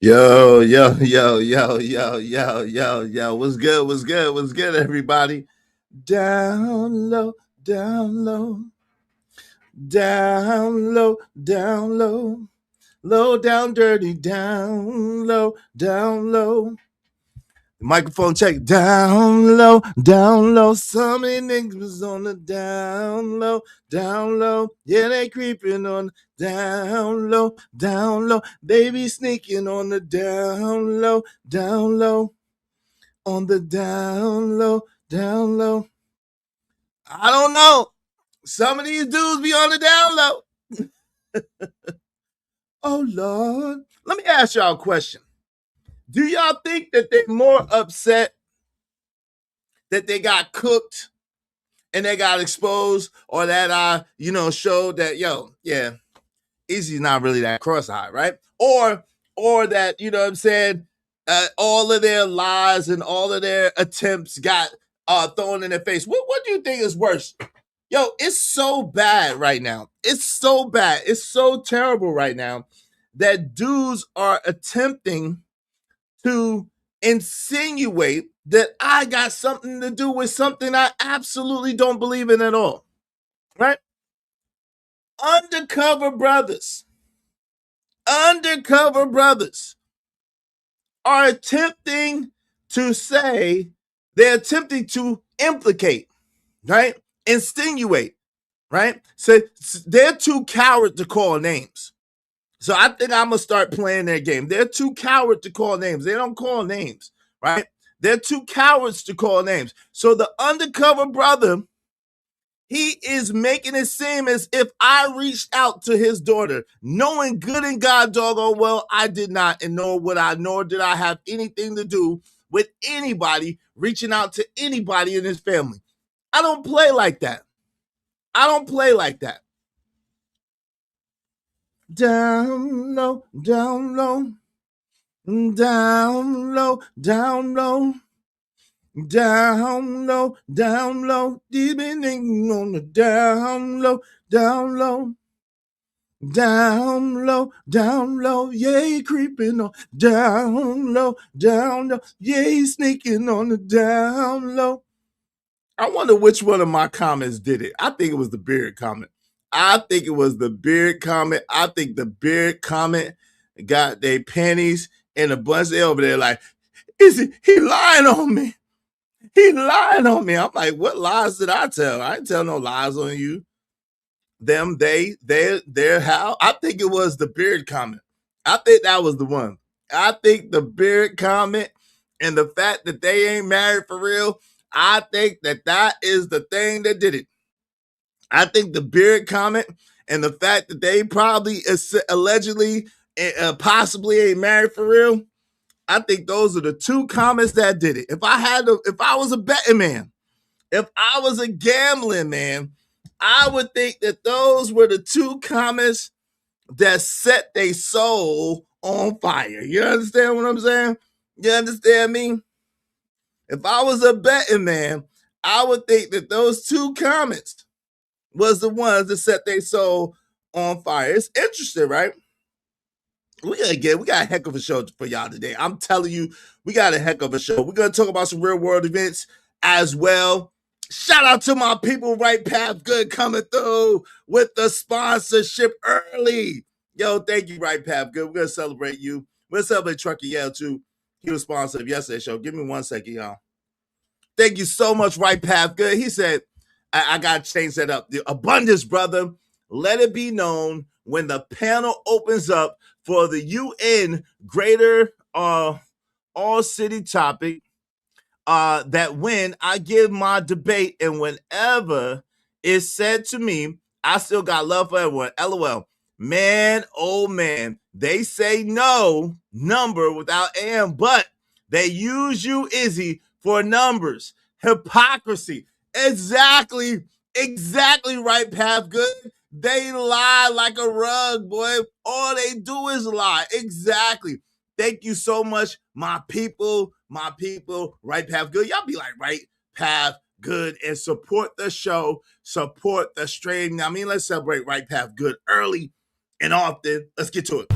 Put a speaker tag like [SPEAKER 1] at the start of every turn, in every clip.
[SPEAKER 1] Yo, yo, yo, yo, yo, yo, yo, yo. What's good? What's good? What's good, everybody? Down low, down low, down low, down low, low down dirty, down low, down low. Microphone check. Down low, down low. Some niggas on the down low, down low. Yeah, they creeping on down low, down low. They be sneaking on the down low, on the down low, down low. I don't know. Some of these dudes be on the down low. Oh Lord. Let me ask y'all a question. Do y'all think that they're more upset that they got cooked and they got exposed, or that showed that Easy's not really that cross-eyed, right? Or that, you know what I'm saying, all of their lies and all of their attempts got thrown in their face. What do you think is worse? Yo, it's so bad right now. It's so bad. It's so terrible right now that dudes are attempting to insinuate that I got something to do with something I absolutely don't believe in at all. Right? Undercover brothers are attempting to say, they're attempting to implicate, right? Insinuate, right? So they're too coward to call names. So I think I'm gonna start playing their game. They're too coward to call names. They don't call names, right? They're too cowards to call names. So the undercover brother, he is making it seem as if I reached out to his daughter, knowing good and God doggone well I did not, and nor did I have anything to do with anybody reaching out to anybody in his family. I don't play like that. I don't play like that. Down low, down low, down low, down low, down low, down low, deep on the down low, down low, down low, down low, yeah, creeping on down low, yeah, sneaking on the down low. I wonder which one of my comments did it. I think it was the beard comment. I think the beard comment got their panties in a bunch. They over there like, he lying on me? He lying on me. I'm like, what lies did I tell? I didn't tell no lies on you. Them, their how. I think it was the beard comment. I think that was the one. I think the beard comment and the fact that they ain't married for real, I think that is the thing that did it. I think the beard comment and the fact that they probably allegedly possibly ain't married for real, I think those are the two comments that did it. If I was a betting man, if I was a gambling man, I would think that those were the two comments that set their soul on fire. You understand what I'm saying? You understand me? If I was a betting man, I would think that those two comments was the ones that set their soul on fire. It's interesting, right? We got a heck of a show for y'all today. I'm telling you, we got a heck of a show. We're gonna talk about some real world events as well. Shout out to my people, Right Path Good, coming through with the sponsorship early. Yo, thank you, Right Path Good. We're gonna celebrate you. We're gonna celebrate Truckee Yale too. He was sponsor of yesterday's show. Give me 1 second, y'all. Thank you so much, Right Path Good. He said, I gotta change that up. The abundance, brother. Let it be known when the panel opens up for the UN Greater All City topic, that when I give my debate and whenever it's said to me, I still got love for everyone. LOL. Man, oh man, they say no number without AM, but they use you, Izzy, for numbers. Hypocrisy. Exactly right, Path Good. They lie like a rug, boy. All they do is lie. Exactly. Thank you so much, my people, Right Path Good. Y'all be like, Right Path Good, and support the show, support the stream. I mean, let's celebrate Right Path Good early and often. Let's get to it.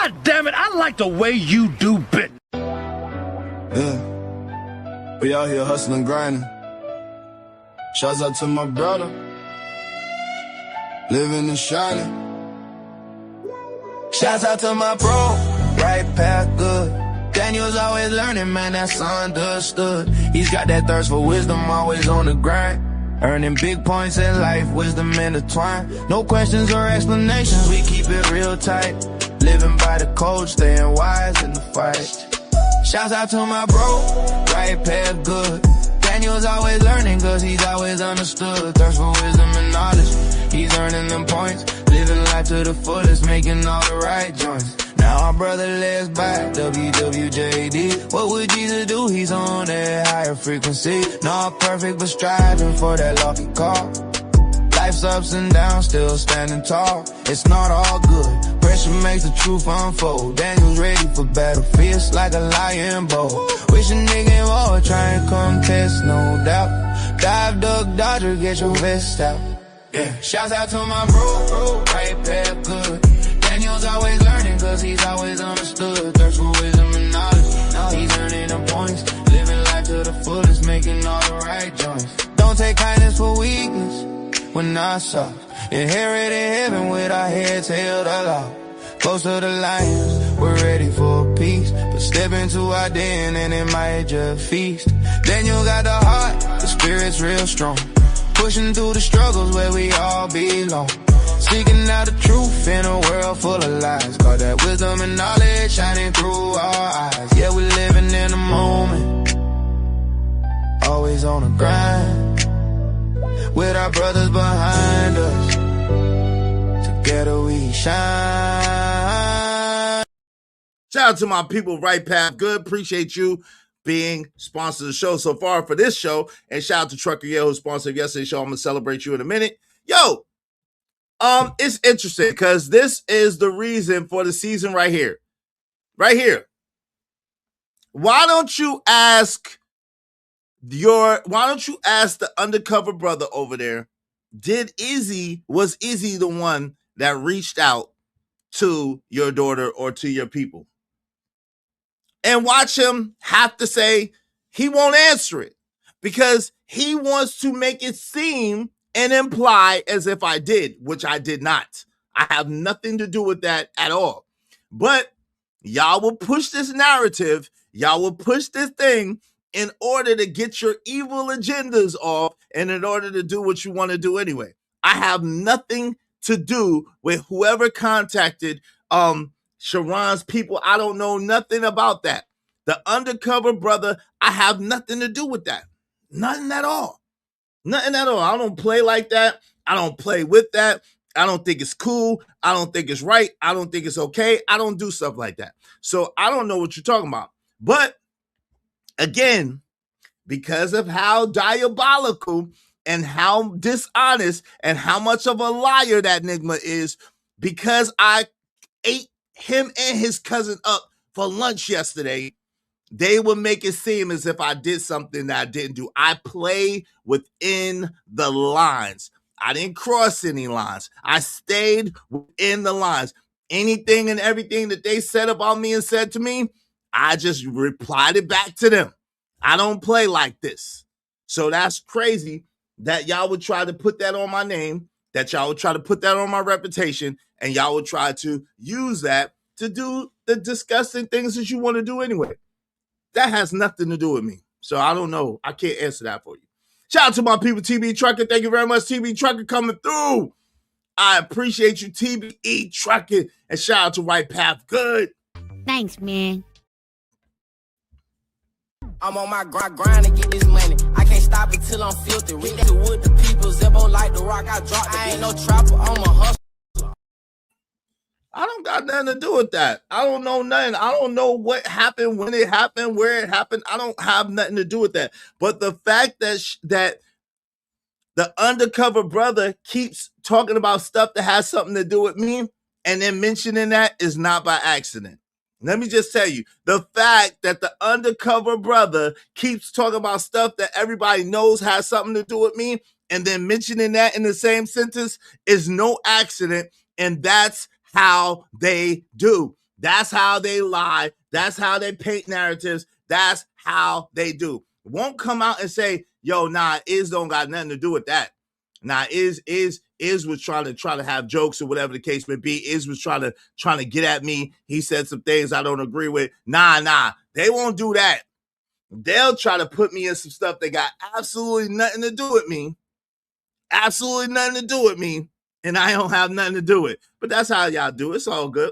[SPEAKER 2] God damn it, I like the way you do bit.
[SPEAKER 3] Yeah. We out here hustling, grinding. Shouts out to my brother. Living and shining. Shouts out to my bro. Right path good. Daniel's always learning, man, that's understood. He's got that thirst for wisdom, always on the grind. Earning big points in life, wisdom intertwined. No questions or explanations, we keep it real tight. Living by the code, staying wise in the fight. Shouts out to my bro, right path good. Daniel's always learning, cause he's always understood. Thirst for wisdom and knowledge, he's earning them points. Living life to the fullest, making all the right joints. Now our brother lives by WWJD. What would Jesus do? He's on that higher frequency. Not perfect, but striving for that lofty call. Life's ups and downs, still standing tall. It's not all good. Pressure makes the truth unfold. Daniel's ready for battle, fierce like a lion bold. Wish a nigga more, try and contest, no doubt. Dive, duck, dodger, get your vest out. Yeah, shouts out to my bro, right path good. Daniel's always learning, cause he's always understood. Thirst for wisdom and knowledge, he's earning the points. Living life to the fullest, making all the right joints. Don't take kindness for weakness, we're not soft. Inherited heaven with our heads held aloft. Close to the lions, we're ready for peace. But step into our den and it might just feast. Daniel got the heart, the spirit's real strong. Pushing through the struggles where we all belong. Seeking out the truth in a world full of lies. Got that wisdom and knowledge shining through our eyes. Yeah, we're living in the moment, always on the grind. With our brothers behind us, together we shine.
[SPEAKER 1] Shout out to my people, Right Path Good. Appreciate you being sponsor of the show so far for this show. And shout out to Trucker Yale, who sponsored yesterday's show. I'm gonna celebrate you in a minute. Yo, it's interesting because this is the reason for the season right here. Right here. Why don't you ask the undercover brother over there, was Izzy the one that reached out to your daughter or to your people? And watch him have to say he won't answer it because he wants to make it seem and imply as if I did, which I did not. I have nothing to do with that at all. But y'all will push this narrative, y'all will push this thing in order to get your evil agendas off and in order to do what you want to do anyway. I have nothing to do with whoever contacted Sharon's people. I don't know nothing about that. The undercover brother, I have nothing to do with that. Nothing at all. Nothing at all. I don't play like that. I don't play with that. I don't think it's cool. I don't think it's right. I don't think it's okay. I don't do stuff like that. So I don't know what you're talking about. But again, because of how diabolical and how dishonest and how much of a liar that Nigma is, because I ate him and his cousin up for lunch yesterday, they would make it seem as if I did something that I didn't do. I play within the lines. I didn't cross any lines. I stayed within the lines. Anything and everything that they said about me and said to me, I just replied it back to them. I don't play like this. So that's crazy that y'all would try to put that on my name, that y'all would try to put that on my reputation, and y'all would try to use that to do the disgusting things that you want to do anyway. That has nothing to do with me. So I don't know. I can't answer that for you. Shout out to my people, TB Trucker. Thank you very much, TB Trucker, coming through. I appreciate you, TBE Trucking. And shout out to Right Path Good.
[SPEAKER 4] Thanks, man.
[SPEAKER 5] I'm on my grind to get this money. I can't stop it till I'm filthy. Read that with the people. Zebo like the rock. I dropped it. I ain't no trapper. I'm a hustler.
[SPEAKER 1] I don't got nothing to do with that. I don't know nothing. I don't know what happened, when it happened, where it happened. I don't have nothing to do with that. But the fact that that the undercover brother keeps talking about stuff that has something to do with me and then mentioning that is not by accident. Let me just tell you, the fact that the undercover brother keeps talking about stuff that everybody knows has something to do with me and then mentioning that in the same sentence is no accident. And that's how they do. That's how they lie. That's how they paint narratives. That's how they do. Won't come out and say, yo, nah, Iz don't got nothing to do with that. Nah, Iz was trying to have jokes or whatever the case may be. Iz was trying to get at me. He said some things I don't agree with. Nah, they won't do that. They'll try to put me in some stuff that got absolutely nothing to do with me. Absolutely nothing to do with me. And I don't have nothing to do with it. But that's how y'all do it. It's all good.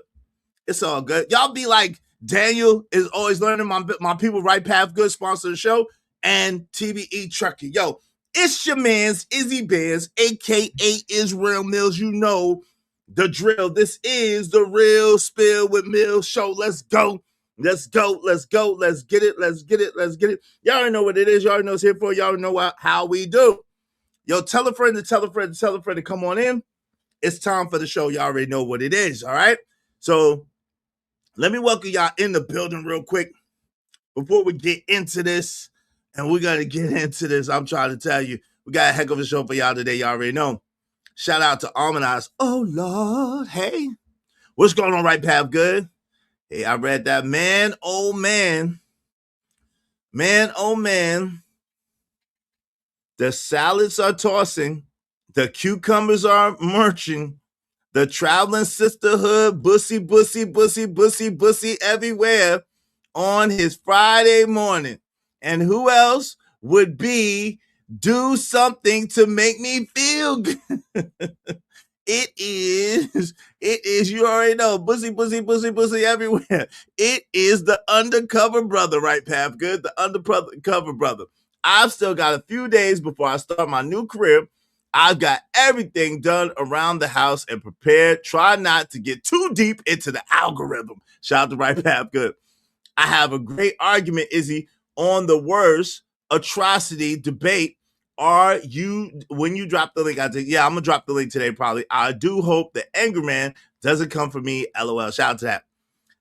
[SPEAKER 1] It's all good. Y'all be like, Daniel is always learning. My people, Right Path Good, sponsor the show, and TBE Trucking. Yo, it's your man's Izzy Bears, a.k.a. Israel Mills. You know the drill. This is the Real Spill with Mills show. Let's go. Let's go. Let's go. Let's get it. Let's get it. Let's get it. Y'all already know what it is. Y'all already know it's here for. Y'all already know how we do. Yo, tell a friend to tell a friend to tell a friend to come on in. It's time for the show. Y'all already know what it is. All right. So let me welcome y'all in the building real quick before we get into this. And we got to get into this. I'm trying to tell you, we got a heck of a show for y'all today. Y'all already know. Shout out to Harmonize. Oh, Lord. Hey, what's going on, Right Path Good? Hey, I read that. Man, oh, man. Man, oh, man. The salads are tossing. The cucumbers are marching. The traveling sisterhood, bussy everywhere on his Friday morning. And who else would be do something to make me feel good? It is, you already know, bussy everywhere. It is the undercover brother, Right Path Good, the undercover brother. I've still got a few days before I start my new career. I've got everything done around the house and prepared. Try not to get too deep into the algorithm. Shout out to Right Path Good. I have a great argument, Izzy, on the worst atrocity debate. Are you, when you drop the link, I think, yeah, I'm going to drop the link today probably. I do hope the Anger Man doesn't come for me. LOL. Shout out to that.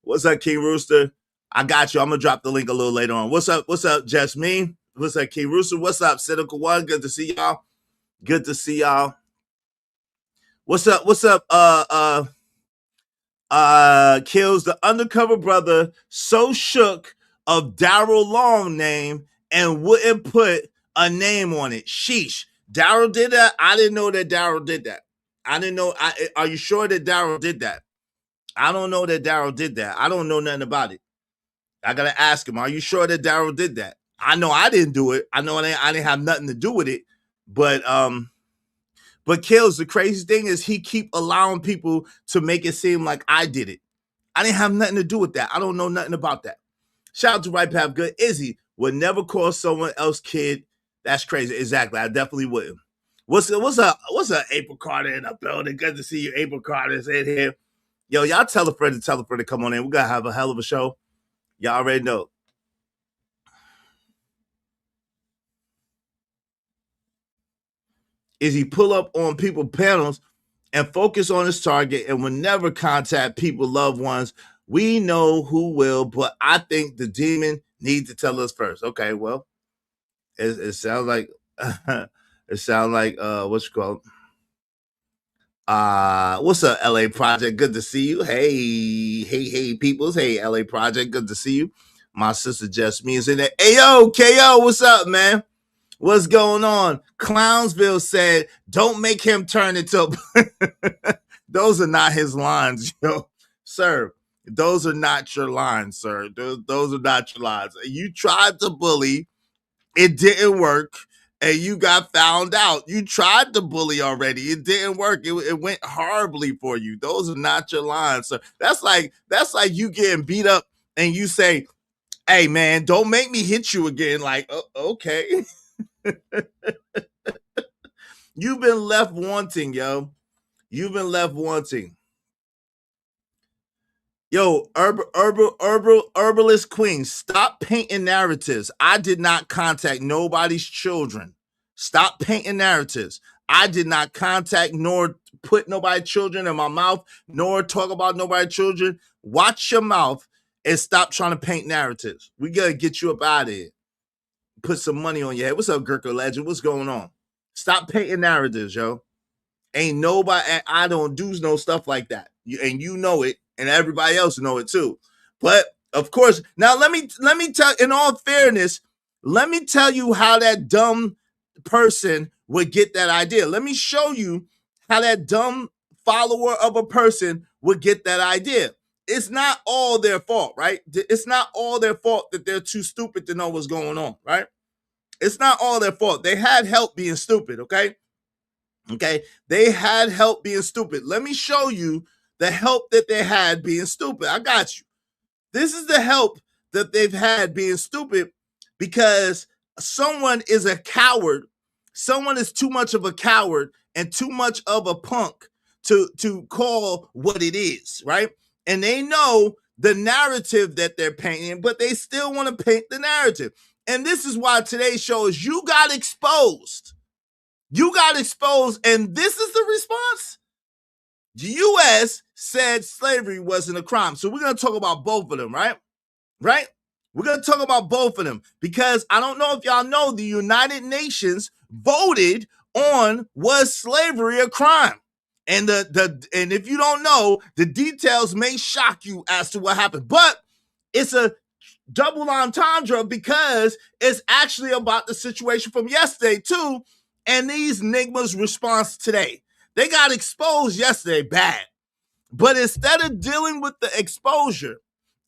[SPEAKER 1] What's up, King Rooster? I got you. I'm going to drop the link a little later on. What's up, Jasmine? What's up, King Rooster? What's up, Cynical One? Good to see y'all. Good to see y'all. What's up? Kills the undercover brother so shook of Daryl Long name and wouldn't put a name on it. Sheesh. Daryl did that? I didn't know that Daryl did that. I didn't know. Are you sure that Daryl did that? I don't know that Daryl did that. I don't know nothing about it. I got to ask him. Are you sure that Daryl did that? I know I didn't do it. I know I didn't have nothing to do with it. But Kills, the crazy thing is he keep allowing people to make it seem like I did it. I didn't have nothing to do with that. I don't know nothing about that. Shout out to Right Path Good. Izzy would never call someone else kid. That's crazy. Exactly. I definitely wouldn't. What's up, April Carter in the building? Good to see you, April Carter's in here. Yo, y'all tell a friend to come on in. We're gonna have a hell of a show. Y'all already know. Is he pull up on people panels and focus on his target and will never contact people, loved ones. We know who will, but I think the demon needs to tell us first. Okay, well, it sounds like what's called. What's up, LA Project? Good to see you. Hey, peoples. Hey, LA Project. Good to see you. My sister Jasmine is in there. Hey, yo, KO, what's up, man? What's going on? Clownsville said, don't make him turn into Those are not his lines, yo. Sir, those are not your lines, sir. Those are not your lines. You tried to bully. It didn't work. And you got found out. You tried to bully already. It didn't work. It went horribly for you. Those are not your lines, sir. That's like you getting beat up and you say, hey, man, don't make me hit you again. Like, okay. You've been left wanting, yo. You've been left wanting. Yo, herbalist queen, stop painting narratives. I did not contact nobody's children. Stop painting narratives. I did not contact nor put nobody's children in my mouth, nor talk about nobody's children. Watch your mouth and stop trying to paint narratives. We got to get you up out of here. Put some money on your head. What's up, Gurkha Legend? What's going on? Stop painting narratives, yo. Ain't nobody, I don't do no stuff like that. And you know it. and everybody else know it too. But of course, now let me tell, in all fairness, let me tell you how that dumb person would get that idea. Let me show you how that dumb follower of a person would get that idea. It's not all their fault, right? It's not all their fault that they're too stupid to know what's going on, right? It's not all their fault. They had help being stupid, okay? Okay, they had help being stupid. Let me show you the help that they had being stupid. I got you. This is the help that they've had being stupid, because someone is a coward. Someone is too much of a coward and too much of a punk to call what it is, right? And they know the narrative that they're painting, but they still want to paint the narrative. And this is why today's show is you got exposed. You got exposed, and this is the response. The U.S. said slavery wasn't a crime. So we're going to talk about both of them, right? Right? We're going to talk about both of them, because I don't know if y'all know, the United Nations voted on, was slavery a crime? And and if you don't know, the details may shock you as to what happened. But it's a double entendre, because it's actually about the situation from yesterday too, and these Nigmas' response today. They got exposed yesterday bad, but instead of dealing with the exposure,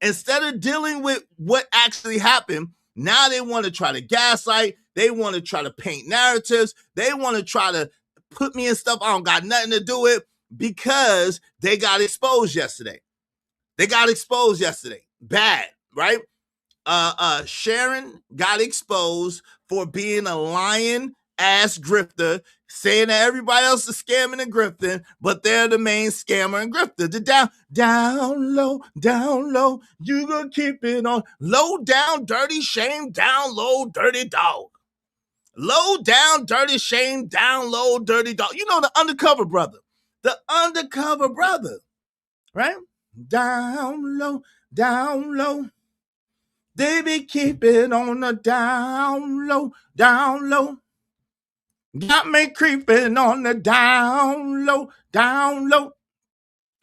[SPEAKER 1] instead of dealing with what actually happened, now they want to try to gaslight. They want to try to paint narratives. They want to try to put me in stuff I don't got nothing to do with, because they got exposed yesterday. They got exposed yesterday bad, right? Sharon got exposed for being a lying ass grifter, saying that everybody else is scamming and grifting, but they're the main scammer and grifter. The down low, you gonna keep it on. Low down, dirty shame, down low, dirty dog. Low down, dirty shame, down low, dirty dog. You know, the undercover brother. The undercover brother, right? Down low, down low. They be keeping on the down low, down low. Got me creeping on the down low, down low.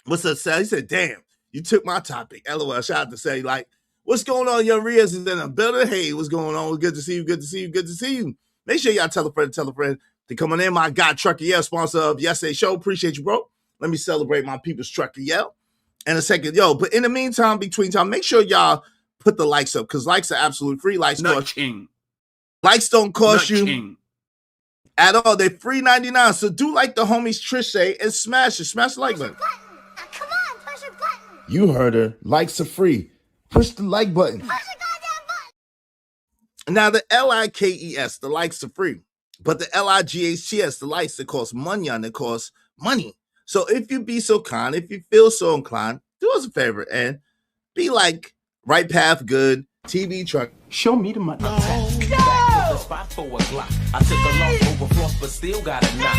[SPEAKER 1] What's up, Sal? He said, damn, you took my topic. LOL, shout out to say, like, what's going on? Young Riaz is in the building. Hey, what's going on? Good to see you, good to see you, good to see you. Make sure y'all tell a friend to come on in. My guy, Trucker Yell, sponsor of yesterday's show. Appreciate you, bro. Let me celebrate my people's Trucker Yell in a second. Yo, but in the meantime, between time, make sure y'all put the likes up, because likes are absolutely free. Likes don't cost you at all. They're free 99. So do like the homies Trish say and smash it. Smash the like button.
[SPEAKER 4] Come on, push a button.
[SPEAKER 1] You heard her. Likes are free. Push the like button.
[SPEAKER 4] Push the goddamn button.
[SPEAKER 1] Now the LIKES, the likes are free. But the LIGHTS, the likes, that cost money on, that cost money. So if you be so kind, if you feel so inclined, do us a favor and be like Right Path Good, TV Truck.
[SPEAKER 6] Show me the money.
[SPEAKER 4] No.
[SPEAKER 6] Spot for a Glock. I took a loss over floss, but still got a knock.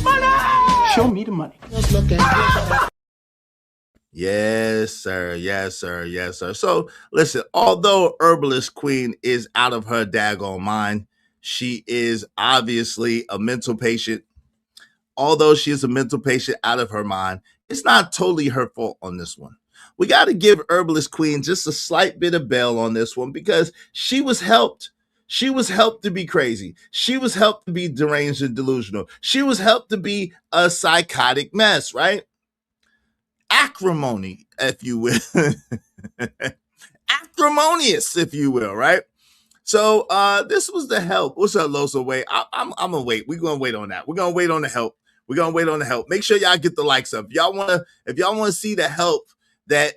[SPEAKER 6] Money! Show me the money.
[SPEAKER 1] Yes, sir. Yes, sir. Yes, sir. So listen, although Herbalist Queen is out of her daggone mind, she is obviously a mental patient. Although she is a mental patient out of her mind, it's not totally her fault on this one. We got to give Herbalist Queen just a slight bit of bail on this one, because she was helped. She was helped to be crazy. She was helped to be deranged and delusional. She was helped to be a psychotic mess, right? Acrimony, if you will. Acrimonious, if you will, right? So this was the help. What's up, Loso? Wait, I'm gonna wait. We're gonna wait on that. We're gonna wait on the help. We're gonna wait on the help. Make sure y'all get the likes up. If y'all wanna see the help that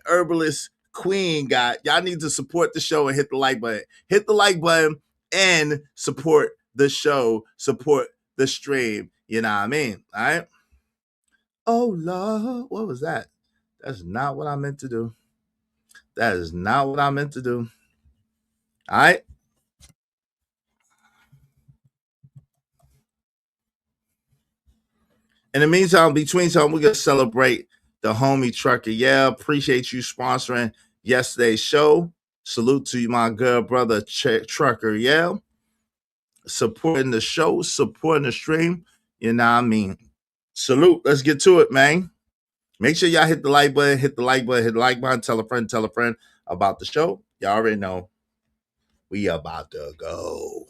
[SPEAKER 1] Herbalist Queen got, y'all need to support the show and hit the like button. Hit the like button and support the show, support the stream. You know what I mean? All right. Oh Lord, what was that? That's not what I meant to do. That is not what I meant to do. All right. In the meantime, between time, we're gonna celebrate the homie Trucker. Yeah, appreciate you sponsoring yesterday's show. Salute to you, my good brother Trucker. Yeah, supporting the show, supporting the stream. You know what I mean? Salute. Let's get to it, man. Make sure y'all hit the like button, hit the like button, tell a friend about the show. Y'all already know we about to go.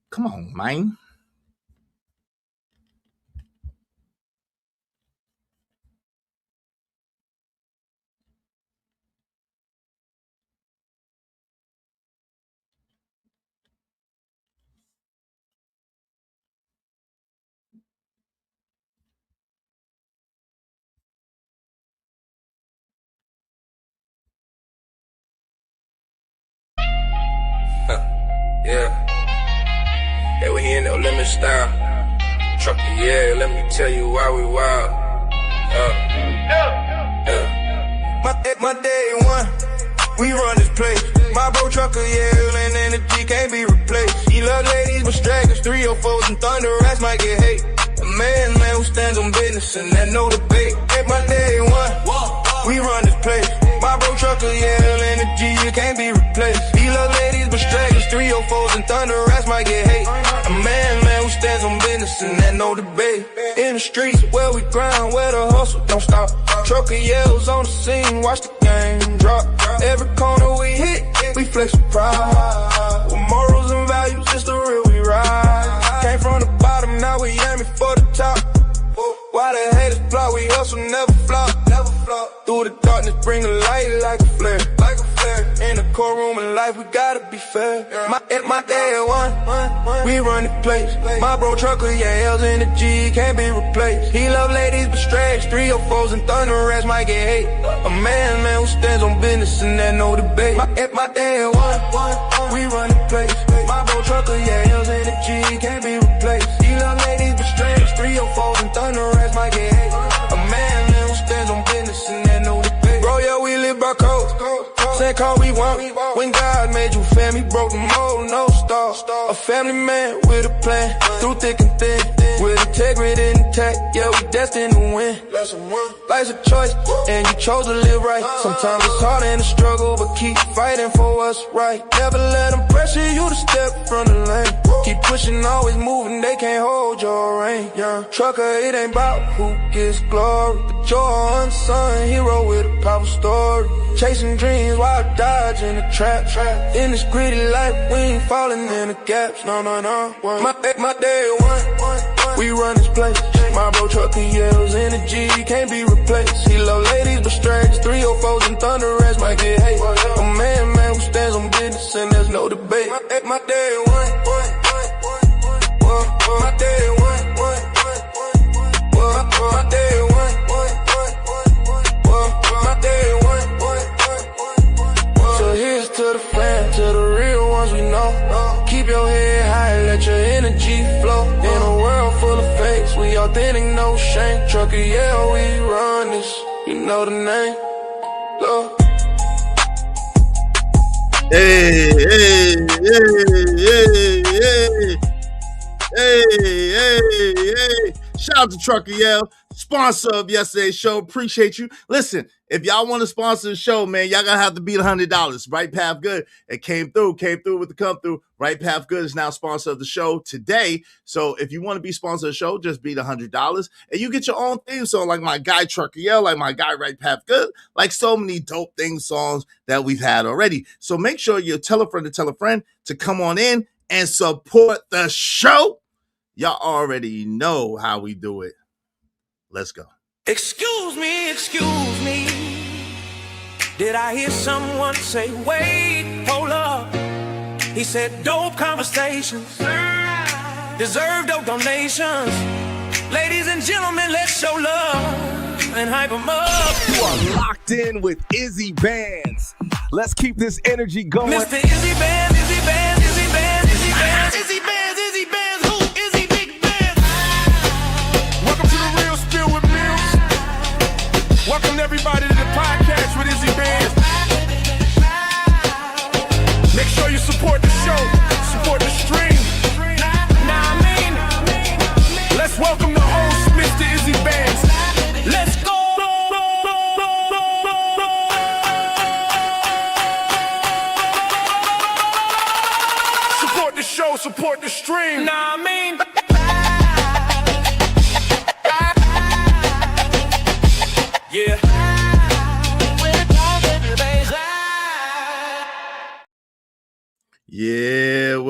[SPEAKER 1] Come on, man.
[SPEAKER 3] Yeah, we in no limit style. Truck the yeah, let me tell you why we wild. My day one, we run this place. My bro trucker, yeah, and energy can't be replaced. He love ladies with stragglers, 304s and thunder rats might get hate. A man who stands on business and that no debate. At my day one, we run this place. My bro trucker, yeah, energy, you can't be replaced. He love ladies but stragglers, 304s and thunder rats might get hate. A man who stands on business and that no debate. In the streets where we grind, where the hustle don't stop. Trucker yells on the scene, watch the game drop. Every corner we hit, we flex with pride. With morals and values, it's the real we ride. Came from the bottom, now we aiming for the top. Why the haters plot, we hustle, never flop. Through the darkness, bring the light like a flare. In the courtroom of life, we gotta be fair. At my day one, we run the place. My bro trucker, yeah, L's in the G, can't be replaced. He love ladies but strays, 304s and thunder rats might get hate. A man who stands on business and that no debate. At my day one, we run the place. My bro trucker, yeah, L's in the G, can't be replaced. He love ladies but strays, 304s and thunder rats might get hate. A man who stands on business and that no debate. Bro, yeah, we live by code. Say call we want. When God made you family, broke the mold, no star. A family man with a plan, through thick and thin, with integrity intact. Yeah, we destined to win. Life's a choice, and you chose to live right. Sometimes it's hard in the struggle, but keep fighting for what's right. Never let them pressure you to step from the lane. Keep pushing, always moving, they can't hold your reign. Young trucker, it ain't about who gets glory, but you're an unsung hero with a powerful story. Chasing dreams while dodging the trap. In this gritty life, we ain't falling in the gaps. No. My day one, we run this place. My bro trucker yells energy, can't be replaced. He love ladies but strays, 304s and thunder rats might get hate. A man who stands on business and there's no debate. My day one, my day one, my day one, my day one. So here's to the fans, to the real ones we know. Keep your head high, let your energy flow. In a world full of fakes, we authentic, no shame. Trucker, yeah, we run this. You know the name. Go.
[SPEAKER 1] Hey. Shout out to Trucker Yell, sponsor of yesterday's show. Appreciate you. Listen, if y'all want to sponsor the show, man, y'all gonna have to beat $100. Right Path Good. It came through with the come through. Right Path Good is now sponsor of the show today. So if you want to be sponsor of the show, just beat $100. And you get your own theme song, like my guy Trucker Yell, like my guy Right Path Good, like so many dope theme songs that we've had already. So make sure you tell a friend to come on in and support the show. Y'all already know how we do it. Let's go.
[SPEAKER 6] Excuse me. Did I hear someone say, wait, hold up? He said, dope conversations deserve dope donations. Ladies and gentlemen, let's show love and hype them up.
[SPEAKER 2] You are locked in with Izzy Bands. Let's keep this energy going.
[SPEAKER 6] Mr. Izzy Bands, Izzy Bands, Izzy Bands, Izzy Bands, Izzy Bands, Izzy Bands, who? Izzy Big Bands.
[SPEAKER 2] Welcome to the Real Spill with Mills. Welcome everybody to the podcast with Izzy Bands. Make sure you support the show, support the stream.
[SPEAKER 6] Now I mean,
[SPEAKER 2] Let's welcome the host, Mr. Izzy Bands.
[SPEAKER 6] let's go.
[SPEAKER 2] Support the show, support the stream.
[SPEAKER 6] Now I mean,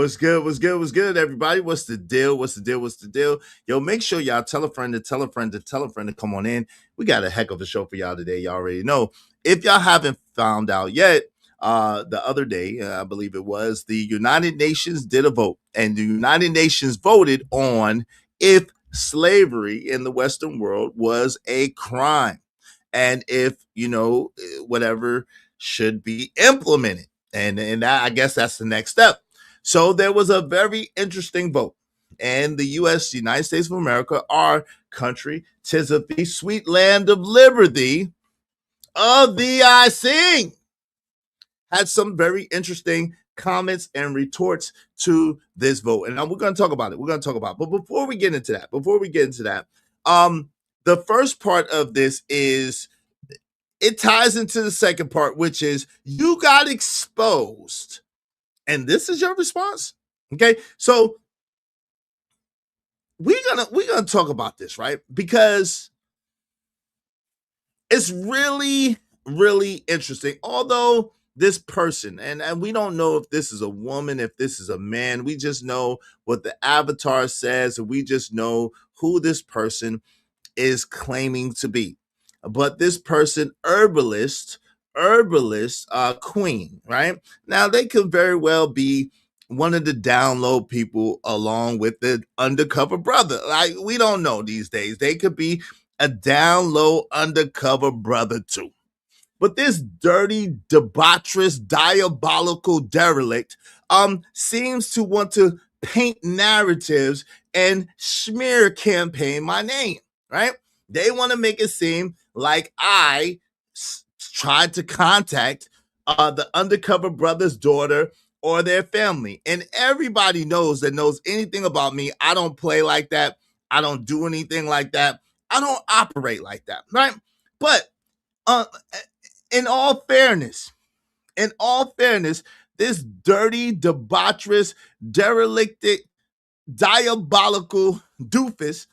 [SPEAKER 1] What's good? What's good? What's good, everybody? What's the deal? What's the deal? What's the deal? Yo, make sure y'all tell a friend to tell a friend to tell a friend to come on in. We got a heck of a show for y'all today. Y'all already know. If y'all haven't found out yet, the other day, I believe it was, the United Nations did a vote, and the United Nations voted on if slavery in the Western world was a crime, and if, whatever should be implemented. And that, I guess that's the next step. So there was a very interesting vote. And the U.S., United States of America, our country, 'tis of the sweet land of liberty, of thee I sing, had some very interesting comments and retorts to this vote. And we're going to talk about it. But before we get into that, the first part of this is, it ties into the second part, which is you got exposed. And this is your response. Okay. So we're gonna talk about this, right? Because it's really, really interesting. Although this person, and we don't know if this is a woman, if this is a man, we just know what the avatar says, and we just know who this person is claiming to be. But this person, herbalist queen, right? Now they could very well be one of the download people along with the undercover brother. Like, we don't know these days. They could be a download undercover brother too. But this dirty, debaucherous, diabolical derelict seems to want to paint narratives and smear campaign my name, right? They want to make it seem like I tried to contact the undercover brother's daughter or their family. And everybody knows anything about me. I don't play like that. I don't do anything like that. I don't operate like that, right? But in all fairness, this dirty, debaucherous, derelicted, diabolical doofus,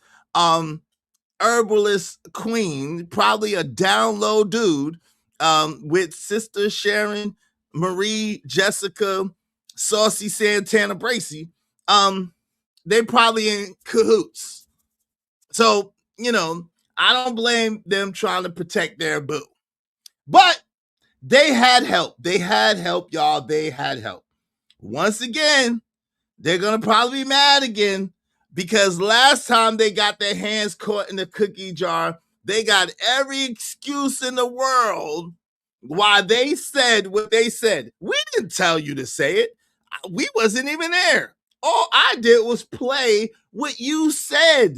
[SPEAKER 1] herbalist queen, probably a down low dude, with Sister Sharon, Marie, Jessica, Saucy Santana Bracy, they probably in cahoots. So, I don't blame them trying to protect their boo. But they had help. Y'all. They had help. Once again, they're going to probably be mad again, because last time they got their hands caught in the cookie jar, they got every excuse in the world why they said what they said. We didn't tell you to say it. We wasn't even there. All I did was play what you said.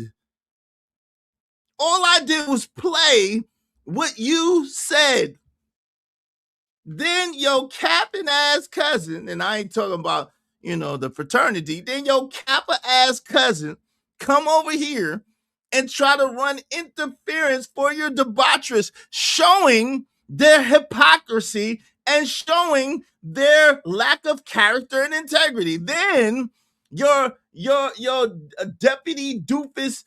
[SPEAKER 1] Then your capping ass cousin, and I ain't talking about, the fraternity, then your kappa ass cousin come over here and try to run interference for your debaucherous, showing their hypocrisy and showing their lack of character and integrity. Then your deputy doofus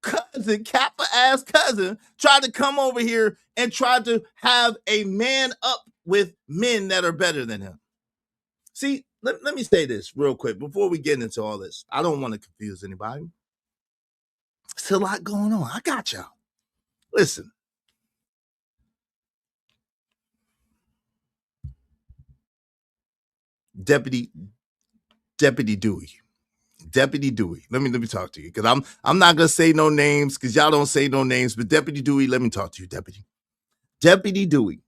[SPEAKER 1] cousin, kappa ass cousin, tried to come over here and tried to have a man up with men that are better than him. See, let me say this real quick before we get into all this. I don't want to confuse anybody. It's a lot going on. I got y'all. Listen. Deputy Dewey. Deputy Dewey, let me talk to you, because I'm not gonna say no names, because y'all don't say no names. But Deputy Dewey, let me talk to you, Deputy Dewey.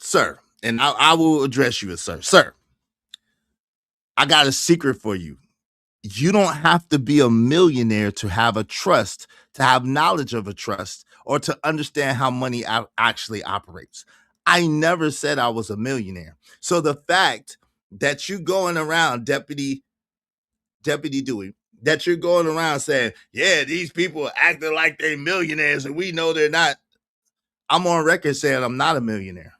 [SPEAKER 1] Sir, and I will address you as sir. Sir, I got a secret for you. You don't have to be a millionaire to have a trust, to have knowledge of a trust, or to understand how money actually operates. I never said I was a millionaire. So the fact that you going around, Deputy Dewey, that you're going around saying, yeah, these people are acting like they're millionaires and we know they're not. I'm on record saying I'm not a millionaire.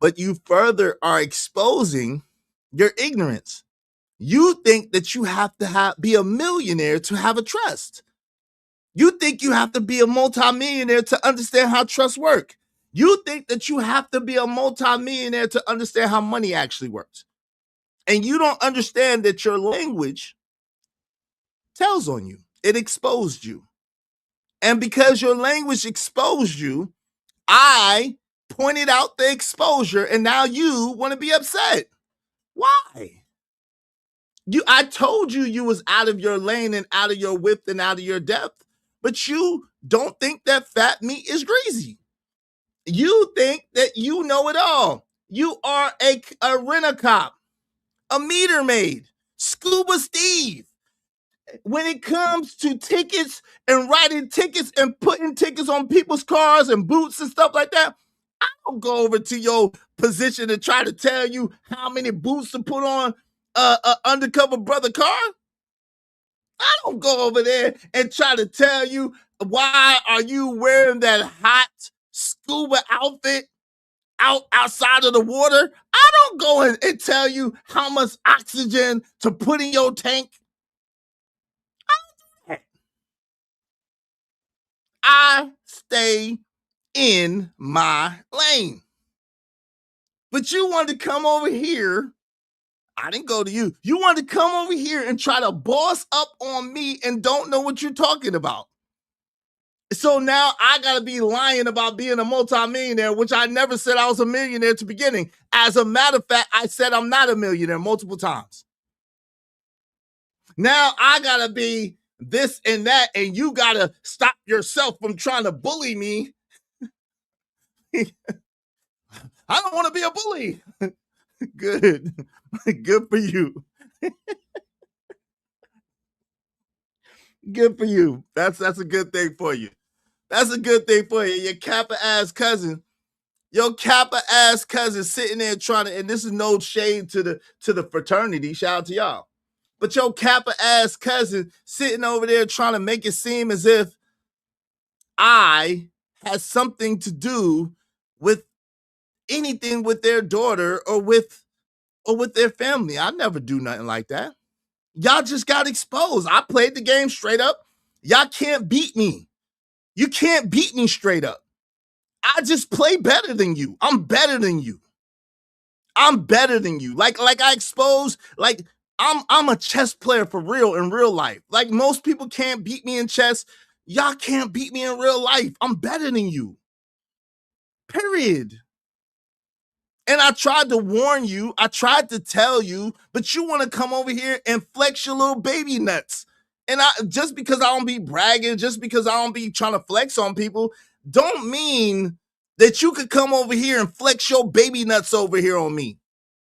[SPEAKER 1] But you further are exposing your ignorance. You think that you have to be a millionaire to have a trust. You think you have to be a multimillionaire to understand how trusts work. You think that you have to be a multimillionaire to understand how money actually works. And you don't understand that your language tells on you. It exposed you. And because your language exposed you, I pointed out the exposure, and now you want to be upset. Why? I told you was out of your lane and out of your width and out of your depth, but you don't think that fat meat is greasy. You think that you know it all. You are a rent-a-cop, a meter maid, Scuba Steve. When it comes to tickets and writing tickets and putting tickets on people's cars and boots and stuff like that, I don't go over to your position and try to tell you how many boots to put on a undercover brother car. I don't go over there and try to tell you why are you wearing that hot scuba outfit outside of the water. I don't go in and tell you how much oxygen to put in your tank. I stay in my lane. But you wanted to come over here. I didn't go to you. You wanted to come over here and try to boss up on me and don't know what you're talking about. So now I got to be lying about being a multimillionaire, which I never said I was a millionaire to beginning. As a matter of fact, I said I'm not a millionaire multiple times. Now I got to be this and that, and you got to stop yourself from trying to bully me. I don't want to be a bully. Good. Good for you. Good for you. That's a good thing for you. That's a good thing for you. Your Kappa ass cousin. Your Kappa ass cousin sitting there trying to, and this is no shade to the fraternity. Shout out to y'all. But your Kappa ass cousin sitting over there trying to make it seem as if I had something to do with anything with their daughter or with their family. I never do nothing like that. Y'all just got exposed. I played the game straight up. Y'all can't beat me. You can't beat me straight up. I just play better than you. I'm better than you. I'm better than you. Like I exposed, like I'm a chess player for real in real life. Like most people can't beat me in chess. Y'all can't beat me in real life. I'm better than you. Period. And I tried to warn you. I tried to tell you, but you want to come over here and flex your little baby nuts. And just because I don't be bragging, just because I don't be trying to flex on people, don't mean that you could come over here and flex your baby nuts over here on me.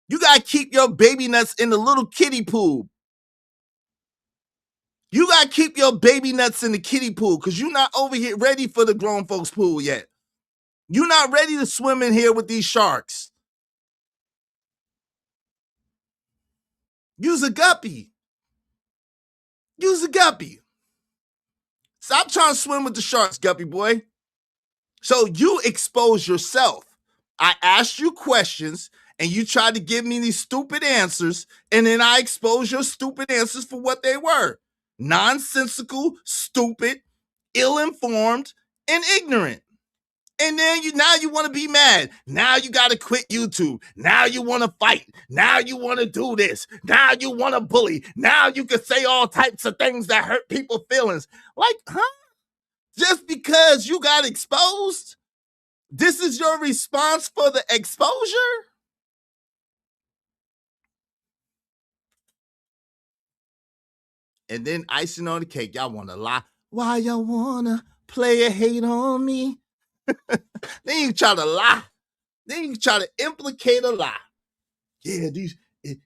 [SPEAKER 1] You got to keep your baby nuts in the little kiddie pool. You got to keep your baby nuts in the kiddie pool because you're not over here ready for the grown folks pool yet. You're not ready to swim in here with these sharks. Use a guppy. Use a guppy. Stop trying to swim with the sharks, guppy boy. So you expose yourself. I asked you questions and you tried to give me these stupid answers, and then I exposed your stupid answers for what they were. Nonsensical, stupid, ill-informed, and ignorant. And then now you want to be mad. Now you got to quit YouTube. Now you want to fight. Now you want to do this. Now you want to bully. Now you can say all types of things that hurt people's feelings. Like, huh? Just because you got exposed? This is your response for the exposure? And then icing on the cake, y'all want to lie. Why y'all want to play a hate on me? Then you try to lie. Then you try to implicate a lie. Yeah,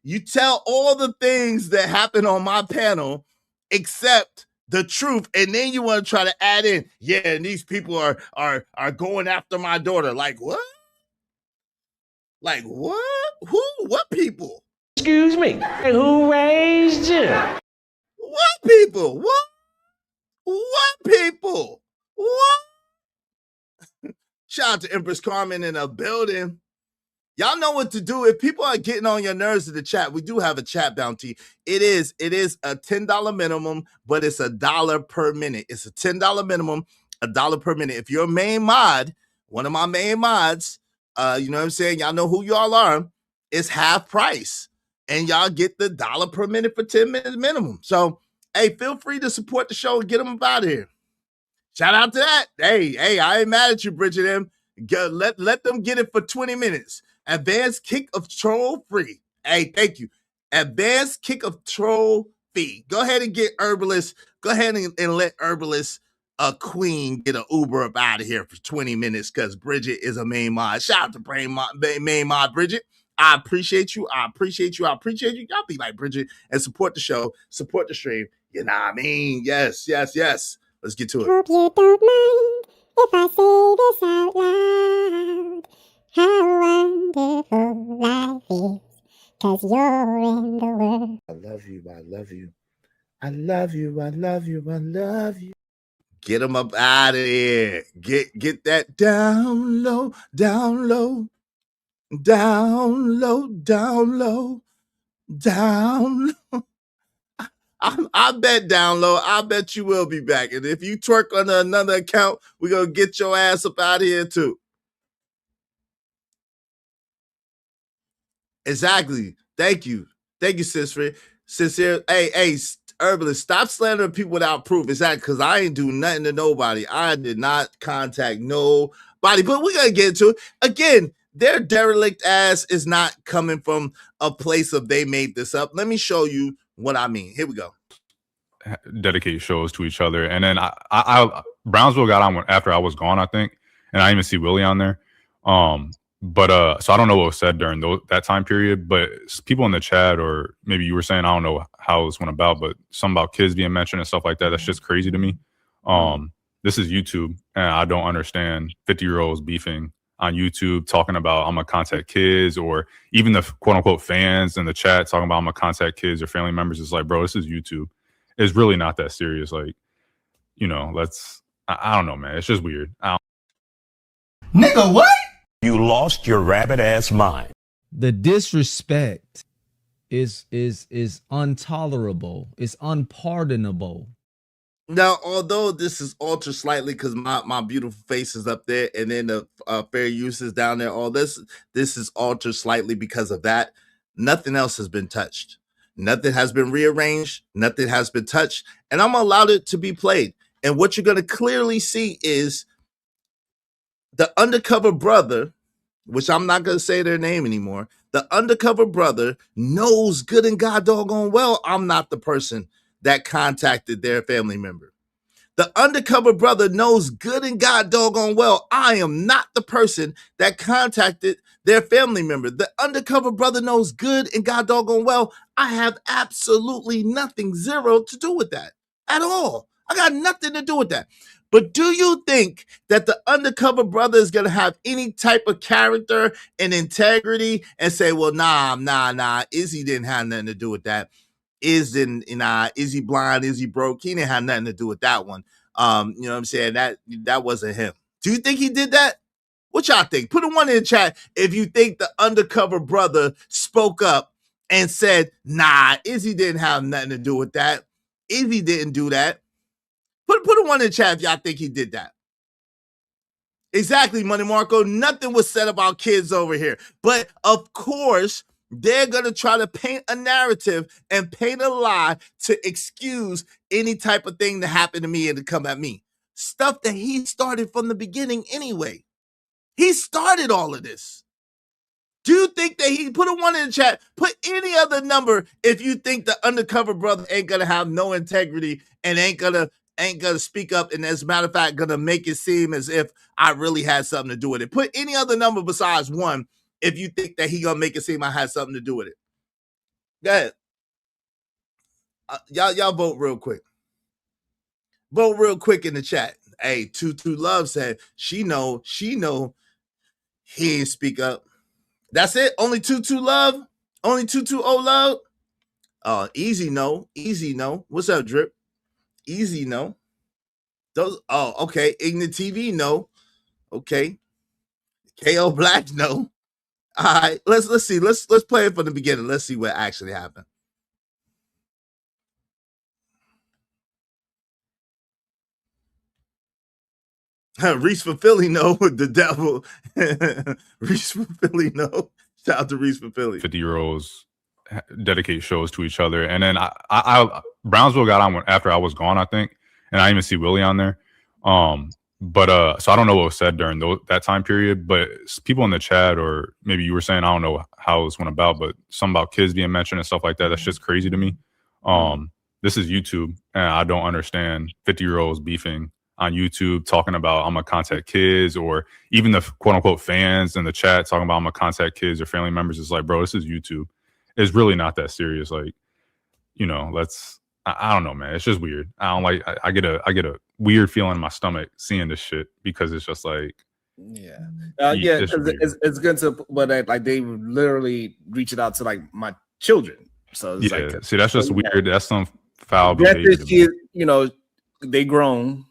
[SPEAKER 1] you tell all the things that happen on my panel except the truth, and then you want to try to add in, yeah, and these people are going after my daughter. Like what? Like what? Who? What people?
[SPEAKER 7] Excuse me. Who raised you?
[SPEAKER 1] What people? What? What people? What? Shout out to Empress Carmen in a building. Y'all know what to do. If people are getting on your nerves in the chat, we do have a chat bounty. It is a $10 minimum, but it's $1 per minute. It's a $10 minimum, $1 per minute. If you're a main mod, one of my main mods, you know what I'm saying? Y'all know who y'all are. It's half price. And y'all get the $1 per minute for 10 minutes minimum. So, hey, feel free to support the show and get them up out of here. Shout out to that. Hey, I ain't mad at you, Bridget M. Let them get it for 20 minutes. Advanced kick of troll free. Hey, thank you. Advanced kick of troll fee. Go ahead and get Herbalist. Go ahead and let Herbalist Queen get an Uber up out of here for 20 minutes because Bridget is a main mod. Shout out to main mod Bridget. I appreciate you. I appreciate you. Y'all be like Bridget and support the show, support the stream. You know what I mean? Yes. Let's get to it.
[SPEAKER 4] Hope you don't mind if I say this out loud. How wonderful life is, 'cause you're in the world.
[SPEAKER 1] I love you. Get them up out of here. Get that down low. I bet down low. I bet you will be back. And if you twerk on another account, we're going to get your ass up out of here too. Exactly. Thank you, Sister. Hey, Herbalist, stop slandering people without proof. Exactly, because I ain't do nothing to nobody. I did not contact nobody. But we're going to get into it. Again, their derelict ass is not coming from a place of they made this up. Let me show you what I mean. Here we go.
[SPEAKER 8] Dedicate shows to each other. And then I Brownsville got on after I was gone, I think. And I didn't even see Willie on there. But so I don't know what was said during that time period, but people in the chat, or maybe you were saying, I don't know how this went about, but something about kids being mentioned and stuff like that. That's just crazy to me. This is YouTube, and I don't understand 50-year-olds beefing on YouTube, talking about I'm gonna contact kids, or even the quote unquote fans in the chat talking about I'm gonna contact kids or family members. It's like, bro, this is YouTube. It's really not that serious. Like, you know, I don't know, man. It's just weird.
[SPEAKER 9] Nigga, what? You lost your rabbit ass mind.
[SPEAKER 10] The disrespect is intolerable. It's unpardonable.
[SPEAKER 1] Now, although this is altered slightly because my beautiful face is up there, and then the fair use is down there, all this is altered slightly because of that. Nothing else has been touched. Nothing has been rearranged. Nothing has been touched. And I'm allowed it to be played. And what you're going to clearly see is the undercover brother, which I'm not going to say their name anymore. The undercover brother knows good and god doggone well I'm not the person that contacted their family member. The undercover brother knows good and god doggone well I am not the person that contacted their family member. The undercover brother knows good and god doggone well I have absolutely nothing, zero to do with that at all. I got nothing to do with that. But do you think that the undercover brother is going to have any type of character and integrity and say, well, nah, Izzy didn't have nothing to do with that. Is he blind? Is he broke? He didn't have nothing to do with that one. You know what I'm saying? That wasn't him. Do you think he did that? What y'all think? Put a 1 in the chat if you think the undercover brother spoke up and said, nah, Izzy didn't have nothing to do with that. Izzy didn't do that. Put a 1 in the chat if y'all think he did that. Exactly, Money Marco. Nothing was said about kids over here. But of course, they're going to try to paint a narrative and paint a lie to excuse any type of thing that happened to me and to come at me. Stuff that he started from the beginning anyway. He started all of this. Do you think that he put a 1 in the chat? Put any other number if you think the undercover brother ain't going to have no integrity and ain't gonna speak up, and as a matter of fact, gonna make it seem as if I really had something to do with it. Put any other number besides 1 if you think that he gonna make it seem I had something to do with it. Go ahead. Y'all vote real quick. Vote real quick in the chat. Hey, 22 Love said she know he ain't speak up. That's it. Only 22 Love. Only 220 Love. Easy no. What's up, Drip? Easy no. Those. Oh, okay. Ignorant TV no. Okay. KO Black no. All right. Let's see. Let's play it from the beginning. Let's see what actually happened. Reese for Philly, no, the devil. Reese for Philly, no. Shout out to Reese for Philly.
[SPEAKER 8] 50-year-olds dedicate shows to each other, and then I Brownsville got on after I was gone, I think, and I didn't even see Willie on there. But so I don't know what was said during that time period, but people in the chat, or maybe you were saying, I don't know how this went about, but something about kids being mentioned and stuff like that. That's just crazy to me. This is YouTube, and I don't understand 50-year-olds beefing on YouTube, talking about I'm gonna contact kids, or even the quote unquote fans in the chat talking about I'm gonna contact kids or family members. It's like, bro, this is YouTube. It's really not that serious. Like, you know, I don't know, man. It's just weird. I don't like. I get a weird feeling in my stomach seeing this shit, because it's just like,
[SPEAKER 11] yeah, because it's good to, but like they literally reach it out to like my children. So it's like,
[SPEAKER 8] see, that's just weird. That's some foul behavior.
[SPEAKER 11] You know, they grown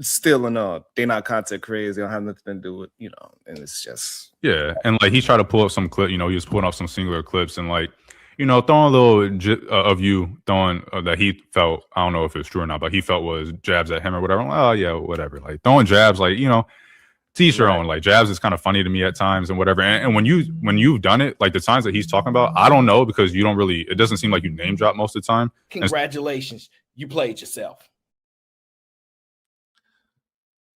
[SPEAKER 11] still enough. They're not content creators. They don't have nothing to do with, you know, and it's just
[SPEAKER 8] and like he tried to pull up some clip. You know, he was pulling up some singular clips and like, you know, throwing a little of you throwing that he felt, I don't know if it's true or not, but he felt was jabs at him or whatever. I'm like, oh yeah, whatever. Like throwing jabs, like, you know, teach your own. Like jabs is kind of funny to me at times and whatever. And when you've done it, like the times that he's talking about, I don't know, because you don't really. It doesn't seem like you name drop most of the time.
[SPEAKER 12] Congratulations, you played yourself.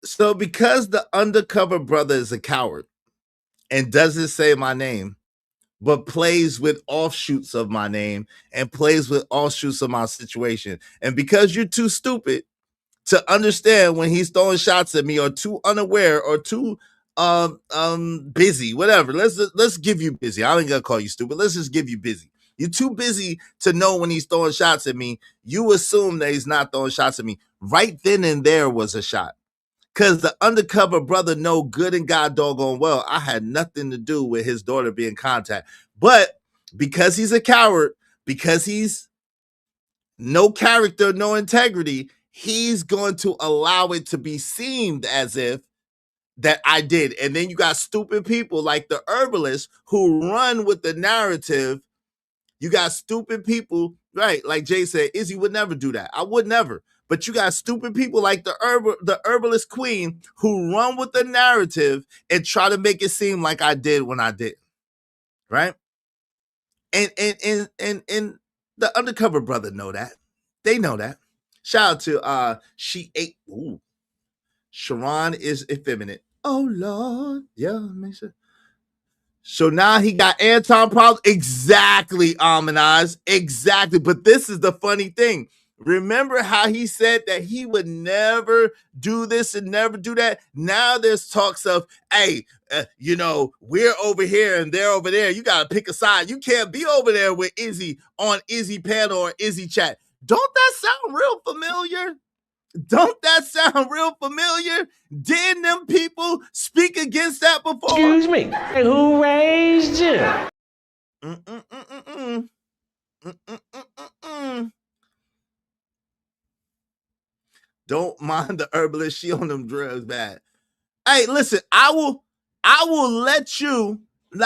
[SPEAKER 1] So because the undercover brother is a coward and doesn't say my name, but plays with offshoots of my name and plays with offshoots of my situation, and because you're too stupid to understand when he's throwing shots at me, or too unaware, or too busy, whatever. Let's give you busy. I ain't gonna call you stupid. Let's just give you busy. You're too busy to know when he's throwing shots at me. You assume that he's not throwing shots at me. Right then and there was a shot. Because the undercover brother know good and God doggone well I had nothing to do with his daughter being contact. But because he's a coward, because he's no character, no integrity, he's going to allow it to be seen as if that I did. And then you got stupid people like the herbalists who run with the narrative. You got stupid people, right? Like Jay said, Izzy would never do that. I would never. But you got stupid people like the herbalist queen who run with the narrative and try to make it seem like I did when I did, right? And the undercover brother know that. They know that. Shout out to She Ate. Ooh, Sharon is effeminate. Oh Lord, yeah, make sure. So now he got Anton problems. Exactly, Amanaz. Exactly. But this is the funny thing. Remember how he said that he would never do this and never do that? Now there's talks of, hey, you know, we're over here and they're over there. You got to pick a side. You can't be over there with Izzy on Izzy panel or Izzy chat. Don't that sound real familiar? Don't that sound real familiar? Didn't them people speak against that before?
[SPEAKER 7] Excuse me, who raised you?
[SPEAKER 1] Don't mind the herbalist. She on them drugs bad. Hey, listen, I will let you,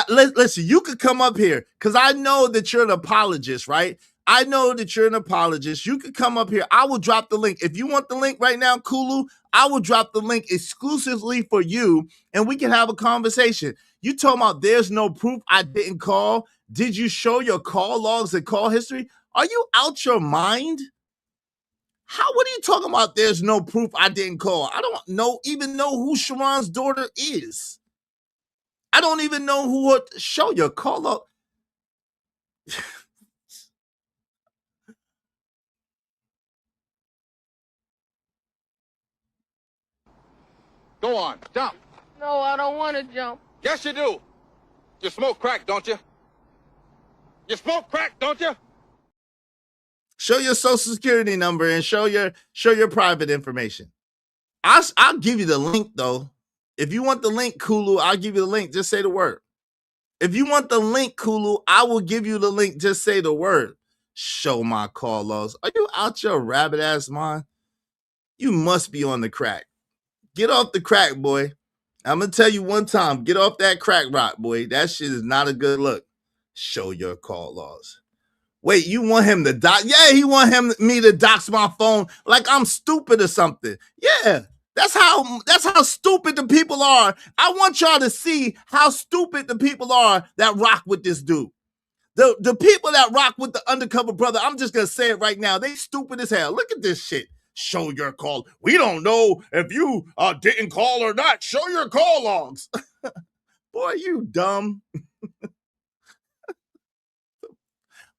[SPEAKER 1] listen, you could come up here because I know that you're an apologist, right? I know that you're an apologist. You could come up here. I will drop the link. If you want the link right now, Kulu, I will drop the link exclusively for you and we can have a conversation. You talking about there's no proof I didn't call. Did you show your call logs and call history? Are you out your mind? What are you talking about? There's no proof I didn't call. I don't even know who Sharon's daughter is. I don't even know who would show your call log.
[SPEAKER 2] Go on, jump.
[SPEAKER 13] No, I don't want to jump.
[SPEAKER 2] Yes, you do. You smoke crack, don't you? You smoke crack, don't you?
[SPEAKER 1] Show your social security number and show your private information. I'll give you the link though. If you want the link, Kulu, I'll give you the link. Just say the word. If you want the link, Kulu, I will give you the link. Just say the word. Show my call logs. Are you out your rabbit ass mind? You must be on the crack. Get off the crack, boy. I'm going to tell you one time, get off that crack rock, boy. That shit is not a good look. Show your call logs. Wait, you want him to dox? Yeah, he want me to dox my phone like I'm stupid or something. Yeah, That's how stupid the people are. I want y'all to see how stupid the people are that rock with this dude. The people that rock with the undercover brother, I'm just gonna say it right now, they stupid as hell. Look at this shit. Show your call. We don't know if you didn't call or not. Show your call logs. Boy, you dumb.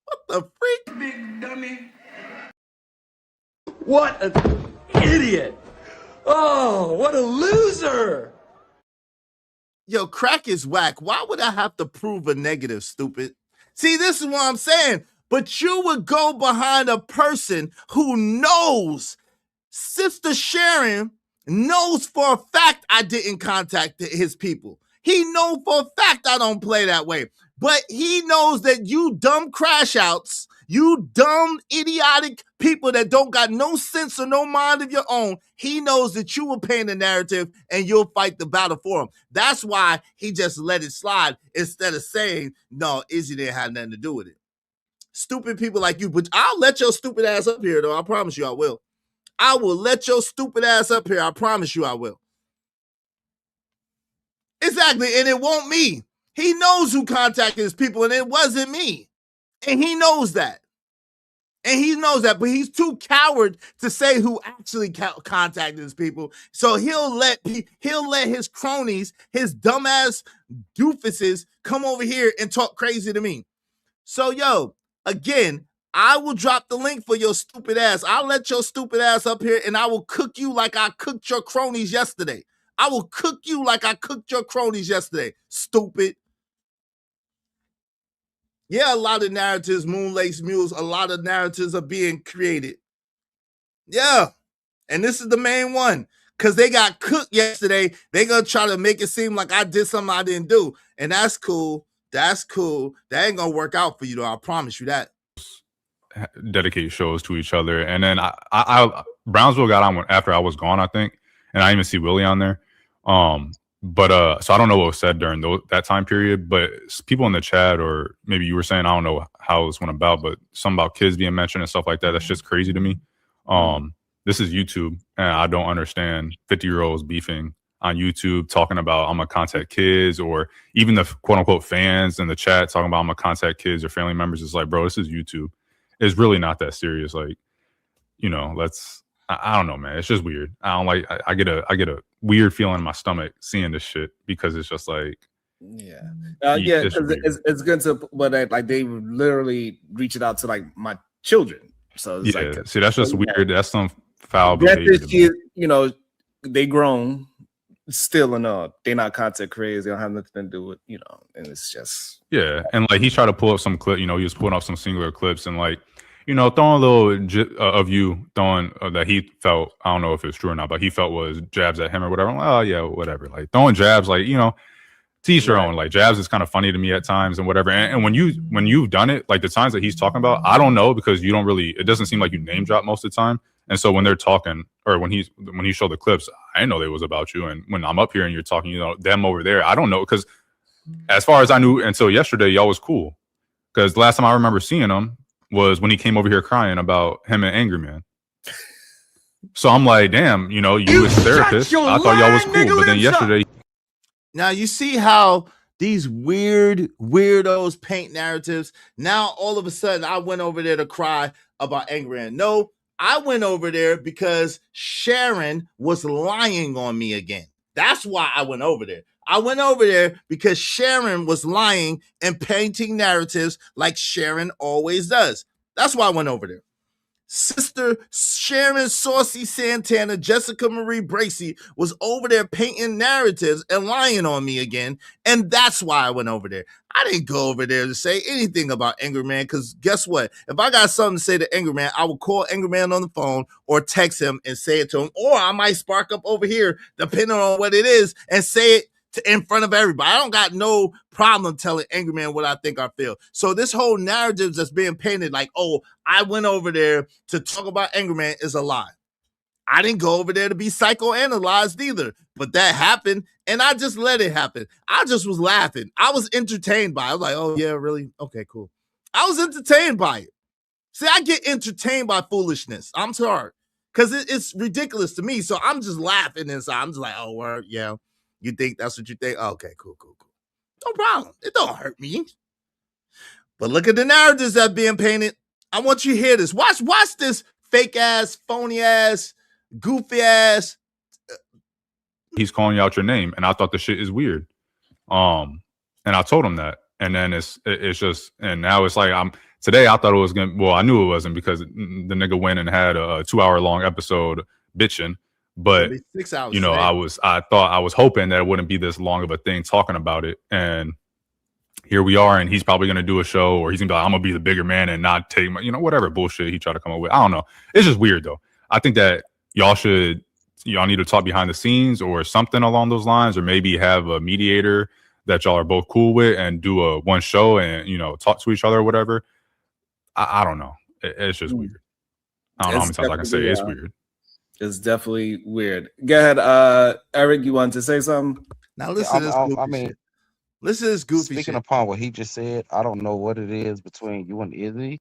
[SPEAKER 1] What the freak?
[SPEAKER 12] Big dummy. What an idiot. Oh, what a loser.
[SPEAKER 1] Yo, crack is whack. Why would I have to prove a negative, stupid? See, this is what I'm saying. But you would go behind a person who knows. Sister Sharon knows for a fact I didn't contact his people. He knows for a fact I don't play that way. But he knows that you dumb crash outs, you dumb, idiotic people that don't got no sense or no mind of your own, he knows that you will paint a narrative and you'll fight the battle for him. That's why he just let it slide instead of saying, no, Izzy didn't have nothing to do with it. Stupid people like you, but I'll let your stupid ass up here, though. I promise you I will. I will let your stupid ass up here. I promise you I will. Exactly, and it won't me. He knows who contacted his people, and it wasn't me. And he knows that. And he knows that, but he's too coward to say who actually contacted his people. So he'll let his cronies, his dumbass doofuses, come over here and talk crazy to me. So, yo, again, I will drop the link for your stupid ass. I'll let your stupid ass up here, and I will cook you like I cooked your cronies yesterday. I will cook you like I cooked your cronies yesterday, stupid. Yeah, a lot of narratives, Moonlace Mules, a lot of narratives are being created. Yeah, and this is the main one. Because they got cooked yesterday, they're going to try to make it seem like I did something I didn't do. And that's cool. That's cool. That ain't going to work out for you, though. I promise you that.
[SPEAKER 8] Dedicate shows to each other. And then I Brownsville got on after I was gone, I think. And I didn't even see Willie on there. But so I don't know what was said during that time period, but people in the chat, or maybe you were saying, I don't know how this went about, but something about kids being mentioned and stuff like that. That's just crazy to me. This is YouTube, and I don't understand 50-year-olds beefing on YouTube, talking about I'm gonna contact kids, or even the quote unquote fans in the chat talking about I'm gonna contact kids or family members. It's like, bro, this is YouTube. It's really not that serious. Like, you know, I don't know, man. It's just weird. I don't like. I get a weird feeling in my stomach seeing this shit, because it's just like,
[SPEAKER 11] yeah, because it's good to, but like they literally reach it out to like my children. So it's like,
[SPEAKER 8] see, that's just weird. That's some foul behavior.
[SPEAKER 11] You know, they grown still enough. They're not content creators. They don't have nothing to do with, you know, and it's just
[SPEAKER 8] and like he tried to pull up some clip. You know, he was pulling up some singular clips and like, you know, throwing a little of you throwing that he felt, I don't know if it's true or not, but he felt was jabs at him or whatever. I'm like, oh yeah, whatever. Like throwing jabs, like, you know, teach your own. Like jabs is kind of funny to me at times and whatever. And when you've done it, like the times that he's talking about, I don't know, because you don't really, it doesn't seem like you name drop most of the time. And so when they're talking, or when he showed the clips, I didn't know they was about you. And when I'm up here and you're talking, you know, them over there, I don't know, because as far as I knew until yesterday, y'all was cool. Because the last time I remember seeing him was when he came over here crying about him and Angry Man. So I'm like, damn, you know, you as a therapist, I thought y'all was cool. But then yesterday.
[SPEAKER 1] Now you see how these weirdos paint narratives. Now all of a sudden I went over there to cry about Angry Man. No, I went over there because Sharon was lying on me again. That's why I went over there. I went over there because Sharon was lying and painting narratives like Sharon always does. That's why I went over there. Sister Sharon Saucy Santana, Jessica Marie Bracey was over there painting narratives and lying on me again. And that's why I went over there. I didn't go over there to say anything about Angry Man, because guess what? If I got something to say to Angry Man, I will call Angry Man on the phone or text him and say it to him. Or I might spark up over here, depending on what it is, and say it in front of everybody. I don't got no problem telling Angry Man what I think I feel. So this whole narrative that's being painted like, oh, I went over there to talk about Angry Man is a lie. I didn't go over there to be psychoanalyzed either, but that happened and I just let it happen. I just was laughing. I was entertained by it. I was like, oh yeah, really? Okay, cool. I was entertained by it. See, I get entertained by foolishness. I'm sorry. because it's ridiculous to me. So I'm just laughing inside. I'm just like, oh, word, yeah. You think that's what you think? Okay, cool. No problem. It don't hurt me. But look at the narratives that are being painted. I want you to hear this. Watch this fake ass, phony ass, goofy ass.
[SPEAKER 8] He's calling you out your name, and I thought the shit is weird. And I told him that, and then it's just, and now it's like today I thought it was gonna. Well, I knew it wasn't because the nigga went and had a 2-hour long episode bitching. But
[SPEAKER 1] 6 hours.
[SPEAKER 8] You know, I thought I was hoping that it wouldn't be this long of a thing talking about it, and here we are, and he's probably going to do a show, or he's going to be like, I'm going to be the bigger man and not take my, whatever bullshit he tried to come up with. I don't know. It's just weird, though. I think that y'all need to talk behind the scenes or something along those lines, or maybe have a mediator that y'all are both cool with and do one show and, talk to each other or whatever. I don't know. It's just weird. I don't know how many times I can say it's weird.
[SPEAKER 11] It's definitely weird. Go ahead, Eric, you wanted to say something?
[SPEAKER 1] Now listen to this. Listen to this goofy
[SPEAKER 14] Speaking
[SPEAKER 1] shit.
[SPEAKER 14] upon what he just said, I don't know what it is between you and Izzy,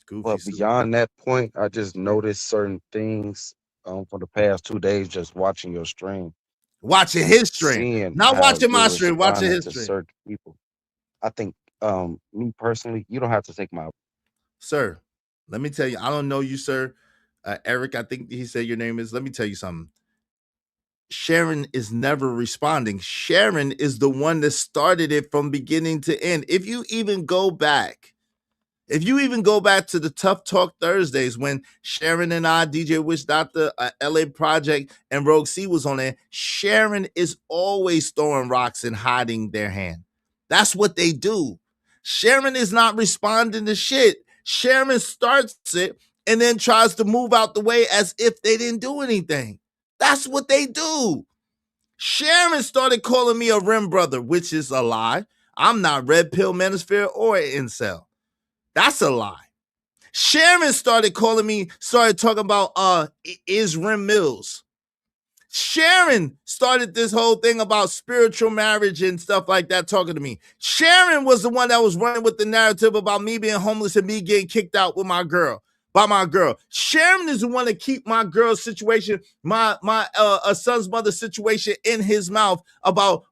[SPEAKER 14] but beyond that point, I just noticed certain things for the past 2 days just watching your stream.
[SPEAKER 1] Watching his stream. Not watching my stream, watching his stream.
[SPEAKER 14] Certain people. I think, me personally, you don't have to take my...
[SPEAKER 1] Sir, let me tell you, I don't know you, sir. Eric, I think he said your name is. Let me tell you something. Sharon is never responding. Sharon is the one that started it from beginning to end. If you even go back to the Tough Talk Thursdays when Sharon and I, DJ Wish Doctor, LA Project, and Rogue C was on there, Sharon is always throwing rocks and hiding their hand. That's what they do. Sharon is not responding to shit. Sharon starts it and then tries to move out the way as if they didn't do anything. That's what they do. Sharon started calling me a rim brother, which is a lie. I'm not red pill manosphere or an incel. That's a lie. Sharon started talking about is Rim Mills. Sharon started this whole thing about spiritual marriage and stuff like that, talking to me. Sharon was the one that was running with the narrative about me being homeless and me getting kicked out with my girl. By my girl. Sharon is the one to keep my girl's situation, my son's mother's situation in his mouth about,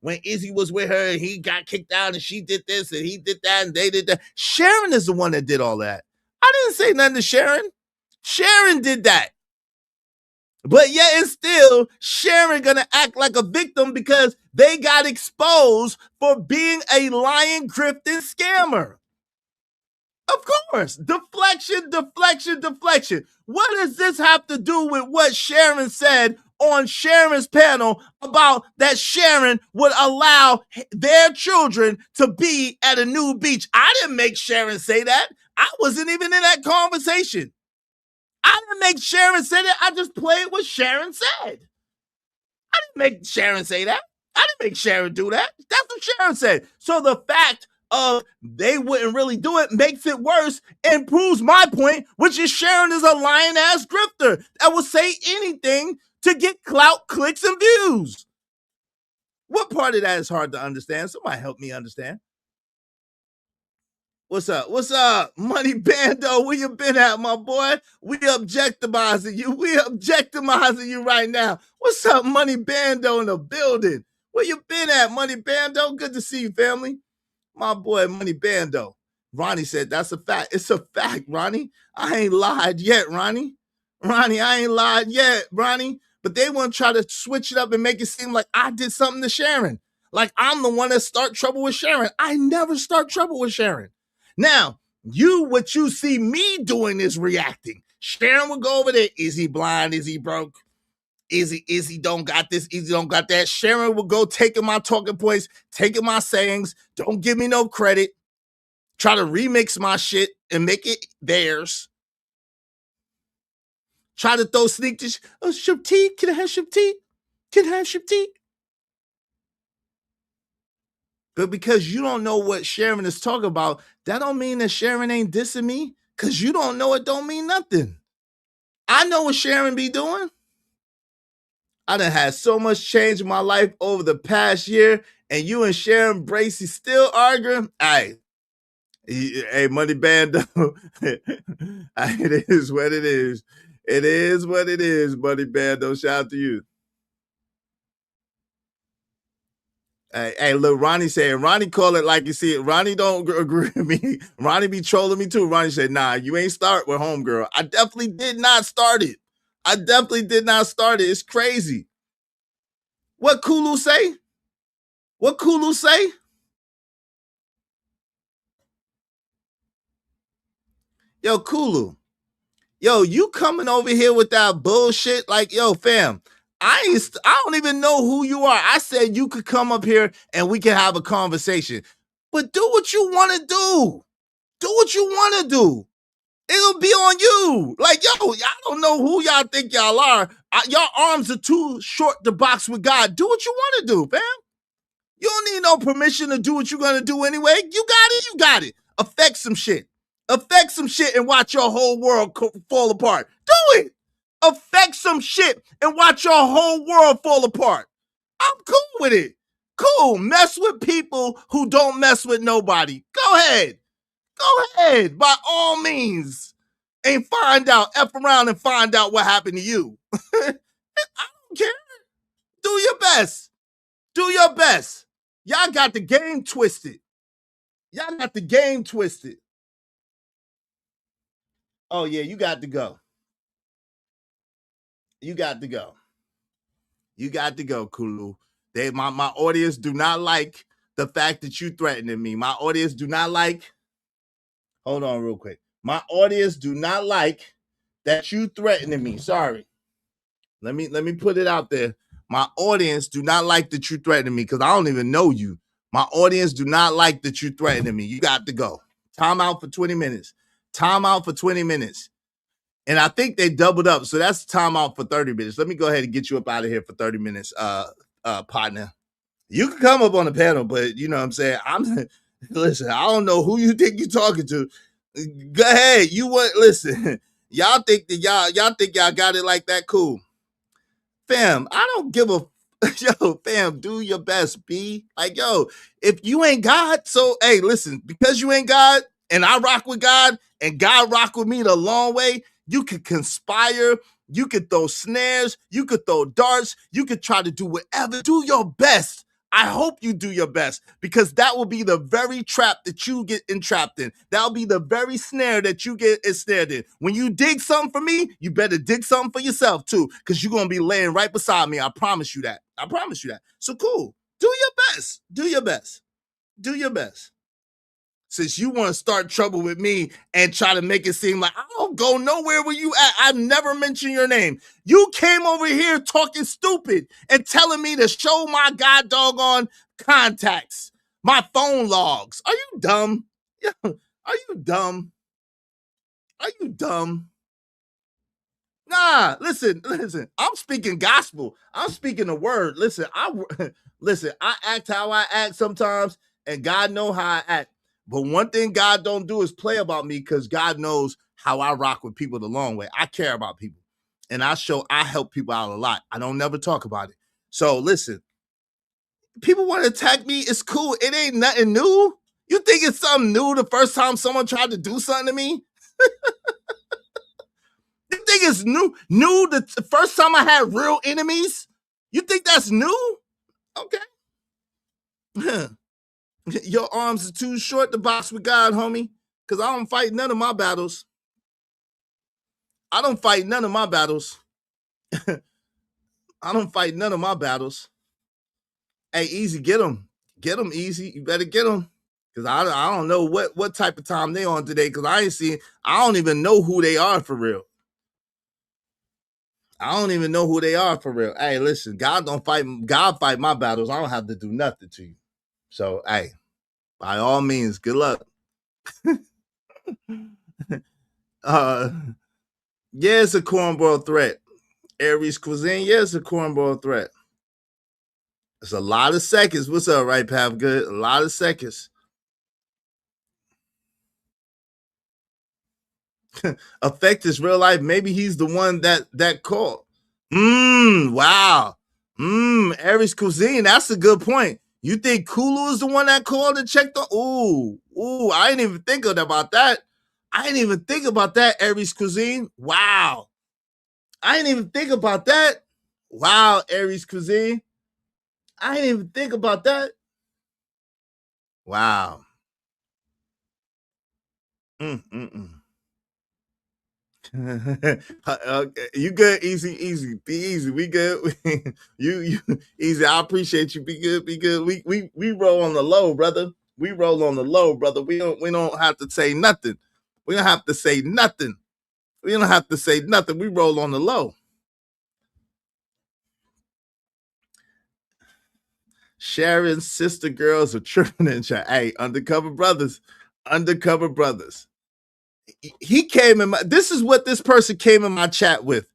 [SPEAKER 1] when Izzy was with her, he got kicked out and she did this and he did that and they did that. Sharon is the one that did all that. I didn't say nothing to Sharon. Sharon did that. But yet and still, Sharon gonna act like a victim because they got exposed for being a lying, grifting scammer. Of course, deflection. What does this have to do with what Sharon said on Sharon's panel about that Sharon would allow their children to be at a new beach? I didn't make Sharon say that. I wasn't even in that conversation. I didn't make Sharon say that. I just played what Sharon said. I didn't make Sharon say that. I didn't make Sharon do that. That's what Sharon said. So the fact of they wouldn't really do it makes it worse and proves my point, which is Sharon is a lying ass grifter that will say anything to get clout, clicks, and views. What part of that is hard to understand? Somebody help me understand. What's up? Money Bando, where you been at, my boy? We objectimizing you right now. What's up, Money Bando in the building? Where you been at, Money Bando? Good to see you, family. My boy, Money Bando. Ronnie said, that's a fact. It's a fact, Ronnie. I ain't lied yet, Ronnie. I ain't lied yet, Ronnie. But they want to try to switch it up and make it seem like I did something to Sharon. Like I'm the one that start trouble with Sharon. I never start trouble with Sharon. Now, what you see me doing is reacting. Sharon would go over there. Is he blind? Is he broke? Is he don't got this? Is he don't got that? Sharon would go taking my talking points, taking my sayings. Don't give me no credit. Try to remix my shit and make it theirs. Try to throw sneak dish. Oh, Shapti, can I have Shapti? But because you don't know what Sharon is talking about, that don't mean that Sharon ain't dissing me. Because you don't know it don't mean nothing. I know what Sharon be doing. I done had so much change in my life over the past year, and you and Sharon Bracey still arguing. Hey, Money Bando. It is what it is. It is what it is, buddy Bando. Shout out to you. Hey, look, Ronnie said, Ronnie call it like you see it. Ronnie don't agree with me. Ronnie be trolling me too. Ronnie said, nah, you ain't start with Homegirl. I definitely did not start it. I definitely did not start it. It's crazy. What Kulu say? What Kulu say? Yo, Kulu. Yo, you coming over here with that bullshit? Like, yo, fam, I don't even know who you are. I said you could come up here and we can have a conversation. But do what you want to do. Do what you want to do. It'll be on you. Like, yo, y'all don't know who y'all think y'all are. Y'all arms are too short to box with God. Do what you want to do, fam. You don't need no permission to do what you're going to do anyway. You got it. You got it. Affect some shit. Affect some shit and watch your whole world fall apart. Do it. Affect some shit and watch your whole world fall apart. I'm cool with it. Cool. Mess with people who don't mess with nobody. Go ahead. Go ahead. By all means. And find out. F around and find out what happened to you. I don't care. Do your best. Do your best. Y'all got the game twisted. Y'all got the game twisted. Oh, yeah, you got to go. You got to go. You got to go, Kulu. My audience do not like the fact that you threatening me. My audience do not like. Hold on real quick. My audience do not like that you threatening me. Sorry. Let me put it out there. My audience do not like that you threatening me because I don't even know you. My audience do not like that you threatening me. You got to go. Time out for 20 minutes. Time out for 20 minutes. And I think they doubled up. So that's time out for 30 minutes. Let me go ahead and get you up out of here for 30 minutes, partner. You can come up on the panel, but you know what I'm saying? Listen, I don't know who you think you're talking to. Go ahead. Listen. Y'all think y'all got it like that? Cool. Fam, I don't give a yo, fam, do your best, B. Like, yo, if you ain't God, so hey, listen, because you ain't God and I rock with God and God rock with me the long way, you could conspire, you could throw snares, you could throw darts, you could try to do whatever. Do your best. I hope you do your best because that will be the very trap that you get entrapped in. That'll be the very snare that you get ensnared in. When you dig something for me, you better dig something for yourself too because you're going to be laying right beside me. I promise you that. I promise you that. So cool. Do your best. Do your best. Do your best. Since you want to start trouble with me and try to make it seem like I don't go nowhere where you at. I've never mentioned your name. You came over here talking stupid and telling me to show my god doggone contacts, my phone logs. Are you dumb? Are you dumb? Are you dumb? Nah, listen. I'm speaking gospel. I'm speaking the word. Listen, I act how I act sometimes, and God know how I act. But one thing God don't do is play about me because God knows how I rock with people the long way. I care about people. And I help people out a lot. I don't never talk about it. So listen, people want to attack me. It's cool. It ain't nothing new. You think it's something new the first time someone tried to do something to me? You think it's new the first time I had real enemies? You think that's new? Okay. Your arms are too short to box with God, homie, because I don't fight none of my battles. I don't fight none of my battles. I don't fight none of my battles. Hey, Easy, get them. Get them, Easy. You better get them. Because I don't know what type of time they on today, because I don't even know who they are for real. I don't even know who they are for real. Hey, listen, God fight my battles. I don't have to do nothing to you. So, hey. By all means, good luck. Yeah, it's a cornball threat. Aries Cuisine, yeah, it's a cornball threat. It's a lot of seconds. What's up, right, Pav? Good. A lot of seconds. Affect is real life. Maybe he's the one that called. Wow. Aries Cuisine, that's a good point. You think Kulu is the one that called and checked on? Ooh, I didn't even think about that. I didn't even think about that, Aries Cuisine. Wow. I didn't even think about that. Wow, Aries Cuisine. I didn't even think about that. Wow. You good? Easy. Be easy. We good. you easy. I appreciate you. Be good. We roll on the low, brother. We roll on the low, brother. We don't have to say nothing. We don't have to say nothing. We don't have to say nothing. We roll on the low. Sharon's sister girls are tripping in chat. Hey, undercover brothers. He came in this is what this person came in my chat with.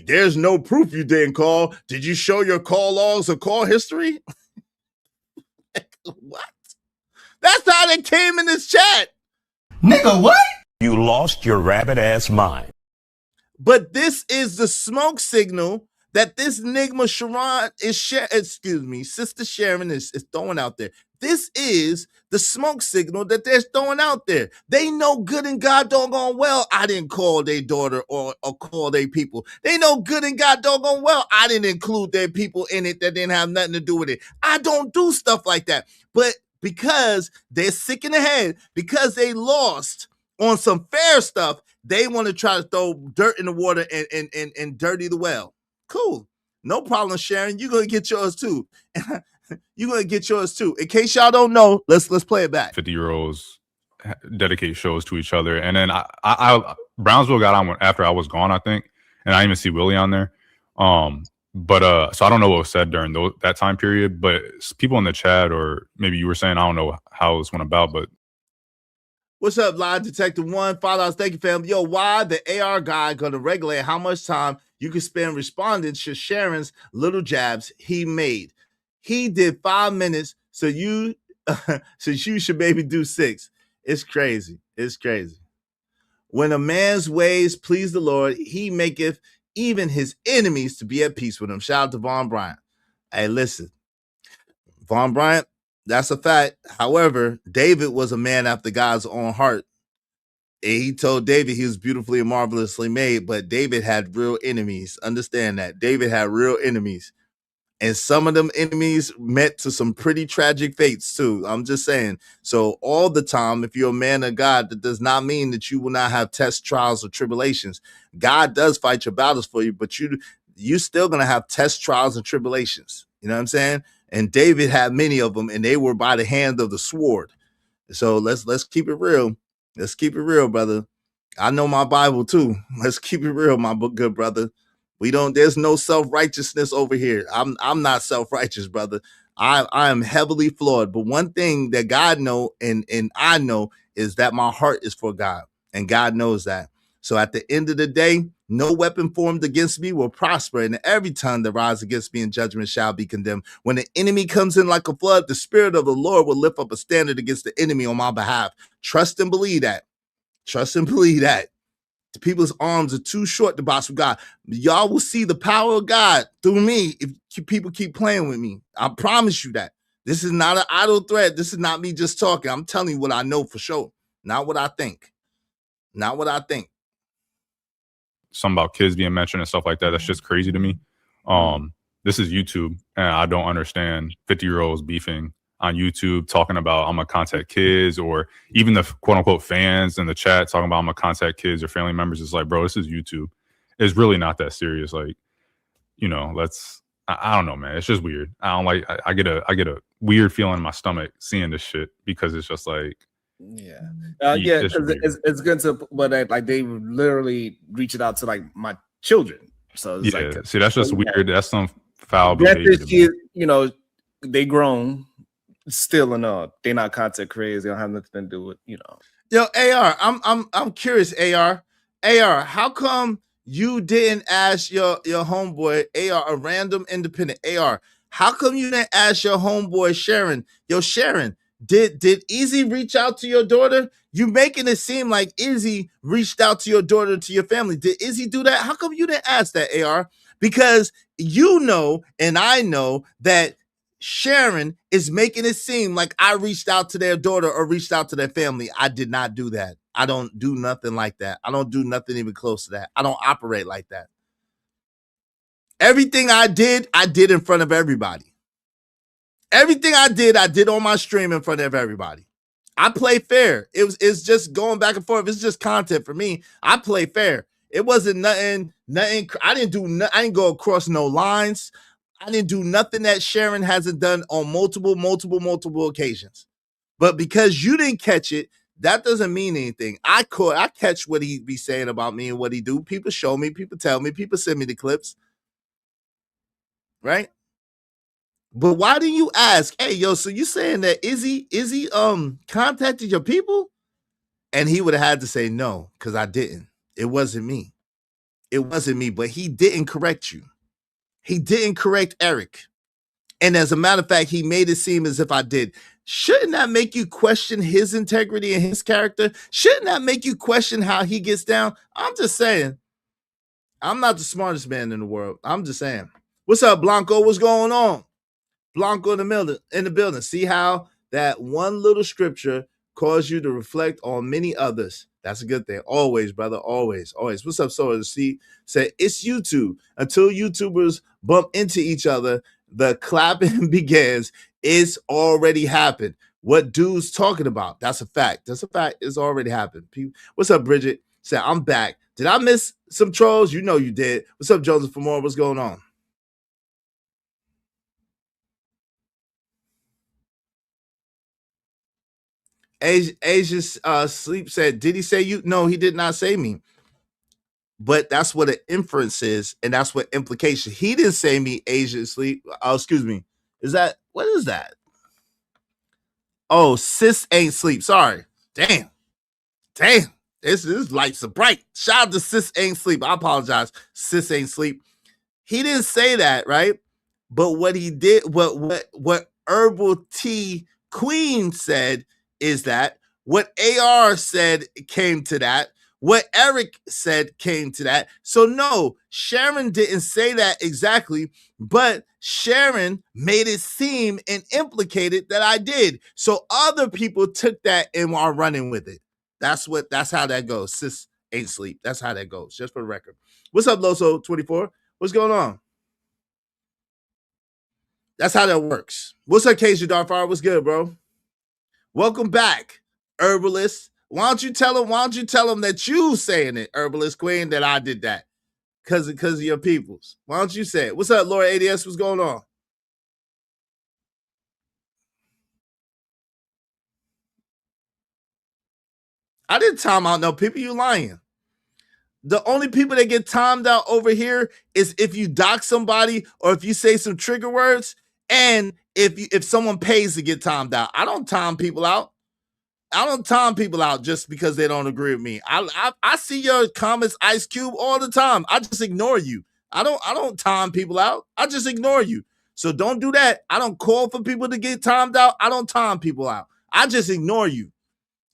[SPEAKER 1] There's no proof you didn't call. Did you show your call logs or call history? What? That's how they came in this chat.
[SPEAKER 9] Nigga, what? You lost your rabbit ass mind.
[SPEAKER 1] But this is the smoke signal that this Nigma Sharon Sister Sharon is throwing out there. This is the smoke signal that they're throwing out there. They know good and God doggone well I didn't call their daughter or call their people. They know good and God doggone well I didn't include their people in it that didn't have nothing to do with it. I don't do stuff like that. But because they're sick in the head, because they lost on some fair stuff, they want to try to throw dirt in the water and dirty the well. Cool. No problem, Sharon. You're going to get yours too. You're going to get yours too. In case y'all don't know, let's play it back.
[SPEAKER 8] 50-year-olds dedicate shows to each other. And then I Brownsville got on after I was gone, I think. And I didn't even see Willie on there. But so I don't know what was said during that time period, but people in the chat, or maybe you were saying, I don't know how this went about, but
[SPEAKER 1] what's up, Lie Detective 1? $5. Thank you, fam. Yo, why the AR guy going to regulate how much time you can spend responding to Sharon's little jabs he made? He did 5 minutes, so you should maybe do 6. It's crazy. It's crazy. When a man's ways please the Lord, he maketh even his enemies to be at peace with him. Shout out to Von Bryant. Hey, listen, Von Bryant, that's a fact. However, David was a man after God's own heart. And he told David he was beautifully and marvelously made, but David had real enemies. Understand that. David had real enemies. And some of them enemies met to some pretty tragic fates too. I'm just saying. So all the time, if you're a man of God, that does not mean that you will not have tests, trials, or tribulations. God does fight your battles for you, but you still going to have tests, trials, and tribulations. You know what I'm saying? And David had many of them, and they were by the hand of the sword. So let's keep it real. Let's keep it real, brother. I know my Bible too. Let's keep it real, my good brother. There's no self-righteousness over here. I'm not self-righteous, brother. I am heavily flawed. But one thing that God know and I know is that my heart is for God. And God knows that. So at the end of the day, no weapon formed against me will prosper, and every tongue that rises against me in judgment shall be condemned. When the enemy comes in like a flood, the Spirit of the Lord will lift up a standard against the enemy on my behalf. Trust and believe that. Trust and believe that. The people's arms are too short to box with God. Y'all will see the power of God through me if people keep playing with me. I promise you that. This is not an idle threat. This is not me just talking. I'm telling you what I know for sure. Not what I think. Not what I think.
[SPEAKER 8] Something about kids being mentioned and stuff like that. That's just crazy to me. This is YouTube, and I don't understand 50-year-olds beefing on YouTube talking about I'm gonna contact kids, or even the quote unquote fans in the chat talking about I'm gonna contact kids or family members. It's like, bro, this is YouTube. It's really not that serious. Like, I don't know, man. It's just weird. I don't like. I get a weird feeling in my stomach seeing this shit, because it's just like.
[SPEAKER 11] Yeah, it's good to, but like they literally reach it out to like my children. So it's like,
[SPEAKER 8] see, that's just weird. That's some foul
[SPEAKER 11] behavior. They grown still enough. They're not content creators. They don't have nothing to do with
[SPEAKER 1] Yo, AR, I'm curious. AR, how come you didn't ask your homeboy AR, a random independent AR? How come you didn't ask your homeboy Sharon? Yo, Sharon. Did Izzy reach out to your daughter? You making it seem like Izzy reached out to your daughter, to your family. Did Izzy do that? How come you didn't ask that, AR? Because you know, and I know that Sharon is making it seem like I reached out to their daughter or reached out to their family. I did not do that. I don't do nothing like that. I don't do nothing even close to that. I don't operate like that. Everything I did in front of everybody. Everything I did on my stream in front of everybody. I play fair. It's just going back and forth. It's just content for me. I play fair. It wasn't nothing. I didn't go across no lines. I didn't do nothing that Sharon hasn't done on multiple occasions. But because you didn't catch it, that doesn't mean anything. I catch what he be saying about me and what he do. People show me, people tell me, people send me the clips. Right? But why didn't you ask, hey, yo, so you saying that Izzy contacted your people? And he would have had to say no, because I didn't. It wasn't me. It wasn't me, but he didn't correct you. He didn't correct Eric. And as a matter of fact, he made it seem as if I did. Shouldn't that make you question his integrity and his character? Shouldn't that make you question how he gets down? I'm just saying. I'm not the smartest man in the world. I'm just saying. What's up, Blanco? What's going on? Blanco in the building. See how that one little scripture caused you to reflect on many others. That's a good thing. Always, brother. Always. What's up, Soda? See, say it's YouTube. Until YouTubers bump into each other, the clapping begins. It's already happened. What dude's talking about? That's a fact. That's a fact. It's already happened. What's up, Bridget? Say, I'm back. Did I miss some trolls? You know you did. What's up, Joseph Famore? What's going on? Asia's Sleep said, did he say you? No, he did not say me. But that's what an inference is, and that's what implication. He didn't say me, Asia Sleep. Oh, excuse me. What is that? Oh, sis ain't sleep. Sorry. Damn. This lights are bright. Shout out to sis ain't sleep. I apologize. Sis ain't sleep. He didn't say that, right? But what he did, what Herbal Tea Queen said is that what AR said came to that. What Eric said came to that. So no, Sharon didn't say that exactly, but Sharon made it seem and implicated that I did. So other people took that and are running with it. That's how that goes. Sis ain't sleep. That's how that goes. Just for the record. What's up, Loso 24? What's going on? That's how that works. What's up, KJ Darfire? What's good, bro? Welcome back, Herbalist. Why don't you tell him that you saying it, Herbalist Queen, that I did that because of your peoples. Why don't you say it? What's up, Laura ADS? What's going on? I didn't time out no people. You lying. The only people that get timed out over here is if you dox somebody or if you say some trigger words, and if someone pays to get timed out. I don't time people out. I don't time people out just because they don't agree with me. I see your comments, Ice Cube, all the time. I just ignore you. I don't time people out. I just ignore you. So don't do that. I don't call for people to get timed out. I don't time people out. I just ignore you.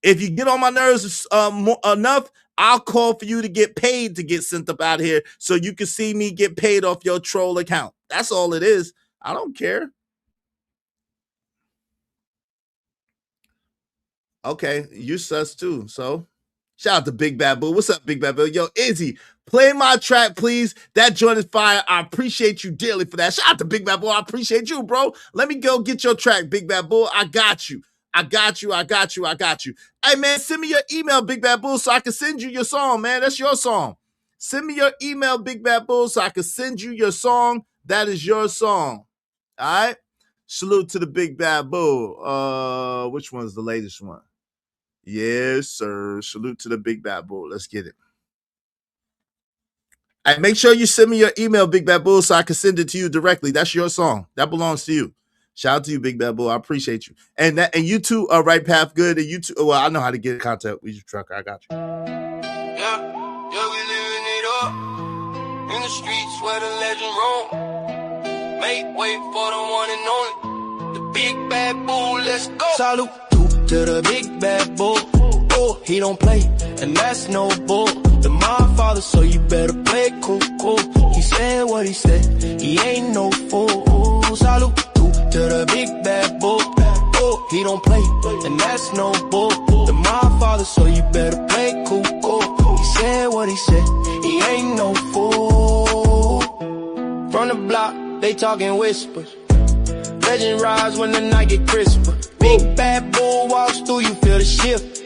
[SPEAKER 1] If you get on my nerves enough, I'll call for you to get paid to get sent up out of here so you can see me get paid off your troll account. That's all it is. I don't care. Okay, you sus too. So shout out to Big Bad Boo. What's up, Big Bad Boo? Yo, Izzy, play my track, please. That joint is fire. I appreciate you dearly for that. Shout out to Big Bad Boo. I appreciate you, bro. Let me go get your track, Big Bad Boo. I got you. Hey, man, send me your email, Big Bad Bull, so I can send you your song, man. That's your song. Send me your email, Big Bad Bull, so I can send you your song. That is your song. All right? Salute to the Big Bad Bull. Which one's the latest one? Yes, sir. Salute to the Big Bad Bull. Let's get it. And make sure you send me your email, Big Bad Bull, so I can send it to you directly. That's your song. That belongs to you. Shout out to you, Big Bad Bull. I appreciate you. And you too, Right Path Good. And you too. Well, I know how to get in contact with your trucker. I got you.
[SPEAKER 3] Yeah, we living it up. In the streets where the legend roam. Make way for the one and only. The Big Bad Bull, let's go. Salute to the Big Bad Bull. Oh, he don't play, and that's no bull. The my father, so you better play cool. He said what he said. He ain't no fool. Salute to the Big Bad Bull. Oh, he don't play, and that's no bull. The my father, so you better play cool. He said what he said. He ain't no fool. the block, they talking whispers. Legend rise when the night get crisper. Big bad bull walks through, you feel the shift.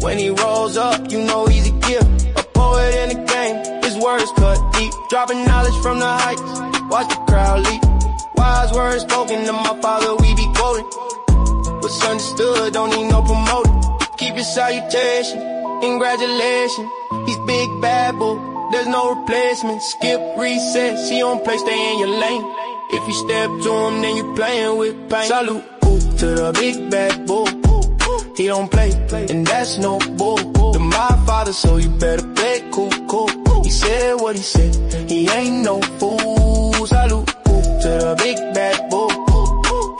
[SPEAKER 3] When he rolls up, you know he's a gift. A poet in the game, his words cut deep. Dropping knowledge from the heights, watch the crowd leap. Wise words spoken to my father, we be quoting. What's understood, don't need no promoting. Keep your salutation, congratulations. He's big bad bull, there's no replacement. Skip, reset, she don't play, stay in your lane. If you step to him, then you playing with pain. Salute, ooh, to the big bad bull. He don't play, and that's no bull. To my father, so you better play cool, cool. He said what he said, he ain't no fool. Salute, ooh, to the big bad bull.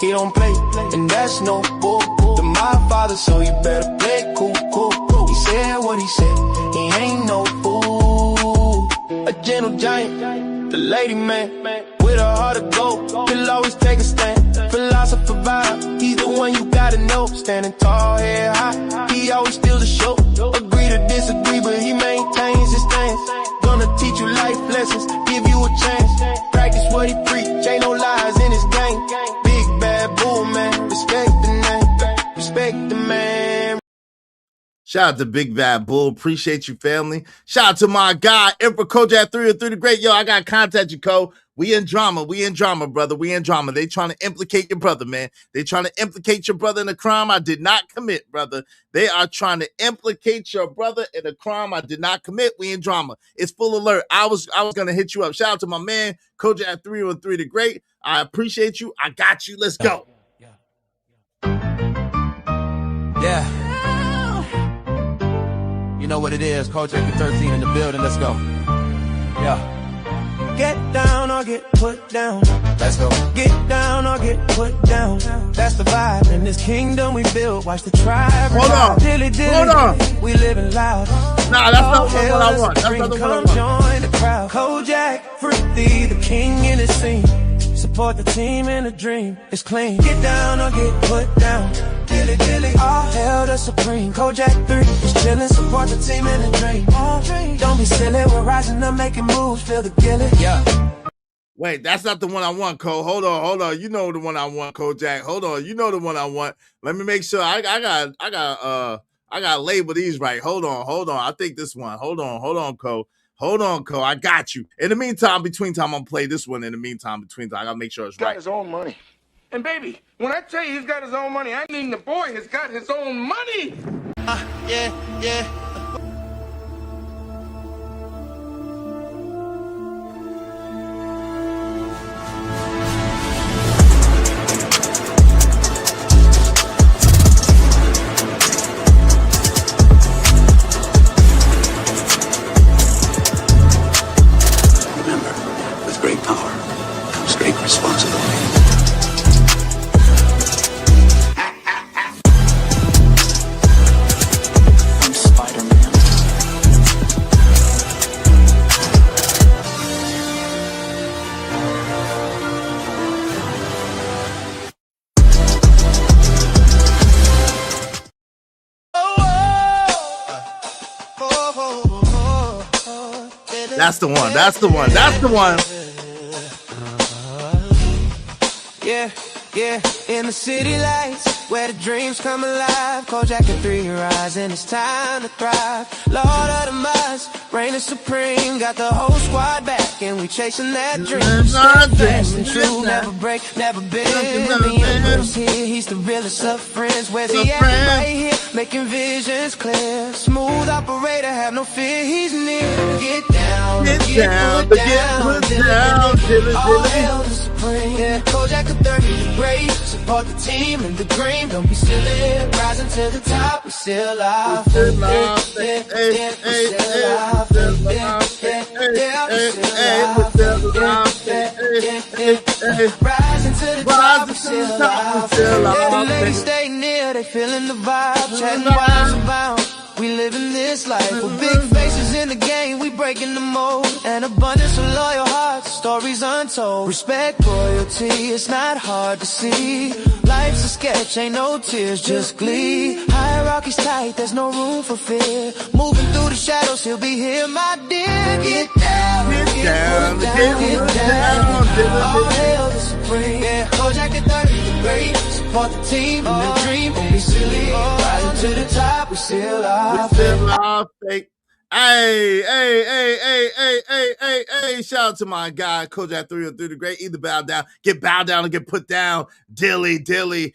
[SPEAKER 3] He don't play, and that's no bull. To my father, so you better play cool, cool. He said what he said, he ain't no fool. A gentle giant, the lady man, with a heart of gold, he'll always take a stand. Philosopher vibe, he's the one you gotta know. Standing tall, head high, he always steals the show. Agree to disagree, but he maintains his stance. Gonna teach you life lessons, give you a chance. Practice what he preach, ain't no lies in his game. Big bad bull, man, respect the name, respect the man.
[SPEAKER 1] Shout out to Big Bad Bull. Appreciate you, family. Shout out to my guy, Emperor Kojak 303 the Great. Yo, I got to contact you, Ko. We in drama, brother. We in drama. They trying to implicate your brother, man. They trying to implicate your brother in a crime I did not commit, brother. They are trying to implicate your brother in a crime I did not commit. We in drama. It's full alert. I was gonna hit you up. Shout out to my man, Kojak 303 the Great. I appreciate you. I got you. Let's go.
[SPEAKER 3] Yeah. You know what it is. Kojak 13 in the building. Let's go. Yeah.
[SPEAKER 6] Get down or get put down.
[SPEAKER 3] Let's go.
[SPEAKER 6] Get down or get put down. That's the vibe in this kingdom we built. Watch the tribe.
[SPEAKER 1] Hold on.
[SPEAKER 6] Dilly, dilly,
[SPEAKER 1] Hold on.
[SPEAKER 6] We living loud.
[SPEAKER 1] Nah, that's not what I want. That's not what I want.
[SPEAKER 6] Come join the crowd. Kojak, Fruity, the king in his scene. Support the team and the dream is clean. Get down or get put down. Dilly, dilly, all hail the supreme. Kojak 3 is chillin'. Support the team and the dream. Don't be silly, we're rising up, making moves. Feel the gilly.
[SPEAKER 3] Yeah.
[SPEAKER 1] Wait, that's not the one I want, Cole. Hold on. You know the one I want, Kojak. Hold on. You know the one I want. Let me make sure. I got label these right. Hold on. I think this one. Hold on, Cole. Hold on, Cole. I got you. In the meantime, I'm gonna play this one. I gotta make sure it's right.
[SPEAKER 2] Got his own money. And baby, when I tell you he's got his own money, I mean the boy has got his own money.
[SPEAKER 3] Yeah.
[SPEAKER 15] Remember, with great power comes great responsibility. I'm Spider-Man.
[SPEAKER 1] That's the one.
[SPEAKER 6] Yeah, in the city lights, where the dreams come alive. Kojak and 3 rise, and it's time to thrive. Lord of the Must, reigning supreme. Got the whole squad back, and we chasing that dream. Steadfast and true, never break, never bend. The Emperor's here, he's the realest of friends. Where's he at? Right here, making visions clear. Smooth operator, have no fear, he's near. Get down, get put down. All hail the supreme. Yeah, Kojak 30 great. Support the team and the dream. Don't be silly. Rising to the top, we still alive. We still alive. Rising to the top, we still alive. The ladies stay near, they feeling the vibe. Chatting wise about. We living this life with big faces in the game. We breaking the mold. An abundance of loyal hearts, stories untold. Respect royalty, it's not hard to see. Life's a sketch, ain't no tears, just glee. Hierarchy's tight, there's no room for fear. Moving through the shadows, he'll be here, my dear. Get down,
[SPEAKER 1] down, get put down,
[SPEAKER 3] all hail the supreme. Yeah, Kojak the 30th great. Support the team and the dream. Don't be silly. Rising to the top, we still are
[SPEAKER 1] fake. Hey, shout out to my guy, Kojak 303 the Great. Either bow down or get put down. Dilly.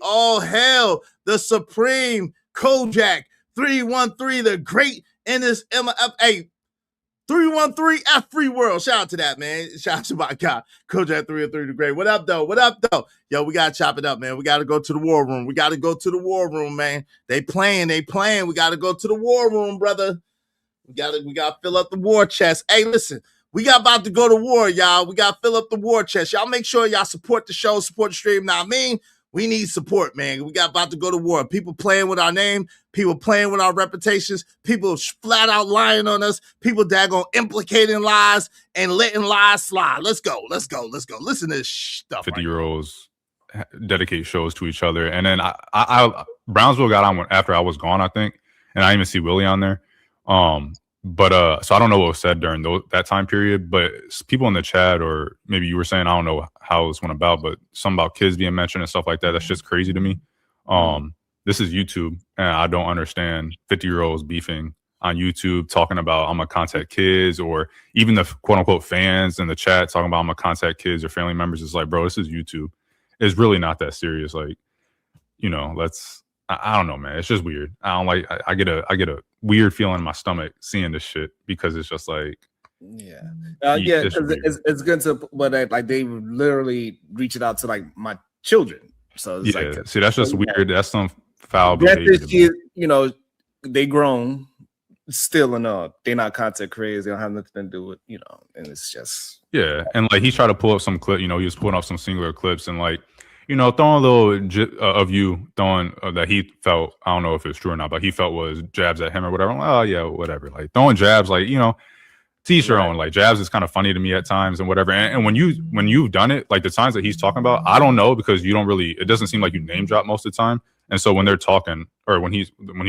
[SPEAKER 1] All hail the supreme Kojak 313 the Great in this MFA 313 F Free World. Shout out to that, man. Shout out to my guy, Kojak 303 the Great. What up, though? Yo, we gotta chop it up, man. We gotta go to the war room. Man. They playing. We gotta go to the war room, brother. We gotta fill up the war chest. Hey, listen, we got about to go to war, y'all. We gotta fill up the war chest. Y'all make sure y'all support the show, support the stream. Now, we need support, man. We got about to go to war. People playing with our name, people playing with our reputations, people flat out lying on us, people daggone implicating lies and letting lies slide. Let's go. Listen to this stuff.
[SPEAKER 8] 50-year-olds dedicate shows to each other. And then I Brownsville got on after I was gone, I think. And I didn't even see Willie on there. So I don't know what was said during that time period, but people in the chat, or maybe you were saying, I don't know how this went about, but something about kids being mentioned and stuff like that. That's just crazy to me. This is YouTube, and I don't understand 50-year-olds beefing on YouTube, talking about I'm gonna contact kids, or even the quote unquote fans in the chat talking about I'm gonna contact kids or family members. It's like, bro, this is YouTube. It's really not that serious. Like, I don't know, man. It's just weird. I get a weird feeling in my stomach seeing this shit, because it's just like,
[SPEAKER 11] it's good to, but like they literally reach it out to like my children. So it's like,
[SPEAKER 8] see, that's just weird. That's some foul
[SPEAKER 11] behavior. They grown still enough. They're not content creators. They don't have nothing to do with, and it's just
[SPEAKER 8] and like he tried to pull up some clip. He was pulling up some singular clips and like, throwing a little of you throwing that he felt, I don't know if it's true or not, but he felt was jabs at him or whatever. I'm like, oh yeah, whatever. Like throwing jabs, like, to each your own. Like jabs is kind of funny to me at times and whatever. And when you've done it, like the times that he's talking about, I don't know, because you don't really, it doesn't seem like you name drop most of the time. And so when they're talking, or when he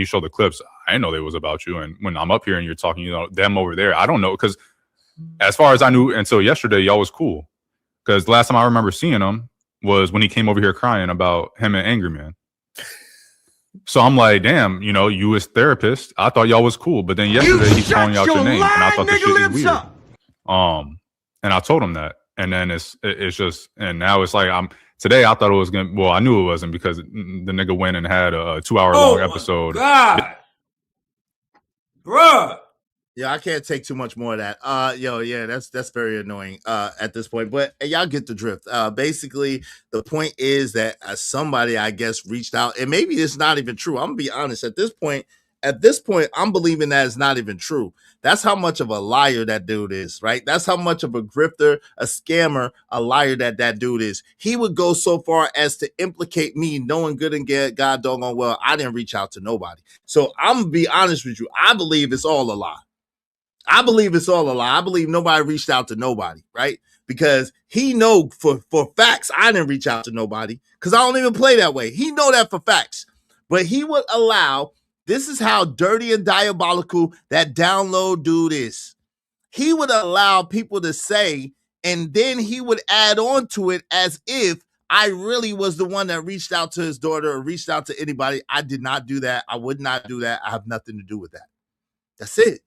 [SPEAKER 8] showed the clips, I didn't know they was about you. And when I'm up here and you're talking, them over there, I don't know, because as far as I knew until yesterday, y'all was cool. Because the last time I remember seeing him was when he came over here crying about him and Angry Man. So I'm like, damn, you as therapist, I thought y'all was cool. But then yesterday he's calling out your name, and I thought this shit is weird. And I told him that, and then it's just, and now it's like today I thought it was gonna. Well, I knew it wasn't, because the nigga went and had a 2-hour long episode.
[SPEAKER 12] God, bruh.
[SPEAKER 1] Yeah, I can't take too much more of that. That's very annoying at this point. But y'all get the drift. Basically, the point is that somebody, I guess, reached out, and maybe it's not even true. I'm gonna be honest. At this point, I'm believing that it's not even true. That's how much of a liar that dude is, right? That's how much of a grifter, a scammer, a liar that dude is. He would go so far as to implicate me, knowing good and God doggone well I didn't reach out to nobody. So I'm gonna be honest with you. I believe it's all a lie. I believe nobody reached out to nobody, right? Because he know for facts I didn't reach out to nobody, because I don't even play that way. He know that for facts. But he would allow, this is how dirty and diabolical that download dude is. He would allow people to say, and then he would add on to it as if I really was the one that reached out to his daughter or reached out to anybody. I did not do that. I would not do that. I have nothing to do with that. That's it.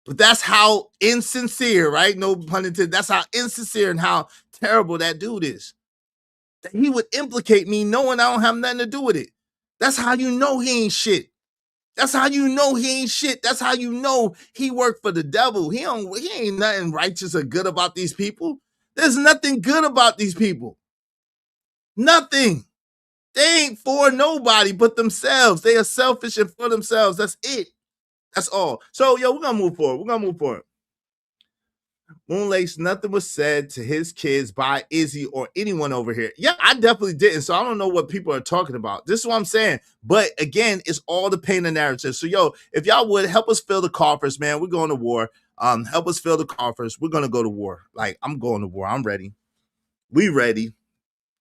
[SPEAKER 1] But that's how insincere, right? No pun intended. That's how insincere and how terrible that dude is. That he would implicate me knowing I don't have nothing to do with it. That's how you know he ain't shit. That's how you know he ain't shit. That's how you know he worked for the devil. He ain't nothing righteous or good about these people. There's nothing good about these people. Nothing. They ain't for nobody but themselves. They are selfish and for themselves. That's it. That's all. So, we're going to move forward. Moonlace, nothing was said to his kids by Izzy or anyone over here. Yeah, I definitely didn't. So I don't know what people are talking about. This is what I'm saying. But again, it's all the pain of narrative. So, if y'all would help us fill the coffers, man, we're going to war. Help us fill the coffers. We're going to go to war. Like, I'm going to war. I'm ready. We ready.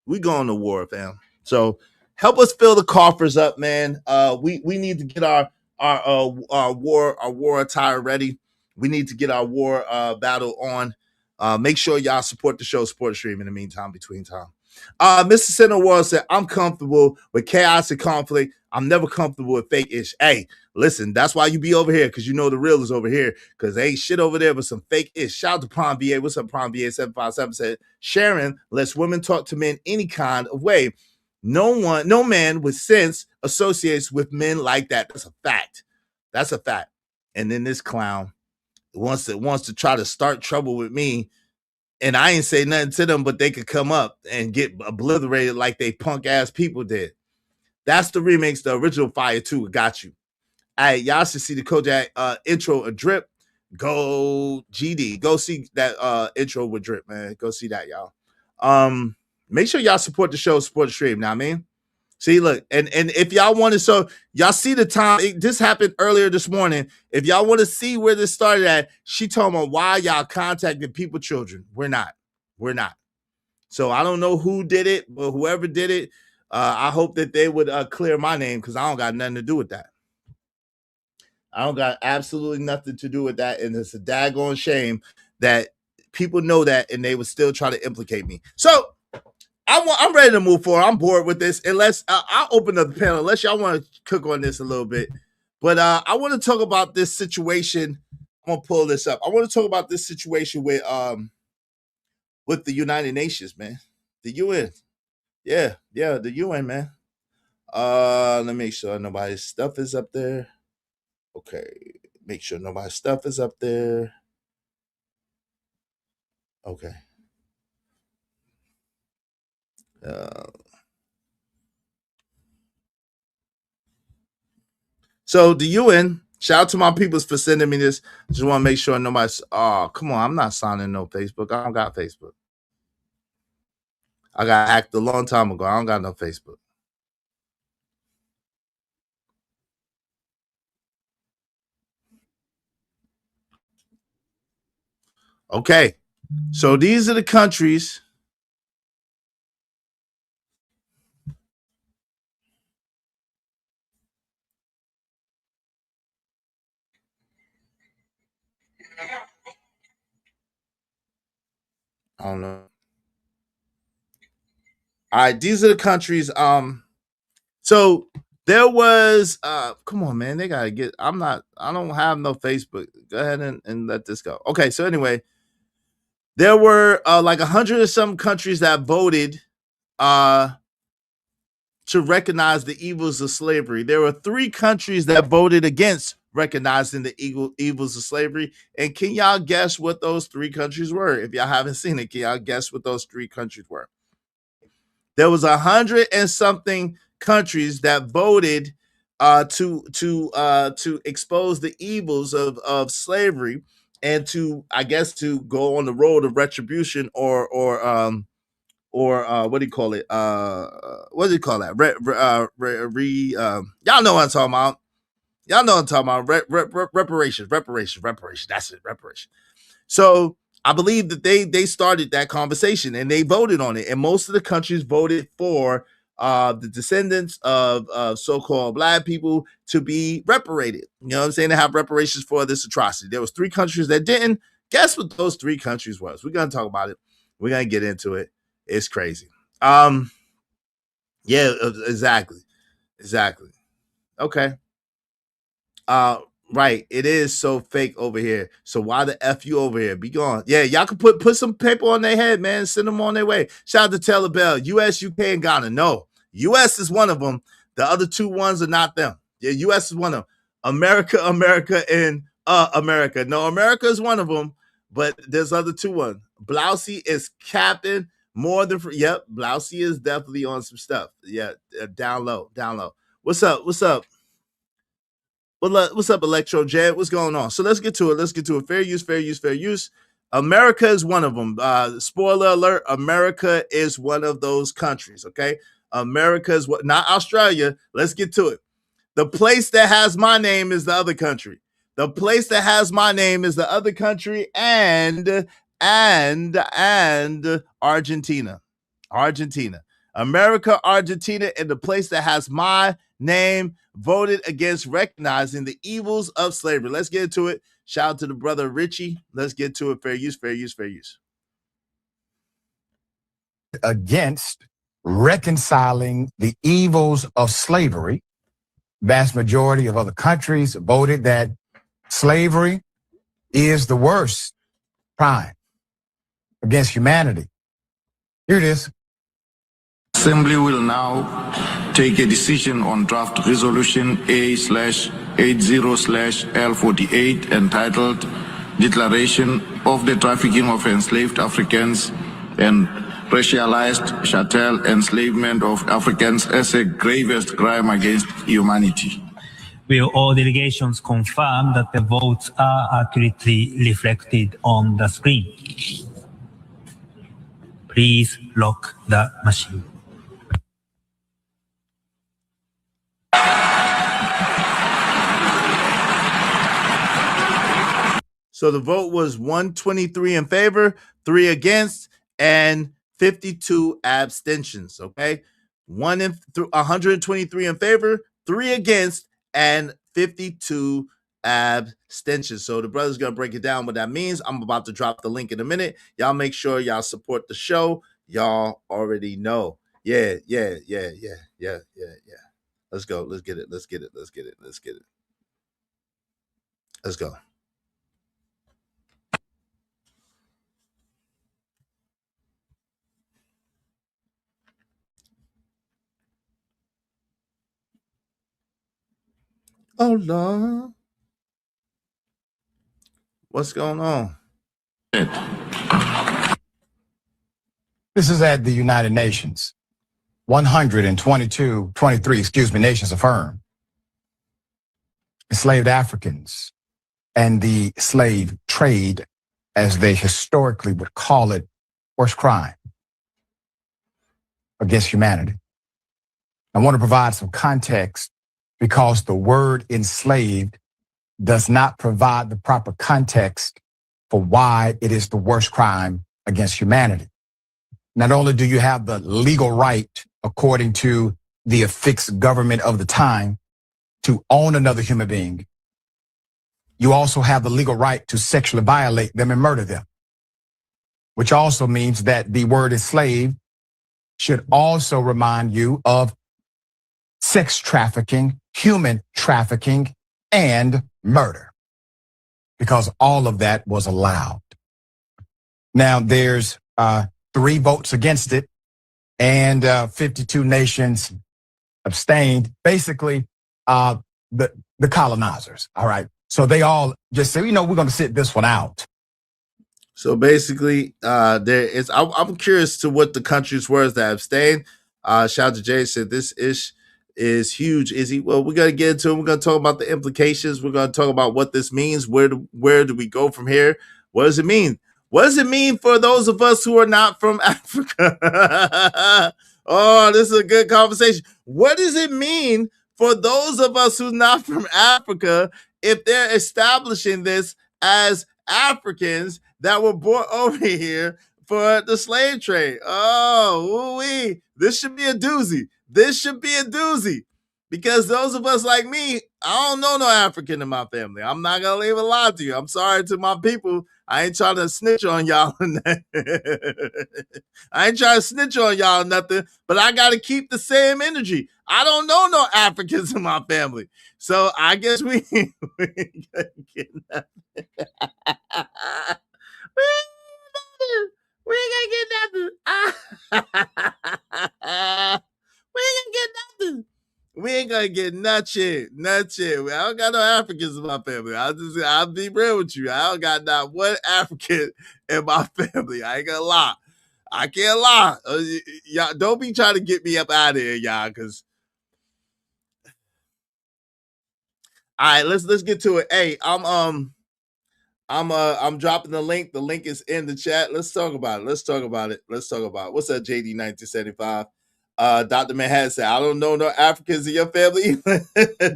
[SPEAKER 1] We going to war, fam. So help us fill the coffers up, man. We need to get our war attire ready. We need to get our war battle on. Make sure y'all support the show, support the stream in the meantime, between time. Mr. Center World said, I'm comfortable with chaos and conflict. I'm never comfortable with fake ish. Hey, listen, that's why you be over here, because you know the real is over here, because there ain't shit over there but some fake ish. Shout out to Prom VA. What's up, Prom VA 757 said, Sharon lets women talk to men any kind of way. No man with sense associates with men like that. That's a fact. That's a fact. And then this clown wants to try to start trouble with me. And I ain't say nothing to them, but they could come up and get obliterated like they punk ass people did. That's the remix. The original Fire 2 got you. All right, y'all should see the Kojak intro of Drip. Go GD. Go see that intro with Drip, man. Go see that, y'all. Make sure y'all support the show, support the stream. Now, I mean, see, look, and if y'all want to, so y'all see the time. This happened earlier this morning. If y'all want to see where this started at, she told me why y'all contacted people, children. We're not. So I don't know who did it, but whoever did it, I hope that they would clear my name, because I don't got nothing to do with that. I don't got absolutely nothing to do with that, and it's a daggone shame that people know that and they would still try to implicate me. So I'm ready to move forward. I'm bored with this. Unless I'll open up the panel, unless y'all want to cook on this a little bit. But I want to talk about this situation. I'm gonna pull this up. I want to talk about this situation with the United Nations, man. The UN. Yeah, the UN, man. Let me make sure nobody's stuff is up there. Okay, make sure nobody's stuff is up there. Okay. So the UN, shout out to my peoples for sending me this. Just want to make sure nobody's. Oh, come on, I'm not signing no Facebook. I don't got Facebook. I got hacked a long time ago. I don't got no Facebook. Okay, so these are the countries. I don't know. All right, these are the countries. So there was come on, man, they gotta get. I don't have no Facebook. Go ahead and let this go. Okay, so anyway, there were like 100 or some countries that voted to recognize the evils of slavery. There were 3 countries that voted against recognizing the evils of slavery. And can y'all guess what those 3 countries were? If y'all haven't seen it, can y'all guess what those 3 countries were? There was 100 and something countries that voted to expose the evils of slavery, and to, I guess, to go on the road of retribution or what do you call it? What do you call that? Y'all know what I'm talking about. Y'all know what I'm talking about. Reparations. That's it. Reparation. So I believe that they started that conversation and they voted on it. And most of the countries voted for the descendants of so-called Black people to be reparated. You know what I'm saying? To have reparations for this atrocity. There was 3 countries that didn't. Guess what those 3 countries was? We're going to talk about it. We're going to get into it. It's crazy. Yeah, exactly. Okay. Right. It is so fake over here. So why the F you over here? Be gone. Yeah, y'all can put some paper on their head, man. Send them on their way. Shout out to Taylor Bell. US, UK, and Ghana. No. US is one of them. The other 2 ones are not them. Yeah, US is one of them. America, and America. No, America is one of them, but there's other 2 ones. Blousey is captain more than yep. Blousey is definitely on some stuff. Yeah, down low. What's up? What's up, Electro Jet? What's going on? So let's get to it. Fair use. America is one of them. Spoiler alert, America is one of those countries, okay? America is what, not Australia. Let's get to it. The place that has my name is the other country. And Argentina. America, Argentina, and the place that has my name voted against recognizing the evils of slavery. Let's get into it. Shout out to the brother Richie. Let's get to it. Fair use, fair use, fair use.
[SPEAKER 16] Against reconciling the evils of slavery. Vast majority of other countries voted that slavery is the worst crime against humanity. Here it is.
[SPEAKER 17] Assembly will now take a decision on draft resolution A/80/L48 entitled Declaration of the Trafficking of Enslaved Africans and Racialized Chattel Enslavement of Africans as a gravest crime against humanity.
[SPEAKER 18] Will all delegations confirm that the votes are accurately reflected on the screen? Please lock the machine.
[SPEAKER 1] So the vote was 123 in favor, 3 against, and 52 abstentions. Okay, 123 in favor, 3 against, and 52 abstentions. So the brother's gonna break it down what that means. I'm about to drop the link in a minute. Y'all make sure y'all support the show. Y'all already know. Yeah. Let's go. Let's get it. Let's go. Oh, Lord. What's going on?
[SPEAKER 16] This is at the United Nations. 23 nations affirm enslaved Africans and the slave trade, as they historically would call it, worst crime against humanity. I want to provide some context because the word enslaved does not provide the proper context for why it is the worst crime against humanity. Not only do you have the legal right, according to the affixed government of the time, to own another human being, you also have the legal right to sexually violate them and murder them, which also means that the word enslaved should also remind you of sex trafficking, human trafficking, and murder, because all of that was allowed. Now, there's 3 votes against it, and 52 nations abstained. Basically, the colonizers. All right. So they all just say, we're going to sit this one out.
[SPEAKER 1] So basically, there is. I'm curious to what the countries were that abstained. Shout out to Jay, said this is huge. Izzy, well, we're gonna get into it. We're gonna talk about the implications. We're gonna talk about what this means. Where do we go from here? What does it mean? What does it mean for those of us who are not from Africa? Oh, this is a good conversation. What does it mean for those of us who are not from Africa if they're establishing this as Africans that were brought over here for the slave trade? Oh, ooh-wee. This should be a doozy. Because those of us like me, I don't know no African in my family. I'm not going to leave a lie to you. I'm sorry to my people. I ain't trying to snitch on y'all. I ain't trying to snitch on y'all nothing, but I got to keep the same energy. I don't know no Africans in my family. So I guess we ain't gonna get nothing. We ain't gonna get nothing. We ain't gonna get nothing. I don't got no Africans in my family. I'll be real with you. I don't got not one African in my family. I ain't gonna lie. I can't lie. Y'all don't be trying to get me up out of here, y'all, because all right, let's get to it. Hey, I'm dropping the link. The link is in the chat. Let's talk about it. What's up, JD 1975? Dr. Manhattan said, I don't know no Africans in your family.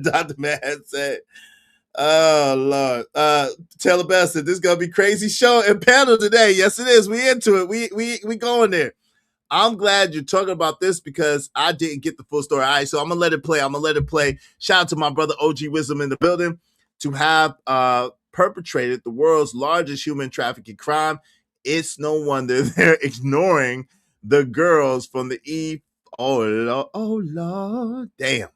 [SPEAKER 1] Dr. Manhattan said, oh Lord. Taylor Bell said, this is gonna be crazy show and panel today. Yes, it is. We into it. We going there. I'm glad you're talking about this because I didn't get the full story. All right, so I'm gonna let it play. Shout out to my brother OG Wisdom in the building to have perpetrated the world's largest human trafficking crime. It's no wonder they're ignoring the girls from the Eve. Oh Lord, damn.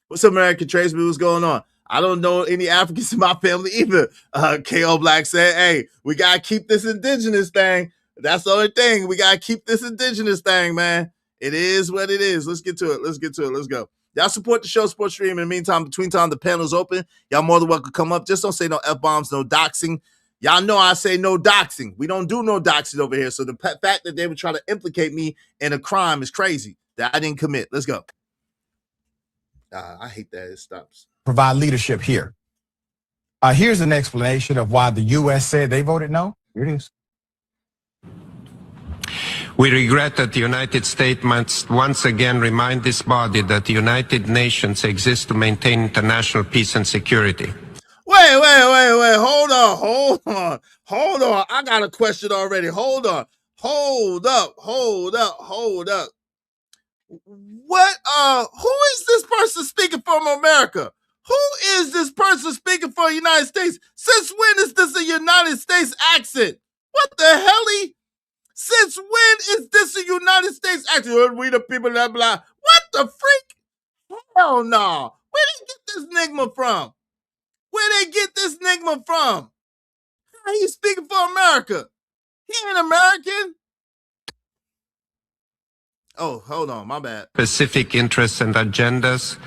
[SPEAKER 1] What's up, American Tradesman? What's going on? I don't know any Africans in my family either. KO Black said, hey, we got to keep this indigenous thing. That's the only thing. We got to keep this indigenous thing, man. It is what it is. Let's get to it. Let's go. Y'all support the show, Sports Stream. In the meantime, between time, the panel's open. Y'all more than welcome to come up. Just don't say no F-bombs, no doxing. Y'all know I say no doxing. We don't do no doxing over here. So the fact that they would try to implicate me in a crime is crazy that I didn't commit. Let's go. I hate that it stops.
[SPEAKER 16] Provide leadership here. Here's an explanation of why the U.S. said they voted no. Here it is.
[SPEAKER 19] We regret that the United States must once again remind this body that the United Nations exists to maintain international peace and security.
[SPEAKER 1] Wait. Hold on. I got a question already. Hold up. What, who is this person speaking from America? Who is this person speaking for the United States? Since when is this a United States accent? What the hell? Since when is this a United States accent? We the people, blah, blah. What the freak? Hell no. Where did they get this nigma from? How he speaking for America? He ain't American. Oh, hold on, my bad.
[SPEAKER 19] Specific interests and agendas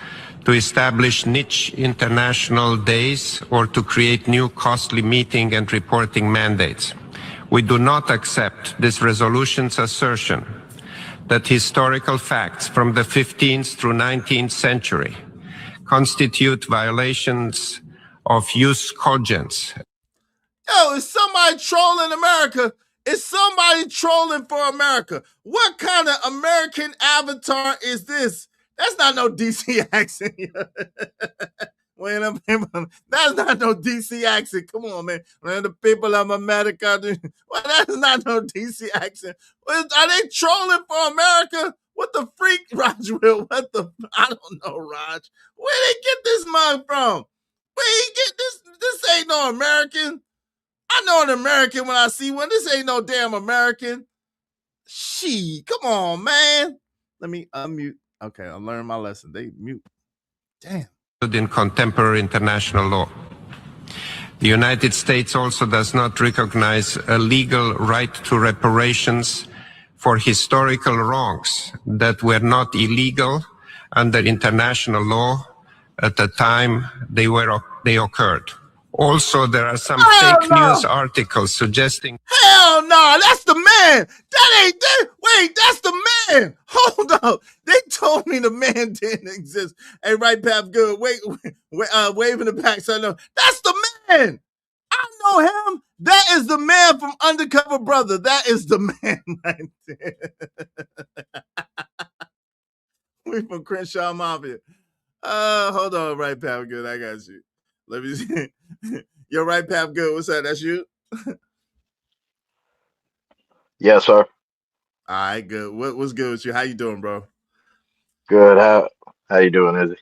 [SPEAKER 19] to establish niche international days or to create new costly meeting and reporting mandates. We do not accept this resolution's assertion that historical facts from the 15th through 19th century constitute violations of jus cogens.
[SPEAKER 1] Yo, is somebody trolling America? Is somebody trolling for America? What kind of American avatar is this? That's not no DC accent. That's not no DC accent. Come on, man. When the people of America, well, that's not no DC accent. Are they trolling for America? What the freak, Raj Will? I don't know, Raj. Where they get this mug from? Where he get this? This ain't no American. I know an American when I see one. This ain't no damn American. Come on, man. Let me unmute. Okay, I learned my lesson. They mute. Damn.
[SPEAKER 19] In contemporary international law. The United States also does not recognize a legal right to reparations for historical wrongs that were not illegal under international law at the time they occurred. Also, there are some fake news articles suggesting.
[SPEAKER 1] Hell no, that's the man. Wait, that's the man. Hold up. They told me the man didn't exist. Hey, right, Pap, good. Wave in the back, so I know. That's the man. I know him. That is the man from Undercover Brother. That is the man right there. We from Crenshaw Mafia. Hold on, right, Pap, good. I got you. Let me see. You're right, Pap, good. What's that? That's you?
[SPEAKER 20] Yes, sir.
[SPEAKER 1] All right, good. What's good with you? How you doing, bro?
[SPEAKER 20] Good. How you doing, Izzy?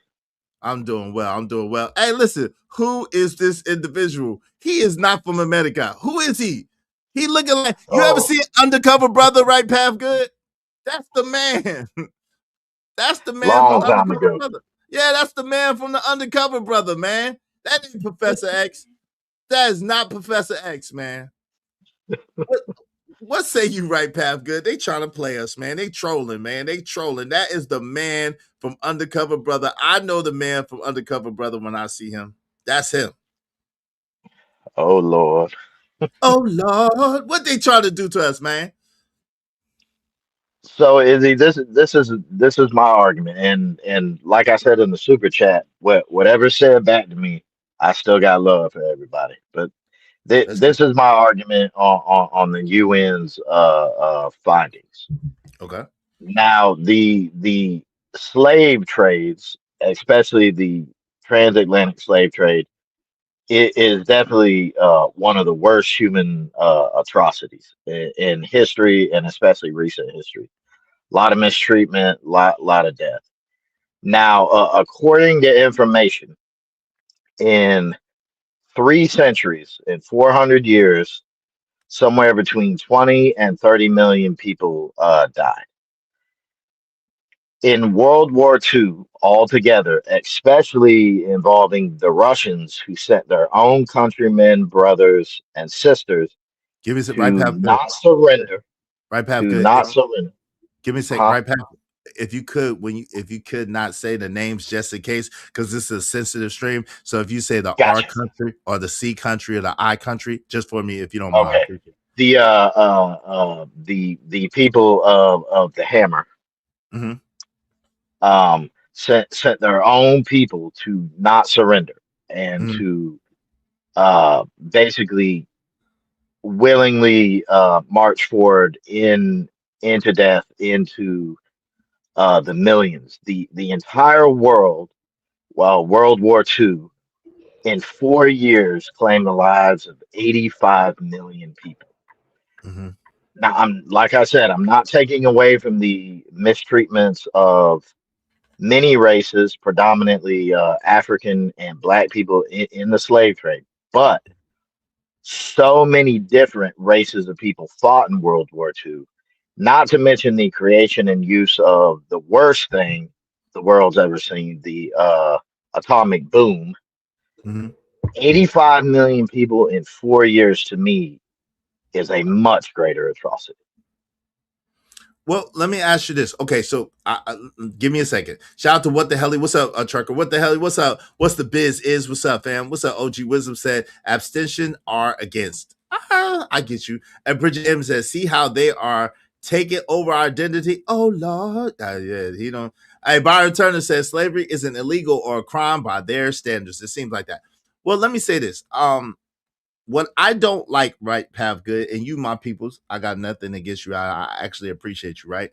[SPEAKER 1] I'm doing well. Hey, listen, who is this individual? He is not from America. Who is he? He looking like, you ever see Undercover Brother, right, Pav Good? That's the man. That's the man
[SPEAKER 20] Long
[SPEAKER 1] from
[SPEAKER 20] time
[SPEAKER 1] Undercover
[SPEAKER 20] ago.
[SPEAKER 1] Brother. Yeah, that's the man from the Undercover Brother, man. That ain't Professor X. That is not Professor X, man. What say you, right, Pav Good? They trying to play us, man. They trolling, man. They trolling. That is the man from Undercover Brother. I know the man from Undercover Brother when I see him. That's him.
[SPEAKER 20] Oh, Lord.
[SPEAKER 1] Oh, Lord. What they trying to do to us, man?
[SPEAKER 20] So, Izzy, this is my argument, and like I said in the super chat, whatever said back to me, I still got love for everybody. But this is my argument on the UN's findings.
[SPEAKER 1] Okay.
[SPEAKER 20] Now, the slave trades, especially the transatlantic slave trade, it is definitely one of the worst human atrocities in history, and especially recent history. a lot of mistreatment, lot of death. Now, according to information, in 3 centuries, in 400 years, somewhere between 20 and 30 million people died. In World War II altogether, especially involving the Russians, who sent their own countrymen, brothers, and sisters
[SPEAKER 1] Give me some
[SPEAKER 20] to
[SPEAKER 1] right path.
[SPEAKER 20] not surrender.
[SPEAKER 1] Right path.
[SPEAKER 20] To
[SPEAKER 1] Good.
[SPEAKER 20] not surrender.
[SPEAKER 1] Give me a second. Right path. If you could not say the names just in case, because this is a sensitive stream. So if you say the R country or the C country or the I country, just for me, if you don't mind.
[SPEAKER 20] Okay. The people of the Hammer.
[SPEAKER 1] Mm-hmm.
[SPEAKER 20] Sent their own people to not surrender and to basically willingly march forward into death, into the millions. The entire world, World War II, in 4 years claimed the lives of 85 million people.
[SPEAKER 1] Mm-hmm.
[SPEAKER 20] Now, like I said, I'm not taking away from the mistreatments of many races, predominantly African and Black people in the slave trade, but so many different races of people fought in World War II, not to mention the creation and use of the worst thing the world's ever seen, the atomic boom.
[SPEAKER 1] Mm-hmm.
[SPEAKER 20] 85 million people in 4 years, to me, is a much greater atrocity.
[SPEAKER 1] Well, let me ask you this. Okay, so give me a second. Shout out to What the Helly. What's up, Trucker? What the Helly? What's up? What's the biz is? What's up, fam? What's up? OG Wisdom said, abstention are against. I get you. And Bridget M says, see how they are taking over our identity? Oh, Lord. Yeah, he don't. Hey, Byron Turner says, slavery isn't illegal or a crime by their standards. It seems like that. Well, let me say this. What I don't like, right, Path Good, and you, my peoples, I got nothing against you. I actually appreciate you, right?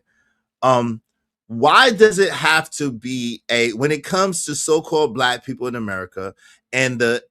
[SPEAKER 1] Why does it have to be when it comes to so-called Black people in America and the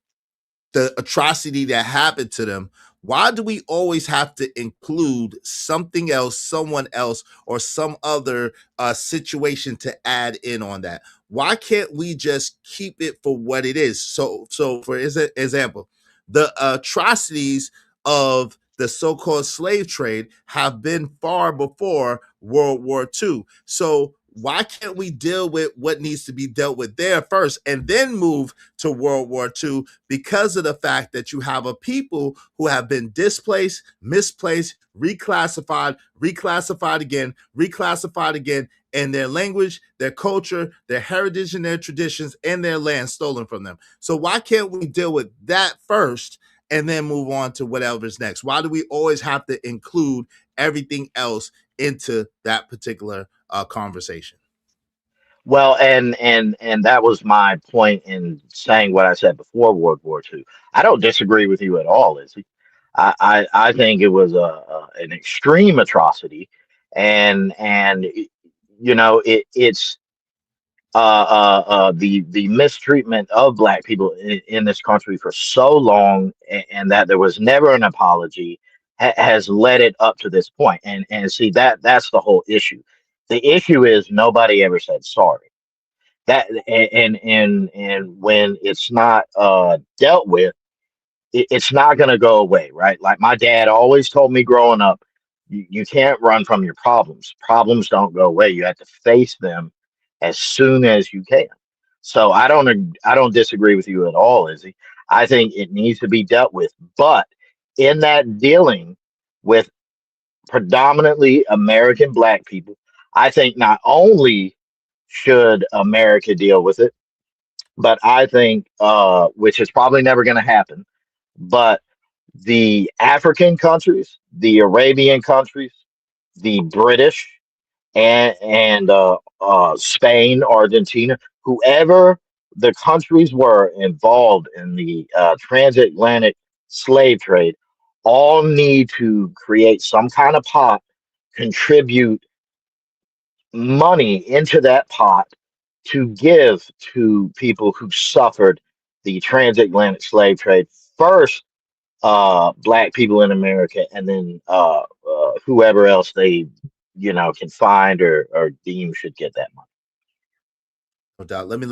[SPEAKER 1] atrocity that happened to them, why do we always have to include something else, someone else, or some other situation to add in on that? Why can't we just keep it for what it is? So for example, the atrocities of the so-called slave trade have been far before World War II. So why can't we deal with what needs to be dealt with there first and then move to World War II? Because of the fact that you have a people who have been displaced, misplaced, reclassified again, and their language, their culture, their heritage, and their traditions, and their land stolen from them. So why can't we deal with that first and then move on to whatever's next? Why do we always have to include everything else into that particular conversation?
[SPEAKER 20] Well, and that was my point in saying what I said before World War II. I don't disagree with you at all, Izzy. I think it was an extreme atrocity, and you know it's the mistreatment of Black people in this country for so long, and that there was never an apology has led it up to this point. And see, that's the whole issue. The issue is nobody ever said sorry. That and when it's not dealt with, it's not going to go away, right? Like my dad always told me growing up, you can't run from your problems. Problems don't go away. You have to face them as soon as you can. So I don't disagree with you at all, Izzy. I think it needs to be dealt with, but in that dealing with predominantly American Black people, I think not only should America deal with it, but I think, which is probably never going to happen, but the African countries, the Arabian countries, the British, and Spain, Argentina, whoever the countries were involved in the transatlantic slave trade, all need to create some kind of pot, contribute money into that pot to give to people who suffered the transatlantic slave trade. First, Black people in America, and then whoever else they can find or deem should get that money.
[SPEAKER 1] No doubt. Let me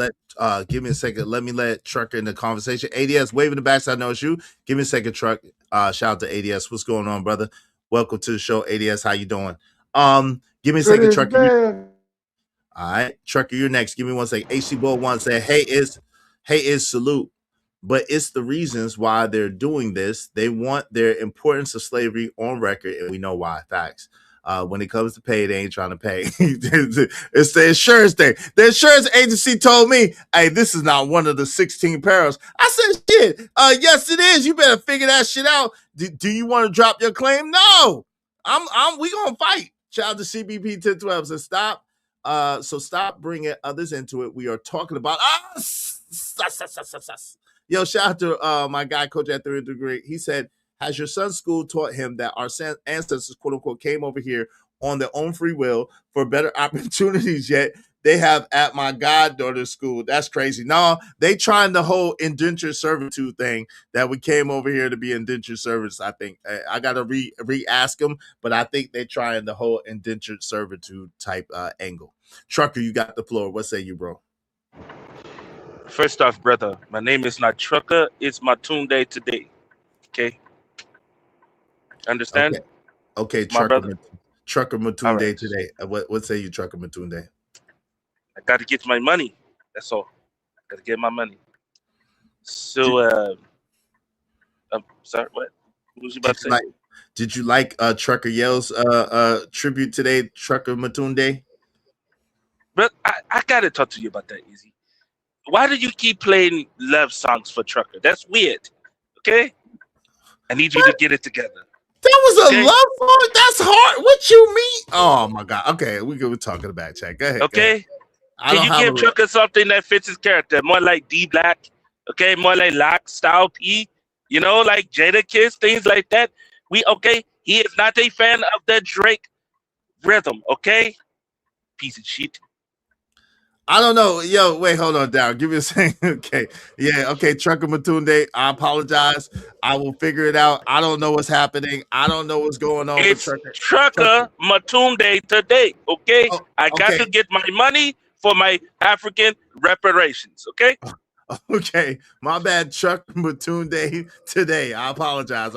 [SPEAKER 1] give me a second. Let me let Trucker in the conversation. ADS, waving the back, so I know it's you. Give me a second, Truck. Shout out to ADS. What's going on, brother? Welcome to the show, ADS. How you doing? Give me a second, Trucker. All right, Trucker, you're next. Give me 1 second. HC Bull wants to say, hey is salute. But it's the reasons why they're doing this. They want their importance of slavery on record, and we know why. Facts. When it comes to pay, they ain't trying to pay. It's the insurance thing. The insurance agency told me, hey, this is not one of the 16 perils. I said, shit, yes, it is. You better figure that shit out. Do you want to drop your claim? No. We gonna fight. Shout out to CBP 1012. So stop bringing others into it. We are talking about us. Yo, shout out to my guy, Coach at 3rd degree. He said, has your son's school taught him that our ancestors, quote unquote, came over here on their own free will for better opportunities yet they have at my goddaughter's school? That's crazy. No, they trying the whole indentured servitude thing that we came over here to be indentured servants. I think I got to re-ask them, but I think they trying the whole indentured servitude type angle. Trucker, you got the floor. What say you, bro?
[SPEAKER 21] First off, brother, my name is not Trucker. It's Matunde today. Okay. Understand?
[SPEAKER 1] Okay, Trucker Matunde right. Today. What say you, Trucker Matunde?
[SPEAKER 21] I got to get my money. That's all. Got to get my money. So, I'm sorry. What was you about to say?
[SPEAKER 1] Did you like Trucker Yell's tribute today, Trucker Matunde?
[SPEAKER 21] But I got to talk to you about that, Easy. Why do you keep playing love songs for Trucker? That's weird. Okay? I need you to get it together.
[SPEAKER 1] That was a love song? That's hard. What you mean? Oh my God. Okay, we're talking about chat. Go ahead.
[SPEAKER 21] Okay. Can you give Trucker something that fits his character? More like D Black, okay, more like Lock, Style P, like Jada Kiss, things like that. He is not a fan of the Drake rhythm, okay? Piece of shit.
[SPEAKER 1] I don't know. Yo, wait, hold on, Darryl. Give me a second. Okay. Yeah, okay. Trucker Matunde, I apologize. I will figure it out. I don't know what's happening. I don't know what's going on
[SPEAKER 21] It's
[SPEAKER 1] with
[SPEAKER 21] Trucker Matunde today, okay? I got to get my money for my African reparations, okay?
[SPEAKER 1] Okay. My bad, Trucker Matunde today. I apologize.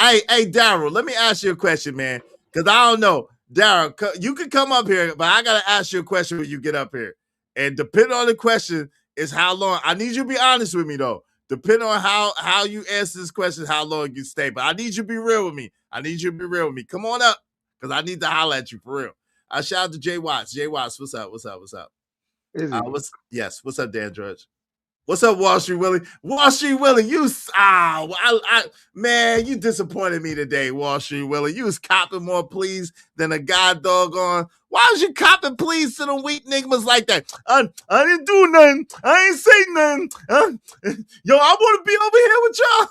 [SPEAKER 1] Hey, Darryl, let me ask you a question, man, because I don't know. Darryl, you can come up here, but I gotta ask you a question when you get up here. And depending on the question is how long. I need you to be honest with me, though. Depending on how you answer this question, how long you stay. But I need you to be real with me. Come on up, because I need to holler at you for real. Shout out to Jay Watts. Jay Watts, what's up? What's up, Dan Drudge? What's up, Wall Street Willie? Wall Street Willie, man, you disappointed me today, Wall Street Willie. You was copping more pleas than a god doggone. Why was you copping pleas to them weak niggas like that? I didn't do nothing. I ain't say nothing. Yo, I want to be over here with y'all.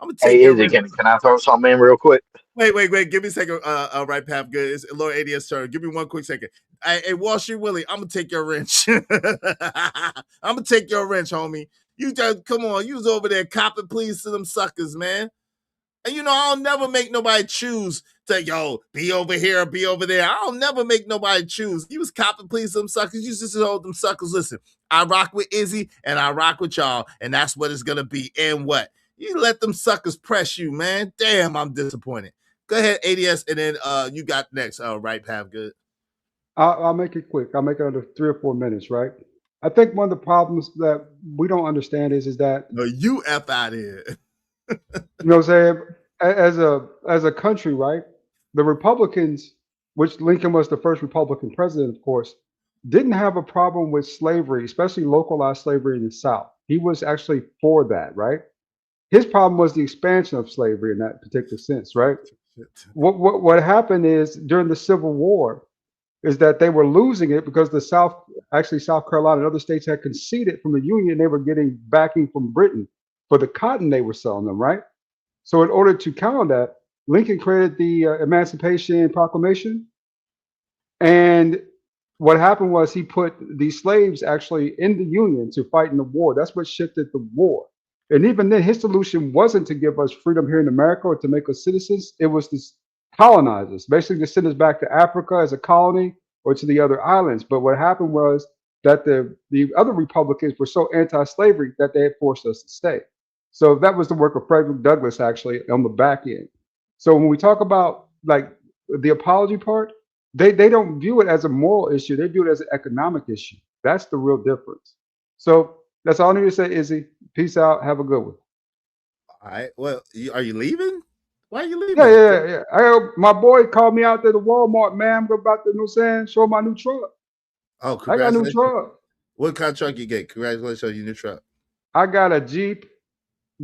[SPEAKER 1] I'm gonna take
[SPEAKER 20] Izzy, can I throw something in real quick?
[SPEAKER 1] Wait. Give me a second. Right path, good. It's Lord ADS turn. Give me 1 quick second. Hey, Wall Street Willie, I'm gonna take your wrench. I'm gonna take your wrench, homie. You just come on. You was over there copping pleas to them suckers, man. And I'll never make nobody choose to be over here or be over there. I'll never make nobody choose. You was copping pleas to them suckers. You just told them suckers, listen, I rock with Izzy and I rock with y'all, and that's what it's gonna be. And what? You let them suckers press you, man. Damn, I'm disappointed. Go ahead, ADS, and then you got next. Right path, good.
[SPEAKER 22] I'll make it quick. I'll make it under 3 or 4 minutes, right? I think one of the problems that we don't understand is that
[SPEAKER 1] you F out here.
[SPEAKER 22] You know what I'm saying? As a country, right? The Republicans, which Lincoln was the first Republican president, of course, didn't have a problem with slavery, especially localized slavery in the South. He was actually for that, right? His problem was the expansion of slavery in that particular sense, right? What happened is during the Civil War is that they were losing it because the South, actually South Carolina and other states had conceded from the Union. They were getting backing from Britain for the cotton they were selling them, right? So in order to counter that, Lincoln created the Emancipation Proclamation. And what happened was he put these slaves actually in the Union to fight in the war. That's what shifted the war. And even then, his solution wasn't to give us freedom here in America or to make us citizens. It was to colonizers, basically to send us back to Africa as a colony or to the other islands. But what happened was that the other Republicans were so anti-slavery that they had forced us to stay. So that was the work of Frederick Douglass actually on the back end. So when we talk about like the apology part, they don't view it as a moral issue. They view it as an economic issue. That's the real difference. So that's all I need to say, Izzy. Peace out. Have a good one.
[SPEAKER 1] All right. Well, are you leaving? Why are you leaving?
[SPEAKER 22] Yeah. My boy called me out to the Walmart, man. I'm about to, you know what I'm saying, show my new truck.
[SPEAKER 1] Oh,
[SPEAKER 22] I got a new truck.
[SPEAKER 1] What kind of truck you get? Congratulations on your new truck.
[SPEAKER 22] I got a Jeep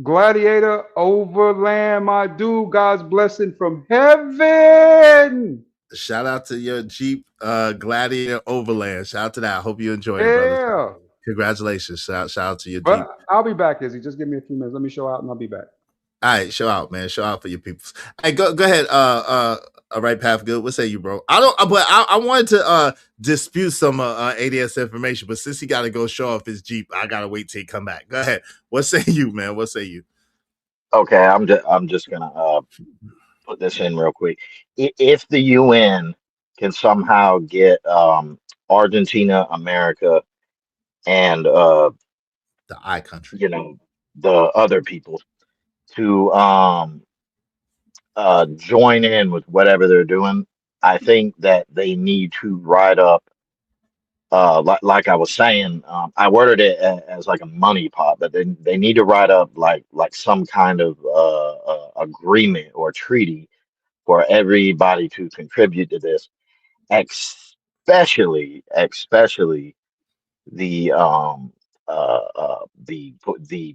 [SPEAKER 22] Gladiator Overland, my dude. God's blessing from heaven.
[SPEAKER 1] Shout out to your Jeep Gladiator Overland. Shout out to that. I hope you enjoy it, brother. Congratulations. Shout out to your Jeep.
[SPEAKER 22] I'll be back, Izzy. Just give me a few minutes. Let me show out and I'll be back.
[SPEAKER 1] All right, show out, man. Show out for your people. Hey, go ahead. All right, Path Good. What say you, bro? I wanted to dispute some ADS information, but since he got to go show off his Jeep, I gotta wait till he come back. Go ahead. What say you, man? What say you?
[SPEAKER 20] Okay, I'm just gonna put this in real quick. If the UN can somehow get Argentina, America, and
[SPEAKER 1] the I country,
[SPEAKER 20] the other people to join in with whatever they're doing, I think that they need to write up, like I was saying, I worded it as like a money pot, but they need to write up like some kind of agreement or treaty for everybody to contribute to this, especially the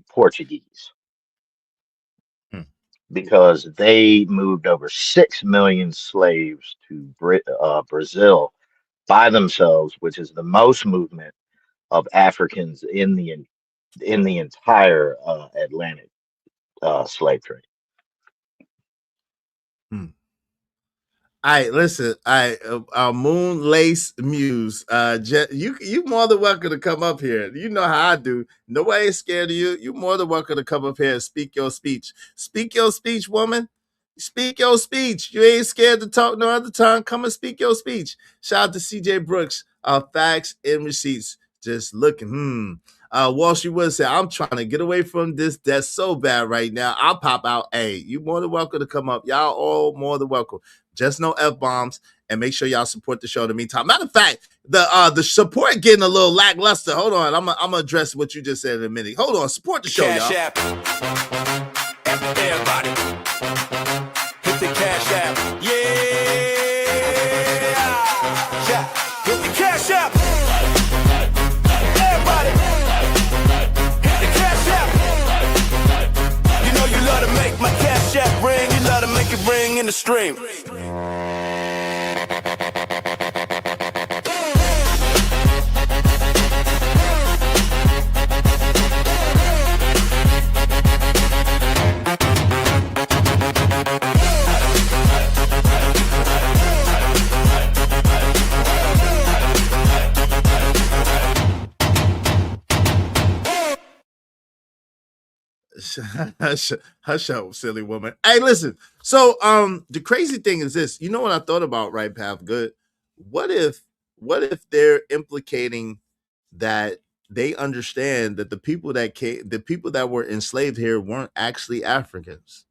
[SPEAKER 20] Portuguese. Because they moved over 6 million slaves to Brazil by themselves, which is the most movement of Africans in the entire Atlantic slave trade.
[SPEAKER 1] All right, listen. Moon Lace Muse. You more than welcome to come up here. You know how I do. Nobody's scared of you. You more than welcome to come up here and speak your speech. Speak your speech, woman. Speak your speech. You ain't scared to talk no other time. Come and speak your speech. Shout out to CJ Brooks. Facts and receipts. Just looking. Walshy Wood said, I'm trying to get away from this. That's so bad right now. I'll pop out. Hey, you more than welcome to come up. Y'all all more than welcome. Just no F-bombs, and make sure y'all support the show in the meantime. Matter of fact, the support getting a little lackluster. Hold on. I'm gonna address what you just said in a minute. Hold on. Support the show,
[SPEAKER 2] Cash
[SPEAKER 1] y'all.
[SPEAKER 2] App. Everybody. Hit the Cash App. Yeah. Hit the Cash App. Everybody. Hit the Cash App. You know you love to make my Cash App ring. You love to make it ring in the stream.
[SPEAKER 1] Hush up, silly woman. Hey, listen. So, the crazy thing is this. You know what I thought about, right, Path Good? What if they're implicating that they understand that the people that were enslaved here weren't actually Africans?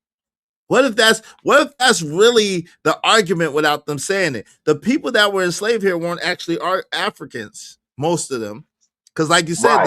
[SPEAKER 1] What if that's really the argument without them saying it? The people that were enslaved here weren't actually Africans, most of them, because, like you said,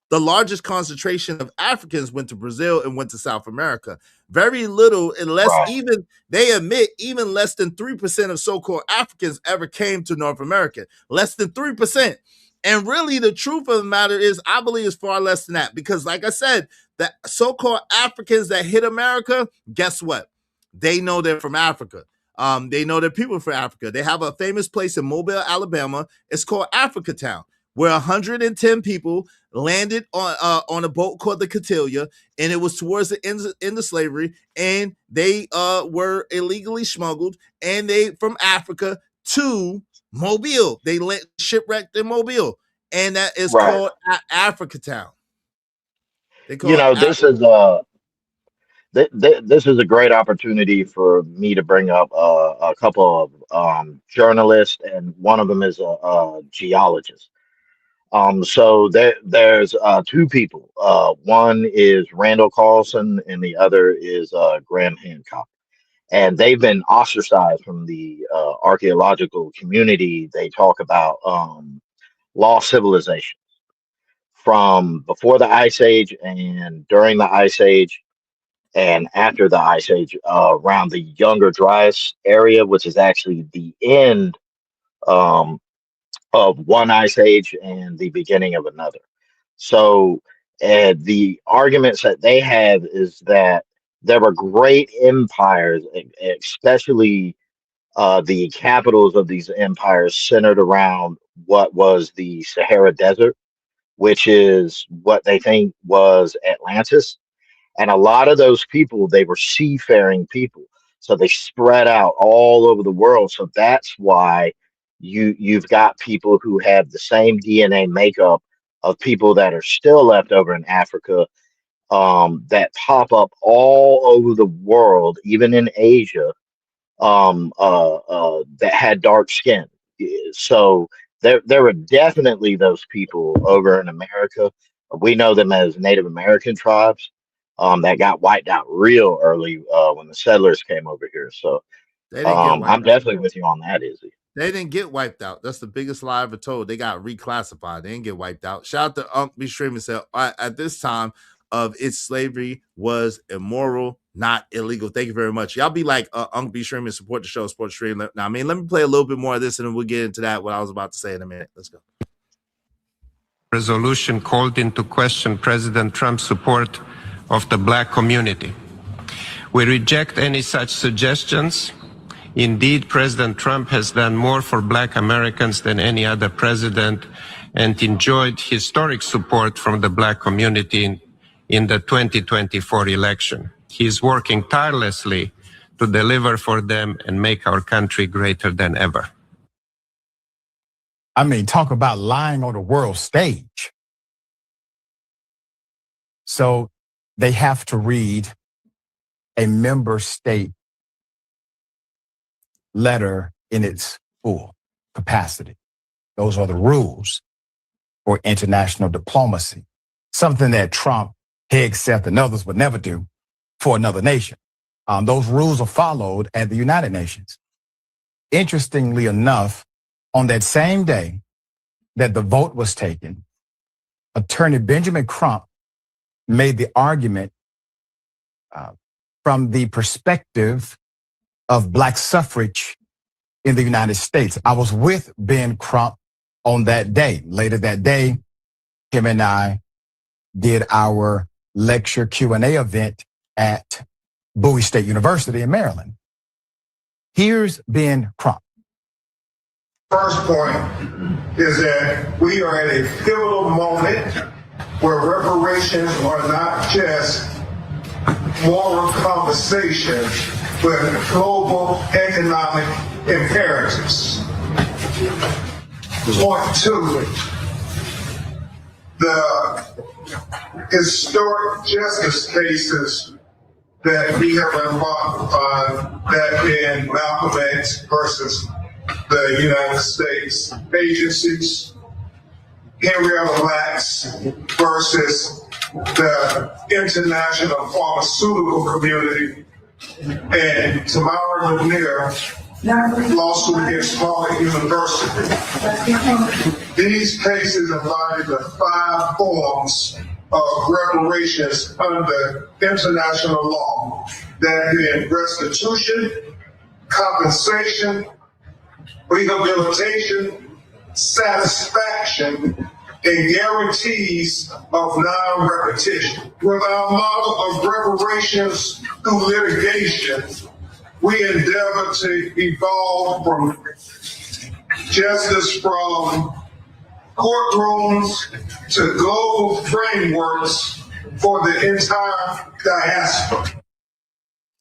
[SPEAKER 1] the largest concentration of Africans went to Brazil and went to South America. Very little, unless even they admit, even less than 3% of so-called Africans ever came to North America. Less than 3%. And really, the truth of the matter is, I believe it's far less than that. Because, like I said, the so-called Africans that hit America, guess what? They know they're from Africa. They know they're people from Africa. They have a famous place in Mobile, Alabama. It's called Africa Town, where 110 people landed on a boat called the Cotillia, and it was towards the end of slavery, and they were illegally smuggled, and they from Africa to Mobile. They shipwrecked in Mobile, and that is called Africa Town.
[SPEAKER 20] This this is a great opportunity for me to bring up a couple of journalists, and one of them is a geologist. So there's two people. One is Randall Carlson, and the other is Graham Hancock. And they've been ostracized from the archaeological community. They talk about lost civilizations from before the Ice Age and during the Ice Age and after the Ice Age, around the Younger Dryas area, which is actually the end of one Ice Age and the beginning of another. So the arguments that they have is that there were great empires, especially the capitals of these empires centered around what was the Sahara Desert, which is what they think was Atlantis. And a lot of those people, they were seafaring people. So they spread out all over the world. So that's why you've got people who have the same DNA makeup of people that are still left over in Africa, that pop up all over the world, even in Asia, that had dark skin. So there were definitely those people over in America. We know them as Native American tribes. That got wiped out real early when the settlers came over here. So I'm definitely with you on that, Izzy.
[SPEAKER 1] They didn't get wiped out. That's the biggest lie I ever told. They got reclassified. They didn't get wiped out. Shout out to Unc B. Stream and said, at this time of its slavery was immoral, not illegal. Thank you very much. Y'all be like Unc B. Stream and support the show, support the stream. Now, I mean, let me play a little bit more of this and then we'll get into that, what I was about to say in a minute. Let's go.
[SPEAKER 19] Resolution called into question President Trump's support of the Black community. We reject any such suggestions. Indeed, President Trump has done more for Black Americans than any other president and enjoyed historic support from the Black community in the 2024 election. He is working tirelessly to deliver for them and make our country greater than ever.
[SPEAKER 16] I mean, talk about lying on the world stage. So they have to read a member state letter in its full capacity. Those are the rules for international diplomacy, something that Trump, Hegseth, and others would never do for another nation. Those rules are followed at the United Nations. Interestingly enough, on that same day that the vote was taken, Attorney Benjamin Crump made the argument from the perspective of Black suffrage in the United States. I was with Ben Crump on that day. Later that day, him and I did our lecture Q&A event at Bowie State University in Maryland. Here's Ben Crump.
[SPEAKER 4] First point is that we are at a pivotal moment where reparations are not just moral conversation, but global economic imperatives. Point two, the historic justice cases that we have embarked upon, that being Malcolm X versus the United States agencies, Henrietta Lacks versus the international pharmaceutical community, and Tamara Lanier lawsuit against Smollett University. These cases apply to the 5 forms of reparations under international law, that being restitution, compensation, rehabilitation, satisfaction, and guarantees of non-repetition. With our model of reparations through litigation, we endeavor to evolve from justice from courtrooms to global frameworks for the entire diaspora.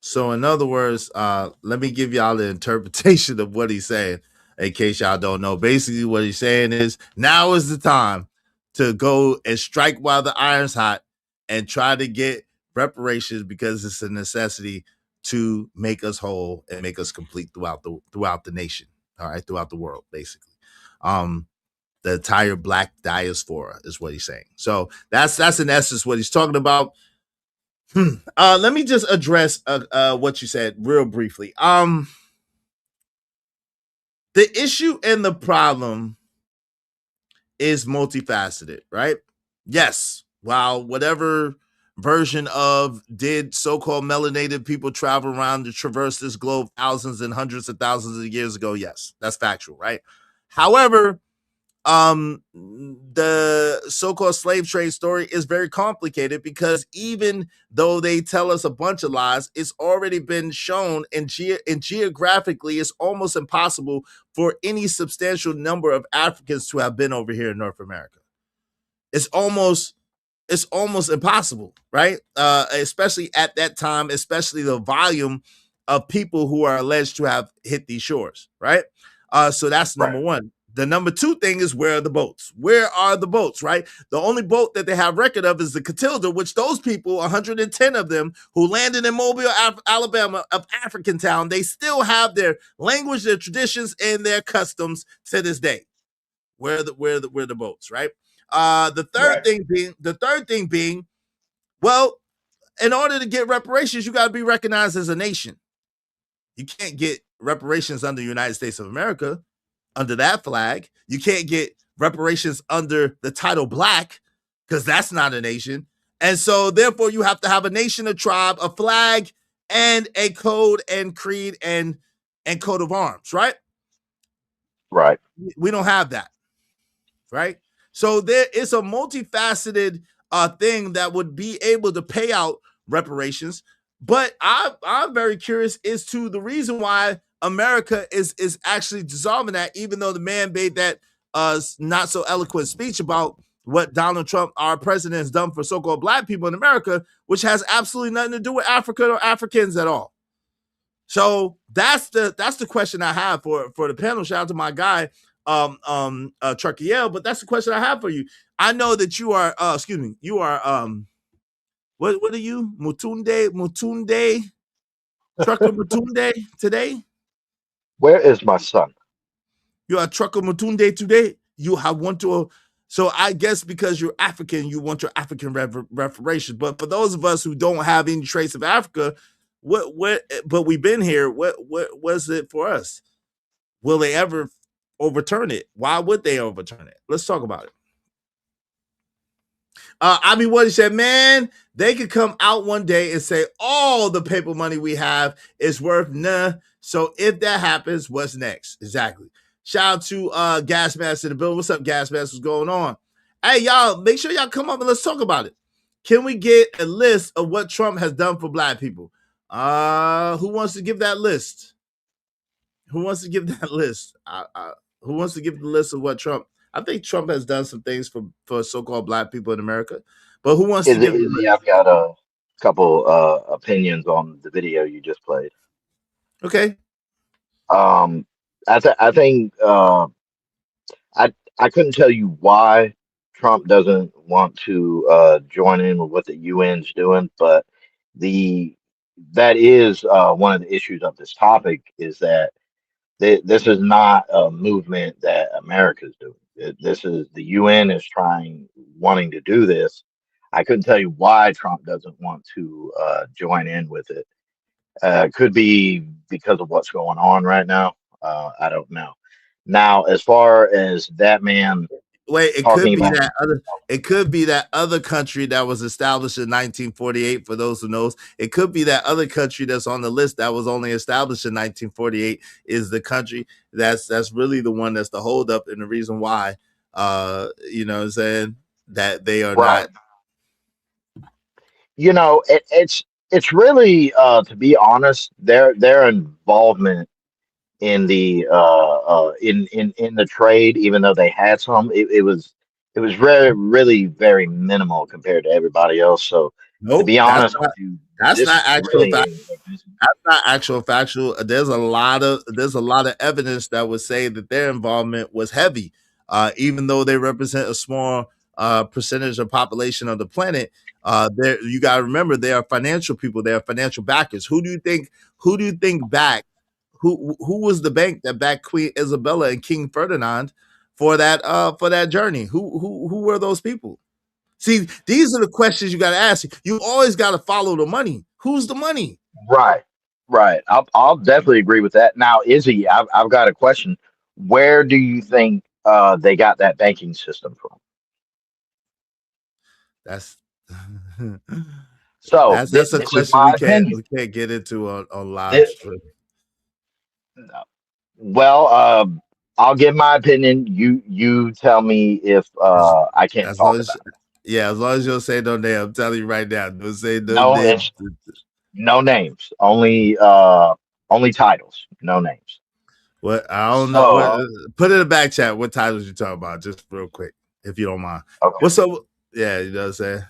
[SPEAKER 1] So in other words, let me give y'all the interpretation of what he's saying in case y'all don't know. Basically what he's saying is now is the time to go and strike while the iron's hot and try to get reparations because it's a necessity to make us whole and make us complete throughout the nation. All right, throughout the world, basically. The entire Black diaspora is what he's saying. So that's in essence what he's talking about. Let me just address what you said real briefly. The issue and the problem is multifaceted, right? Yes, while whatever version of did so-called melanated people travel around to traverse this globe thousands and hundreds of thousands of years ago, yes, that's factual, right? However, the so-called slave trade story is very complicated because even though they tell us a bunch of lies, it's already been shown and geographically it's almost impossible for any substantial number of Africans to have been over here in North America. It's almost impossible, right? Especially at that time, especially the volume of people who are alleged to have hit these shores, right? So that's number one. The number two thing is, where are the boats? Where are the boats, right? The only boat that they have record of is the Catilda, which those people, 110 of them who landed in Mobile, Alabama, of African town, they still have their language, their traditions, and their customs to this day. Where are the boats, right? The third thing being, well, in order to get reparations, you got to be recognized as a nation. You can't get reparations under the United States of America. Under that flag, you can't get reparations under the title Black because that's not a nation. And so therefore you have to have a nation, a tribe, a flag, and a code and creed and coat of arms, right?
[SPEAKER 20] Right.
[SPEAKER 1] We don't have that, right? So there is a multifaceted thing that would be able to pay out reparations. But I'm very curious as to the reason why America is actually dissolving that, even though the man made that not so eloquent speech about what Donald Trump, our president, has done for so-called Black people in America, which has absolutely nothing to do with Africa or Africans at all. So that's the question I have for the panel. Shout out to my guy, Truckiel, but that's the question I have for you. I know that you are, you are, what are you? Mutunde, Trucker Mutunde today?
[SPEAKER 20] Where is my son?
[SPEAKER 1] You are Trucker Mutunde today. You have want to. So I guess because you're African, you want your African reparations. But for those of us who don't have any trace of Africa, but we've been here. What was it for us? Will they ever overturn it? Why would they overturn it? Let's talk about it. What he said, man, they could come out one day and say all the paper money we have is worth nah. So if that happens, what's next? Exactly. Shout out to Gas Mask in the building. What's up, Gas Mask? What's going on? Hey, y'all, make sure y'all come up and let's talk about it. Can we get a list of what Trump has done for Black people? Who wants to give that list? Who wants to give that list? Who wants to give the list of what Trump? I think Trump has done some things for so-called Black people in America, but who wants to give the list?
[SPEAKER 20] I've got a couple opinions on the video you just played.
[SPEAKER 1] Okay.
[SPEAKER 20] I think I couldn't tell you why Trump doesn't want to join in with what the UN's doing, but that is one of the issues of this topic is that this is not a movement that America's doing. This is the UN is wanting to do this. I couldn't tell you why Trump doesn't want to join in with it. Could be because of what's going on right now. I don't know. Now, as far as that man,
[SPEAKER 1] it could be that other country that was established in 1948. For those who knows, it could be that other country that's on the list that was only established in 1948 is the country that's really the one that's the holdup and the reason why. You know what I'm saying, that they are not.
[SPEAKER 20] You know, it's really to be honest, their involvement in the in the trade, even though they had some, it was really very minimal compared to everybody else. So to be honest with you,
[SPEAKER 1] that's not actual fact. That's not actual factual. There's a lot of evidence that would say that their involvement was heavy, even though they represent a small percentage of population of the planet. There, you got to remember, they are financial people. They are financial backers. Who do you think backed? Who was the bank that backed Queen Isabella and King Ferdinand for that journey? Who were those people? See, these are the questions you got to ask. You always got to follow the money. Who's the money?
[SPEAKER 20] Right. I'll definitely agree with that. Now, Izzy, I've got a question. Where do you think they got that banking system from?
[SPEAKER 1] That's
[SPEAKER 20] so.
[SPEAKER 1] That's a question we can't get into on live stream.
[SPEAKER 20] No. Well, I'll give my opinion. You tell me if I can't talk about it.
[SPEAKER 1] Yeah, as long as you don't say no name, I'm telling you right now. Don't say no names.
[SPEAKER 20] No names. Only titles. No names.
[SPEAKER 1] What? I don't know. Put in the back chat what titles you talking about, just real quick, if you don't mind.
[SPEAKER 20] Okay.
[SPEAKER 1] What's up? Yeah, you know what I'm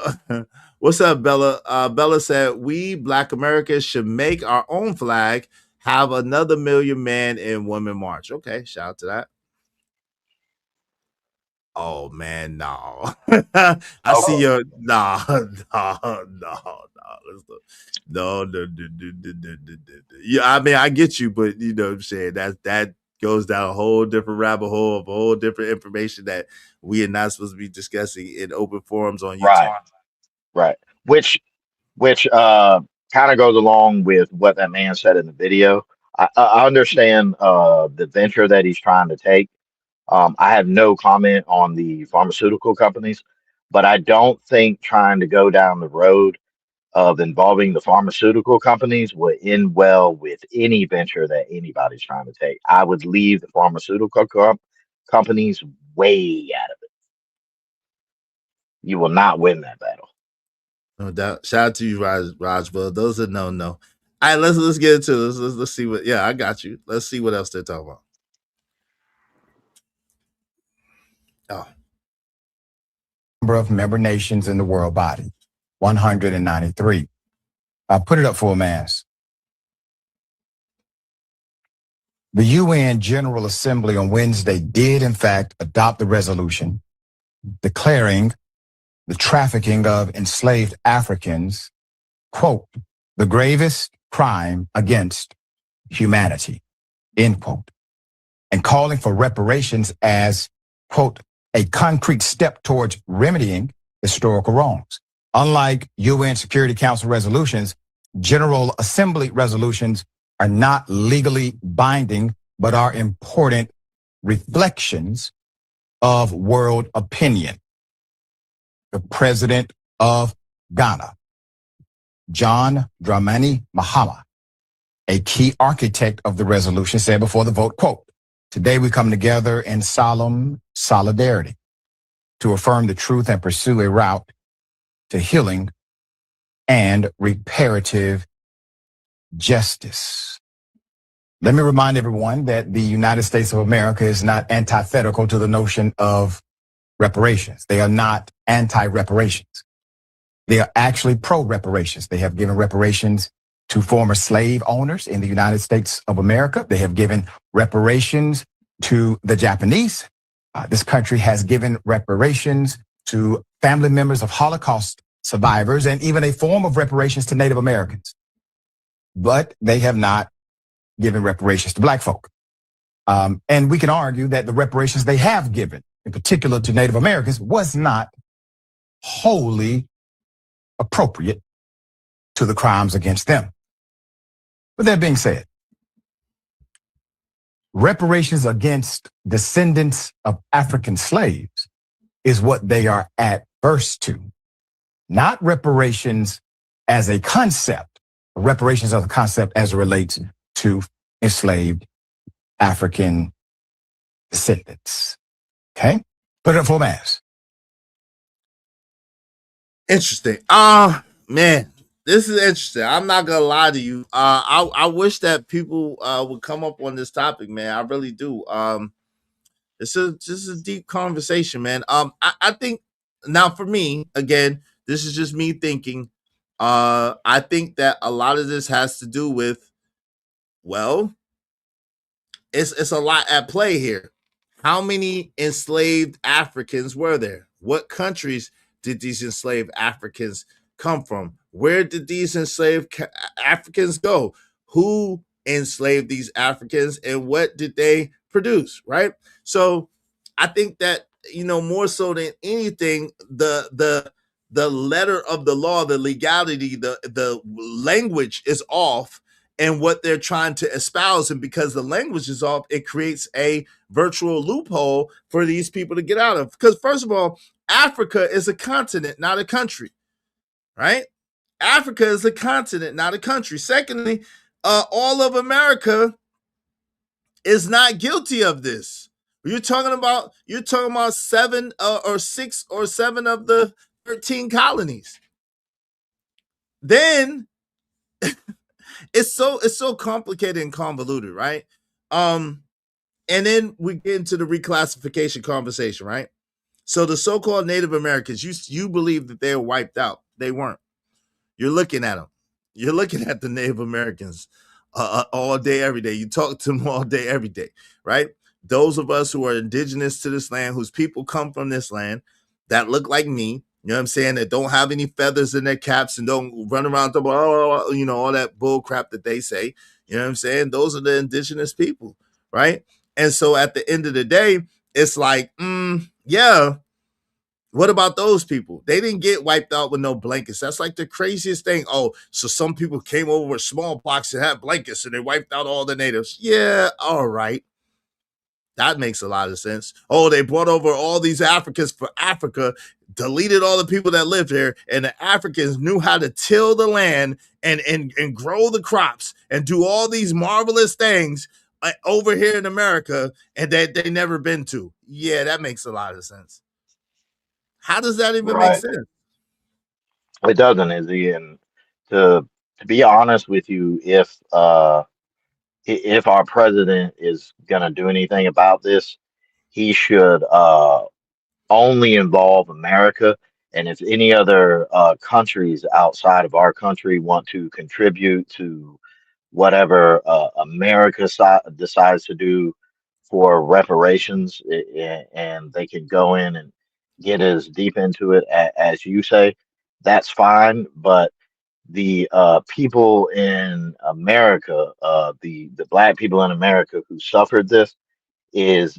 [SPEAKER 1] saying? What's up, Bella? Bella said, we Black Americans should make our own flag, have another million man and woman march. Okay, shout out to that. Oh man, no. See your no. Yeah, I mean, I get you, but you know what I'm saying, that goes down a whole different rabbit hole of a whole different information that we are not supposed to be discussing in open forums on YouTube.
[SPEAKER 20] Right. Which kind of goes along with what that man said in the video. I understand the venture that he's trying to take. I have no comment on the pharmaceutical companies, but I don't think trying to go down the road of involving the pharmaceutical companies would end well with any venture that anybody's trying to take. I would leave the pharmaceutical companies way out of it. You will not win that battle.
[SPEAKER 1] No doubt. Shout out to you, Raj. But those are no. All right, let's get into this. Let's see what. Yeah, I got you. Let's see what else they're talking about.
[SPEAKER 16] Number of member nations in the world body, 193. Put it up for a mass. The UN General Assembly on Wednesday did, in fact, adopt a resolution declaring the trafficking of enslaved Africans, quote, the gravest crime against humanity, end quote, and calling for reparations as, quote, a concrete step towards remedying historical wrongs. Unlike UN Security Council resolutions, General Assembly resolutions are not legally binding, but are important reflections of world opinion. The president of Ghana, John Dramani Mahama, a key architect of the resolution, said before the vote, quote, today we come together in solemn solidarity to affirm the truth and pursue a route to healing and reparative justice. Let me remind everyone that the United States of America is not antithetical to the notion of reparations. They are not anti-reparations. They are actually pro-reparations. They have given reparations to former slave owners in the United States of America. They have given reparations to the Japanese. This country has given reparations to family members of Holocaust survivors and even a form of reparations to Native Americans. But they have not given reparations to Black folk. And we can argue that the reparations they have given, in particular to Native Americans, was not wholly appropriate to the crimes against them. With that being said, reparations against descendants of African slaves is what they are adverse to, not reparations as a concept. Reparations as a concept as it relates to enslaved African descendants. Okay? Put it up for mass.
[SPEAKER 1] Interesting. Man, this is interesting. I'm not gonna lie to you. I wish that people would come up on this topic, man. I really do. It's just a deep conversation, man. I think now for me, again, this is just me thinking. I think that a lot of this has to do with, well, it's a lot at play here. How many enslaved Africans were there? What countries did these enslaved Africans come from? Where did these enslaved Africans go? Who enslaved these Africans and what did they produce, right? So I think that, you know, more so than anything, the letter of the law, the legality, the language is off, and what they're trying to espouse, and because the language is off, it creates a virtual loophole for these people to get out of. Because first of all, Africa is a continent, not a country, right? Africa is a continent, not a country. Secondly, all of America is not guilty of this. You're talking about 7 or 6 or 7 of the 13 colonies. Then it's so complicated and convoluted, right? And then we get into the reclassification conversation, right? So the so-called Native Americans, you believe that they were wiped out. They weren't. You're looking at them. You're looking at the Native Americans all day, every day. You talk to them all day, every day, right? Those of us who are indigenous to this land, whose people come from this land, that look like me, you know what I'm saying, that don't have any feathers in their caps and don't run around, you know, all that bull crap that they say, you know what I'm saying? Those are the indigenous people, right? And so at the end of the day, it's like, yeah, what about those people? They didn't get wiped out with no blankets. That's like the craziest thing. Oh, so some people came over with smallpox and had blankets and they wiped out all the natives. Yeah, all right. That makes a lot of sense. Oh, they brought over all these Africans for Africa, deleted all the people that lived here, and the Africans knew how to till the land and grow the crops and do all these marvelous things over here in America, and that they never been to. Yeah, that makes a lot of sense. How does that even make sense?
[SPEAKER 20] It doesn't, Izzy. And to be honest with you, if our president is gonna do anything about this, he should only involve America. And if any other countries outside of our country want to contribute to whatever America decides to do for reparations, and they can go in and get as deep into it as you say, that's fine. But the people in America, the black people in America who suffered this, is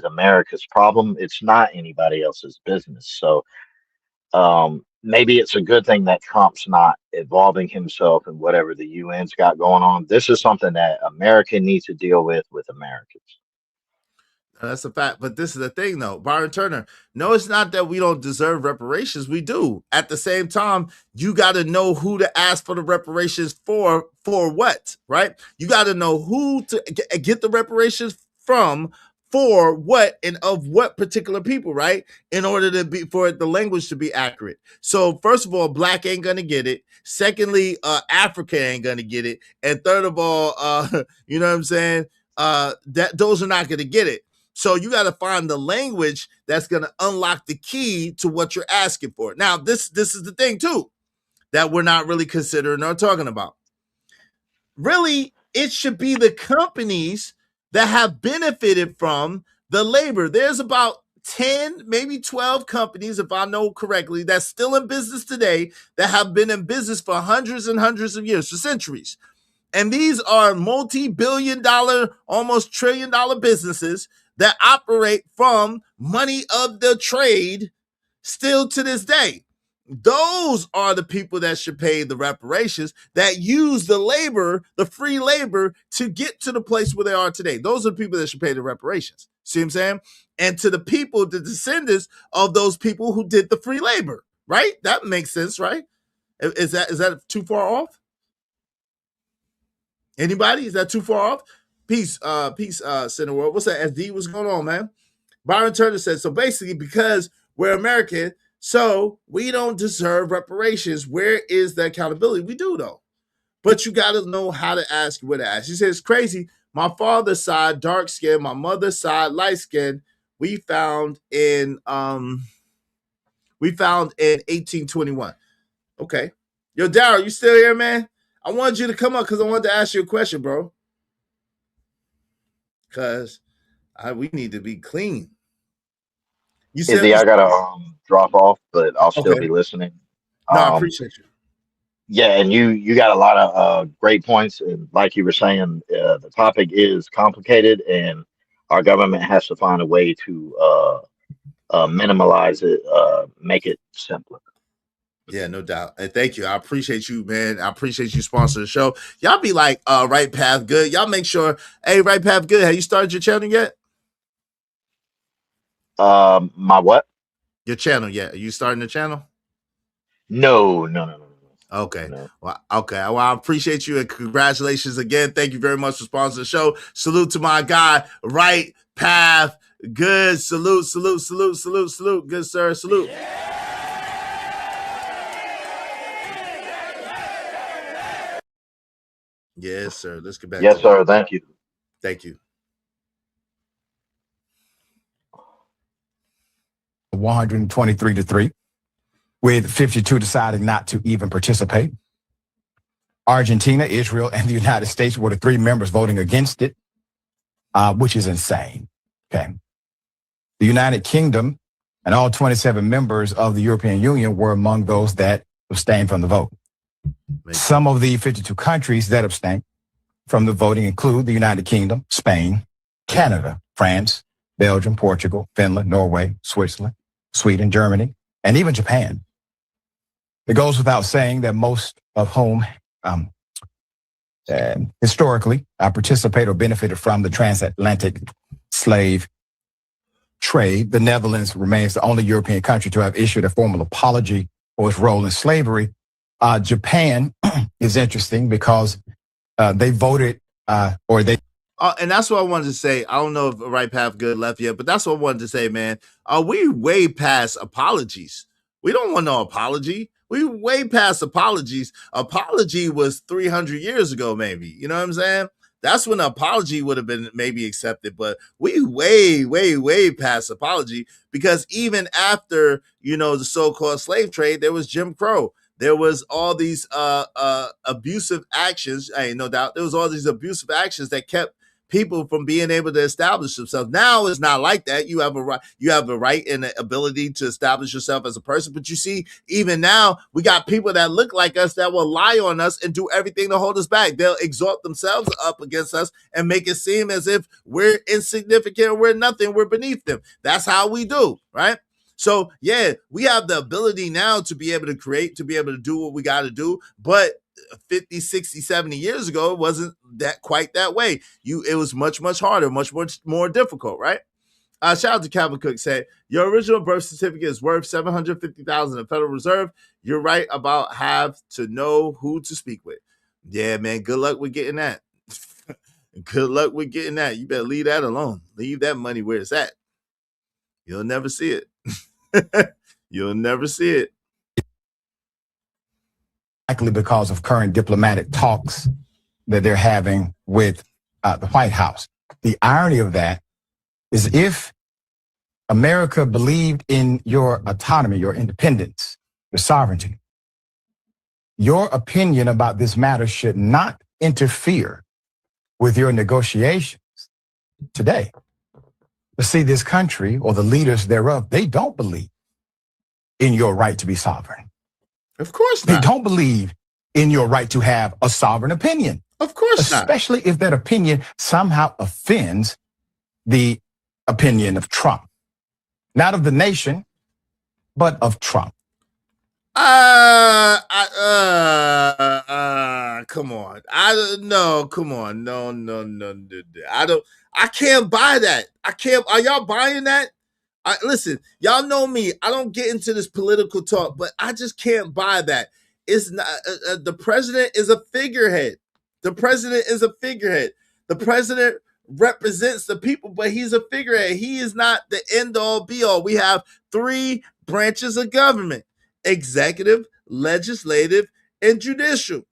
[SPEAKER 20] America's problem. It's not anybody else's business. So maybe it's a good thing that Trump's not involving himself in whatever the UN's got going on. This is something that America needs to deal with Americans.
[SPEAKER 1] That's a fact. But this is the thing, though, Byron Turner. No, it's not that we don't deserve reparations. We do. At the same time, you got to know who to ask for the reparations for what, right? You got to know who to get the reparations from, for what, and of what particular people, right? In order to be, for the language to be accurate. So first of all, black ain't gonna get it. Secondly, Africa ain't gonna get it. And third of all, you know what I'm saying? That those are not gonna get it. So you got to find the language that's going to unlock the key to what you're asking for. Now, this is the thing, too, that we're not really considering or talking about. Really, it should be the companies that have benefited from the labor. There's about 10, maybe 12 companies, if I know correctly, that's still in business today, that have been in business for hundreds and hundreds of years, for centuries. And these are multi-billion-dollar, almost trillion-dollar businesses that operate from money of the trade still to this day. Those are the people that should pay the reparations, that use the labor, the free labor, to get to the place where they are today. Those are the people that should pay the reparations. See what I'm saying? And to the people, the descendants of those people who did the free labor, right? That makes sense, right? Is that too far off? Anybody? Is that too far off? Peace, Center World. What's that, SD? What's going on, man? Byron Turner said, so basically, because we're American, so we don't deserve reparations. Where is the accountability? We do, though. But you got to know how to ask, where to ask. He says, it's crazy. My father's side, dark skin. My mother's side, light skin. We found in 1821. Okay. Yo, Daryl, you still here, man? I wanted you to come up because I wanted to ask you a question, bro. Because We need to be clean. You
[SPEAKER 20] said I gotta drop off, but I'll still be listening.
[SPEAKER 1] No, I appreciate you.
[SPEAKER 20] Yeah, and you got a lot of great points, and like you were saying, the topic is complicated, and our government has to find a way to minimize it, make it simpler.
[SPEAKER 1] Yeah, no doubt. And thank you. I appreciate you, man. I appreciate you sponsoring the show. Y'all be like, Right Path Good. Y'all make sure, hey, Right Path Good, have you started your channel yet?
[SPEAKER 20] My what?
[SPEAKER 1] Your channel yet? Are you starting the channel?
[SPEAKER 20] No.
[SPEAKER 1] Okay.
[SPEAKER 20] No.
[SPEAKER 1] Well, okay. Well, I appreciate you and congratulations again. Thank you very much for sponsoring the show. Salute to my guy, Right Path Good. Salute. Good sir. Salute. Yes, sir. Let's get back.
[SPEAKER 20] Yes, sir. Thank you.
[SPEAKER 1] Thank you.
[SPEAKER 16] 123-3, with 52 deciding not to even participate. Argentina, Israel, and the United States were the 3 members voting against it, which is insane. Okay. The United Kingdom and all 27 members of the European Union were among those that abstained from the vote. Some of the 52 countries that abstained from the voting include the United Kingdom, Spain, Canada, France, Belgium, Portugal, Finland, Norway, Switzerland, Sweden, Germany, and even Japan. It goes without saying that most of whom historically participate or benefited from the transatlantic slave trade. The Netherlands remains the only European country to have issued a formal apology for its role in slavery. Japan is interesting because they voted
[SPEAKER 1] and that's what I wanted to say. I don't know if Right Path Good left yet, but that's what I wanted to say, man. We way past apologies. We don't want no apology. We way past apologies. Apology was 300 years ago, maybe. You know what I'm saying? That's when an apology would have been maybe accepted, but we way past apology, because even after, the so-called slave trade, there was Jim Crow. There was all these abusive actions. No doubt. There was all these abusive actions that kept people from being able to establish themselves. Now it's not like that. You have a right. You have a right and the ability to establish yourself as a person. But you see, even now, we got people that look like us that will lie on us and do everything to hold us back. They'll exalt themselves up against us and make it seem as if we're insignificant, we're nothing, we're beneath them. That's how we do, right? So, yeah, we have the ability now to be able to create, to be able to do what we got to do. But 50, 60, 70 years ago, it wasn't that quite that way. It was much harder, much more difficult, right? Shout out to Calvin Cook, said, your original birth certificate is worth $750,000 in the Federal Reserve. You're right about have to know who to speak with. Yeah, man, good luck with getting that. Good luck with getting that. You better leave that alone. Leave that money where it's at. You'll never see it. You'll never see it.
[SPEAKER 16] Likely because of current diplomatic talks that they're having with the White House. The irony of that is, if America believed in your autonomy, your independence, your sovereignty, your opinion about this matter should not interfere with your negotiations today. But see, this country, or the leaders thereof, they don't believe in your right to be sovereign.
[SPEAKER 1] Of course not.
[SPEAKER 16] They don't believe in your right to have a sovereign opinion.
[SPEAKER 1] Of course not.
[SPEAKER 16] Especially if that opinion somehow offends the opinion of Trump. Not of the nation, but of Trump.
[SPEAKER 1] Come on. Come on. No. I can't buy that. Are y'all buying that? Listen, y'all know me. I don't get into this political talk, but I just can't buy that. It's not, the president is a figurehead. The president is a figurehead. The president represents the people, but he's a figurehead. He is not the end all be all. We have 3 branches of government: executive, legislative, and judicial.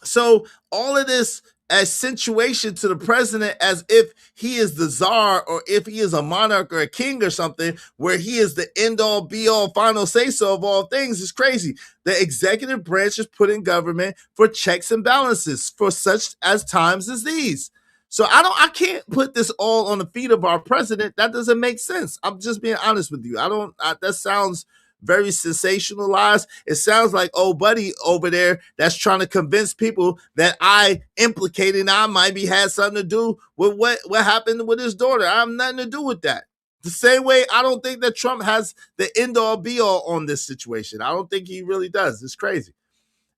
[SPEAKER 1] So all of this accentuation to the president as if he is the czar, or if he is a monarch or a king or something, where he is the end all be all final say so of all things, is crazy. The executive branch is put in government for checks and balances for such as times as these. So I can't put this all on the feet of our president. That doesn't make sense. I'm just being honest with you. That sounds very sensationalized. It sounds like old buddy over there that's trying to convince people that I implicated I might be had something to do with what happened with his daughter. I have nothing to do with that. The same way I don't think that Trump has the end all be all on this situation. I don't think he really does. It's crazy.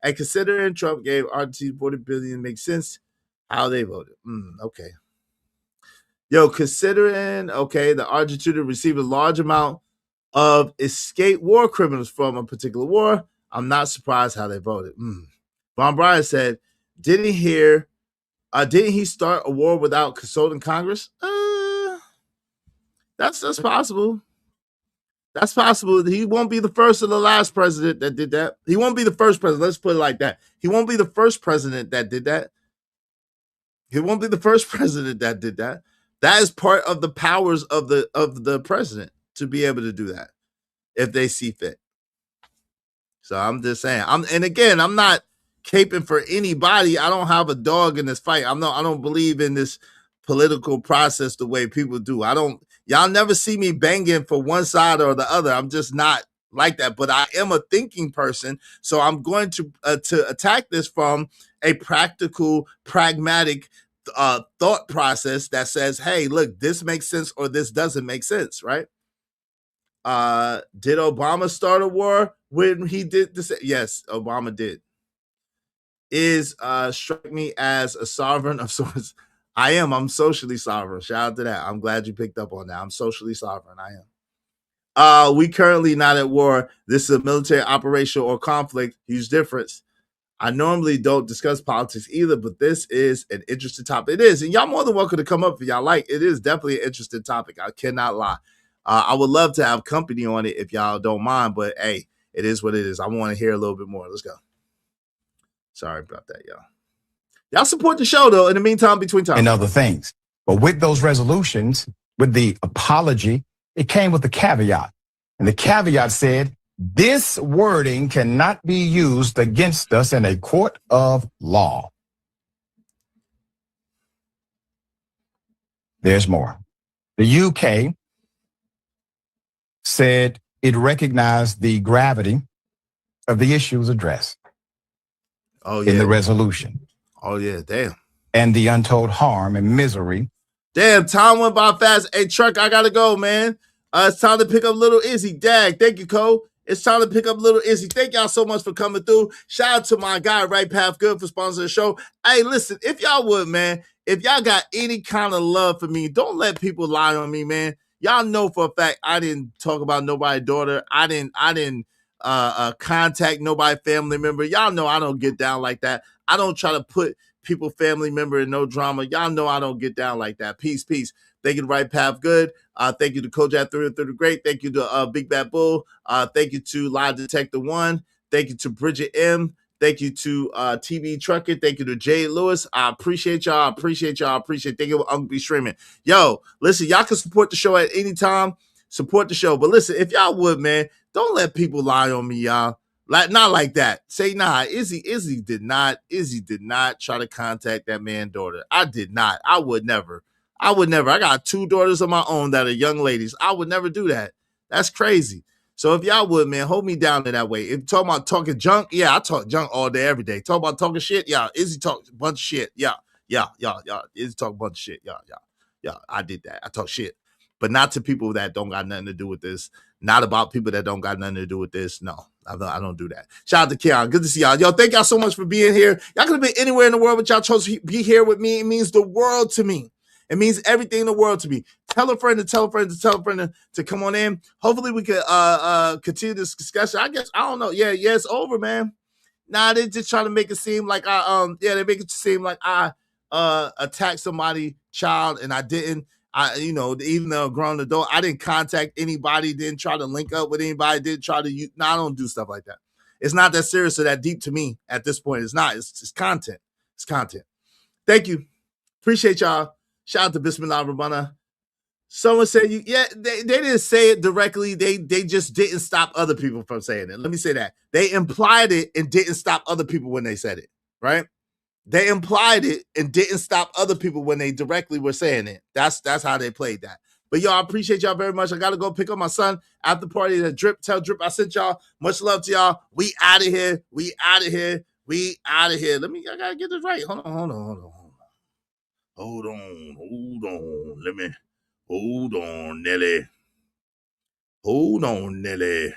[SPEAKER 1] And considering Trump gave Argentina $40 billion, makes sense how they voted. Okay. Yo, considering, the Argentina received a large amount of escaped war criminals from a particular war, I'm not surprised how they voted. Von Bryan said, didn't he start a war without consulting Congress? That's possible. That's possible. He won't be the first or the last president that did that. He won't be the first president. Let's put it like that. He won't be the first president that did that. He won't be the first president that did that. That is part of the powers of the president to be able to do that if they see fit. So I'm just saying. I'm not caping for anybody. I don't have a dog in this fight. I don't believe in this political process the way people do. Y'all never see me banging for one side or the other. I'm just not like that. But I am a thinking person, so I'm going to attack this from a practical, pragmatic thought process that says, hey, look, this makes sense or this doesn't make sense, right? Did Obama start a war when he did this? Yes, Obama did. Strike me as a sovereign of sorts. I am. I'm socially sovereign. Shout out to that. I'm glad you picked up on that. I'm socially sovereign. I am. We currently not at war. This is a military operation or conflict. Huge difference. I normally don't discuss politics either, but this is an interesting topic. It is. And y'all more than welcome to come up if y'all like. It is definitely an interesting topic. I cannot lie. I would love to have company on it if y'all don't mind, but hey, it is what it is. I want to hear a little bit more. Let's go. Sorry about that, y'all. Y'all support the show, though, in the meantime, between time.
[SPEAKER 16] And other things. But with those resolutions, with the apology, it came with a caveat. And the caveat said, this wording cannot be used against us in a court of law. There's more. The UK said it recognized the gravity of the issues addressed in the resolution.
[SPEAKER 1] Oh, yeah, damn.
[SPEAKER 16] And the untold harm and misery.
[SPEAKER 1] Damn, time went by fast. Hey, Truck, I got to go, man. It's time to pick up Little Izzy. Dag, thank you, Cole. It's time to pick up Little Izzy. Thank y'all so much for coming through. Shout out to my guy, Right Path Good, for sponsoring the show. Hey, listen, if y'all would, man, if y'all got any kind of love for me, don't let people lie on me, man. Y'all know for a fact I didn't talk about nobody's daughter. I didn't contact nobody family member. Y'all know I don't get down like that. I don't try to put people family member in no drama. Y'all know I don't get down like that. Peace. Thank you to Right Path Good. Thank you to Kojak 3 Great. Thank you to Big Bad Bull. Thank you to Lie Detector 1. Thank you to Bridget M. Thank you to TV Trucker. Thank you to Jay Lewis. I appreciate y'all. Thank you to Uncle B Streaming. Yo, listen, y'all can support the show at any time. Support the show. But listen, if y'all would, man, don't let people lie on me, y'all. Not like that. Say, nah, Izzy did not try to contact that man's daughter. I did not. I would never. I got 2 daughters of my own that are young ladies. I would never do that. That's crazy. So if y'all would, man, hold me down in that way. If talking about talking junk, yeah, I talk junk all day, every day. Talk about talking shit, yeah. Izzy talk a bunch of shit, yeah. Izzy talk a bunch of shit, yeah. I did that. I talk shit, but not to people that don't got nothing to do with this. Not about people that don't got nothing to do with this. No, I don't do that. Shout out to Keon. Good to see y'all. Yo, thank y'all so much for being here. Y'all could have been anywhere in the world, but y'all chose to be here with me. It means the world to me. It means everything in the world to me. Tell a friend to come on in. Hopefully we could continue this discussion. I guess, I don't know. Yeah, it's over, man. Nah, they just trying to make it seem like they make it seem like I attacked somebody's child and I didn't. Even though grown adult, I didn't contact anybody, didn't try to link up with anybody, didn't try to I don't do stuff like that. It's not that serious or that deep to me at this point. It's not. It's content. It's content. Thank you. Appreciate y'all. Shout out to Bismillah Rabbana. Someone said, they didn't say it directly. They just didn't stop other people from saying it. Let me say that. They implied it and didn't stop other people when they said it, right? They implied it and didn't stop other people when they directly were saying it. That's how they played that. But y'all, appreciate y'all very much. I gotta go pick up my son after party. The Drip, tell Drip I sent y'all. Much love to y'all. We out of here. We out of here. We out of here. I gotta get this right. Hold on. Hold on, Nelly. Hold on, Nelly.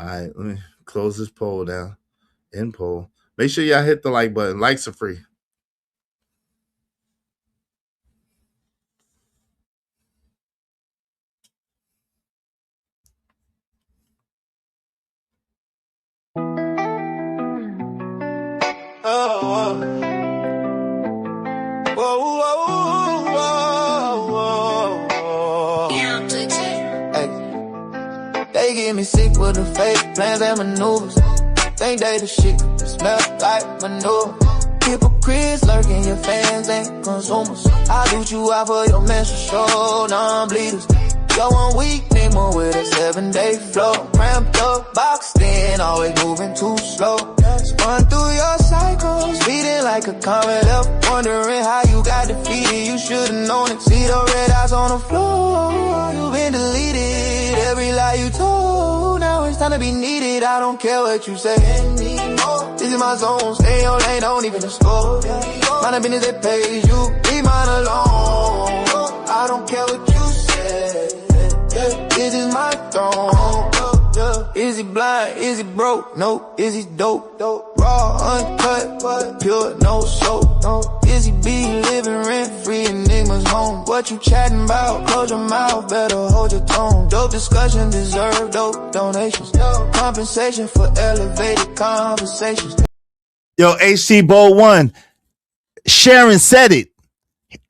[SPEAKER 1] All right, let me close this poll down. End poll. Make sure y'all hit the like button. Likes are free.
[SPEAKER 3] They get me sick with the fake plans and maneuvers. Think they the shit, smell like manure. Hypocrites lurking, your fans ain't consumers. I do you out for your menstrual show, non-bleeders. Go 1 week, Nemo with a 7-day flow. Ramped up, boxed in, always moving too slow. Spun through your cycles, beating like a comet up. Wondering how you got defeated, you should've known it. See the red eyes on the floor, you've been deleted. Every lie you told, now it's time to be needed. I don't care what you say anymore. This is my zone, stay in your lane, don't even explore. Mind the business that pays you, leave mine alone. I don't care what you say. This is my throne. Is he blind? Is he broke? No. Is he dope? Raw, uncut, but pure, no soap. No. Is he be living rent free? Enigma's home. What you chatting about? Close your mouth, better hold your tone. Dope discussion deserve dope donations. Compensation for elevated conversations.
[SPEAKER 1] Yo, HC Bowl 1. Sharon said it.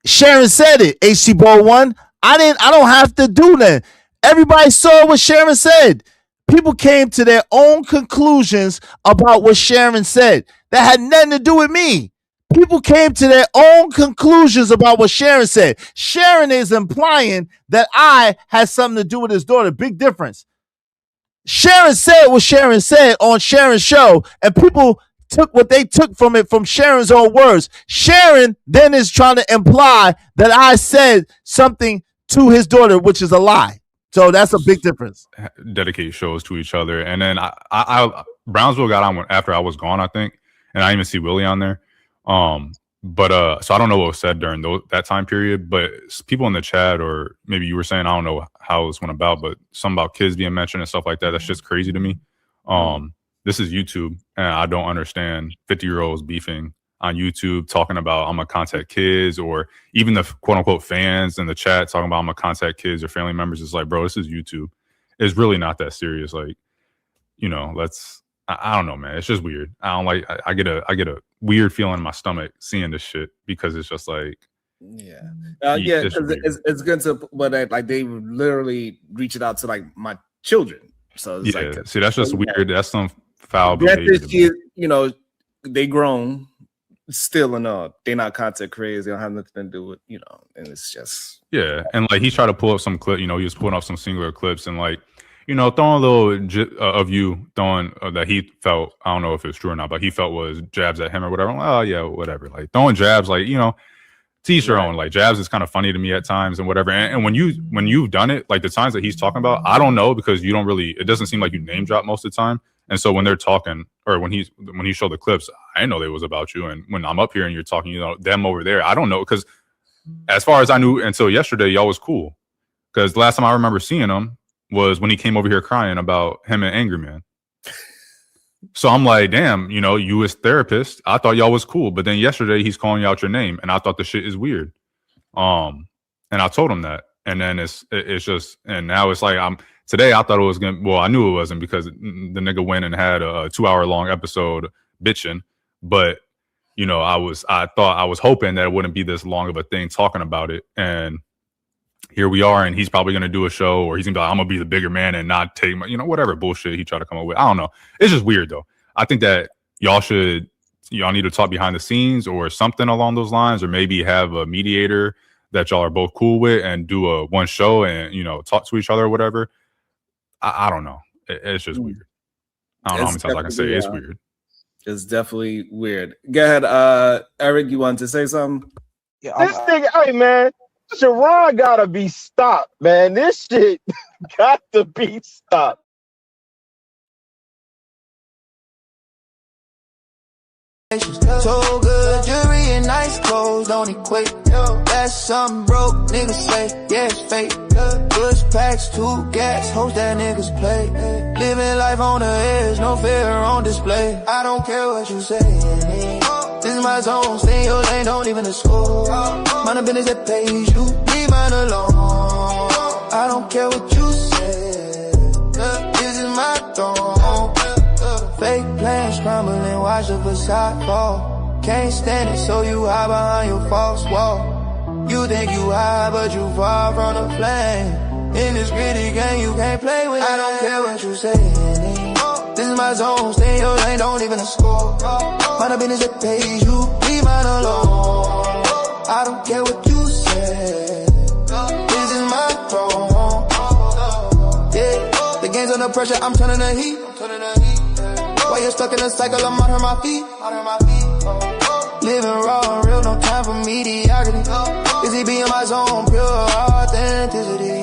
[SPEAKER 1] HC Bowl 1. I don't have to do that. Everybody saw what Sharon said. People came to their own conclusions about what Sharon said. That had nothing to do with me. People came to their own conclusions about what Sharon said. Sharon is implying that I had something to do with his daughter. Big difference. Sharon said what Sharon said on Sharon's show, and people took what they took from it from Sharon's own words. Sharon then is trying to imply that I said something to his daughter, which is a lie. So that's a big difference.
[SPEAKER 8] Dedicate shows to each other. And then I Brownsville got on after I was gone, I think. And I didn't even see Willie on there. So I don't know what was said during that time period, but people in the chat, or maybe you were saying, I don't know how this went about, but something about kids being mentioned and stuff like that. That's just crazy to me. This is YouTube, and I don't understand 50-year-olds beefing on YouTube talking about I'm gonna contact kids, or even the quote unquote fans in the chat talking about I'm gonna contact kids or family members. It's like, bro, this is YouTube. It's really not that serious. Like, you know, I don't know, man. It's just weird. I don't like, I get a weird feeling in my stomach seeing this shit, because it's just like,
[SPEAKER 11] it's good to, but like they literally reach it out to like my children. So it's like,
[SPEAKER 8] see, that's just weird. That's some foul behavior.
[SPEAKER 11] You know, they grown still enough. They're not content creators. They don't have nothing to do with, you know, and it's just
[SPEAKER 8] and like he tried to pull up some clip. You know, he was pulling up some singular clips and like, you know, throwing a little of you throwing that he felt, I don't know if it's true or not, but he felt was jabs at him or whatever. I'm like, oh yeah, whatever. Like throwing jabs, like, you know, teach your own. Like jabs is kind of funny to me at times and whatever. And when you've done it, like the times that he's talking about, I don't know, because you don't really, it doesn't seem like you name drop most of the time. And so when they're talking, or when he showed the clips, I didn't know they was about you. And when I'm up here and you're talking, you know, them over there, I don't know, because as far as I knew until yesterday, y'all was cool. Because the last time I remember seeing him was when he came over here crying about him and Angry Man. So I'm like, damn, you know, you as therapist, I thought y'all was cool. But then yesterday he's calling you out your name, and I thought the shit is weird. And I told him that. And then it's just, and now it's like today I thought it was gonna, well, I knew it wasn't, because the nigga went and had a 2-hour-long episode bitching. But, you know, I was hoping that it wouldn't be this long of a thing talking about it. And here we are, and he's probably going to do a show, or he's going to be like, I'm going to be the bigger man and not take my, you know, whatever bullshit he tried to come up with. I don't know. It's just weird, though. I think that y'all need to talk behind the scenes or something along those lines, or maybe have a mediator that y'all are both cool with and do a one show and, you know, talk to each other or whatever. I don't know. It's just weird. I don't know how many times I can say it's weird.
[SPEAKER 11] It's definitely weird. Go ahead, Eric, you wanted to say something?
[SPEAKER 5] Yeah, this nigga, hey man, Sharon gotta be stopped, man. This shit got to be stopped.
[SPEAKER 3] So good, jewelry and nice clothes don't equate. That's something broke, niggas say, yeah, it's fake. Push packs, 2 gas, hoes that niggas play. Living life on the edge, no fear on display. I don't care what you say. This is my zone, stay in your lane, don't even the score. Mind a business that pays you, leave mine alone. I don't care what you say. This is my throne. Fake plans crumbling, watch the facade fall. Can't stand it, so you hide behind your false wall. You think you high, but you far from the flame. In this gritty game, you can't play with it. I don't care what you say. This is my zone, stay in your lane, don't even score. Mind a business that pays you, leave mine alone. I don't care what you say. This is my throne. Yeah, the game's under pressure, I'm turning the heat. Why you stuck in a cycle, I'm out of my feet. Living raw and real, no time for mediocrity. Busy being my zone, pure authenticity.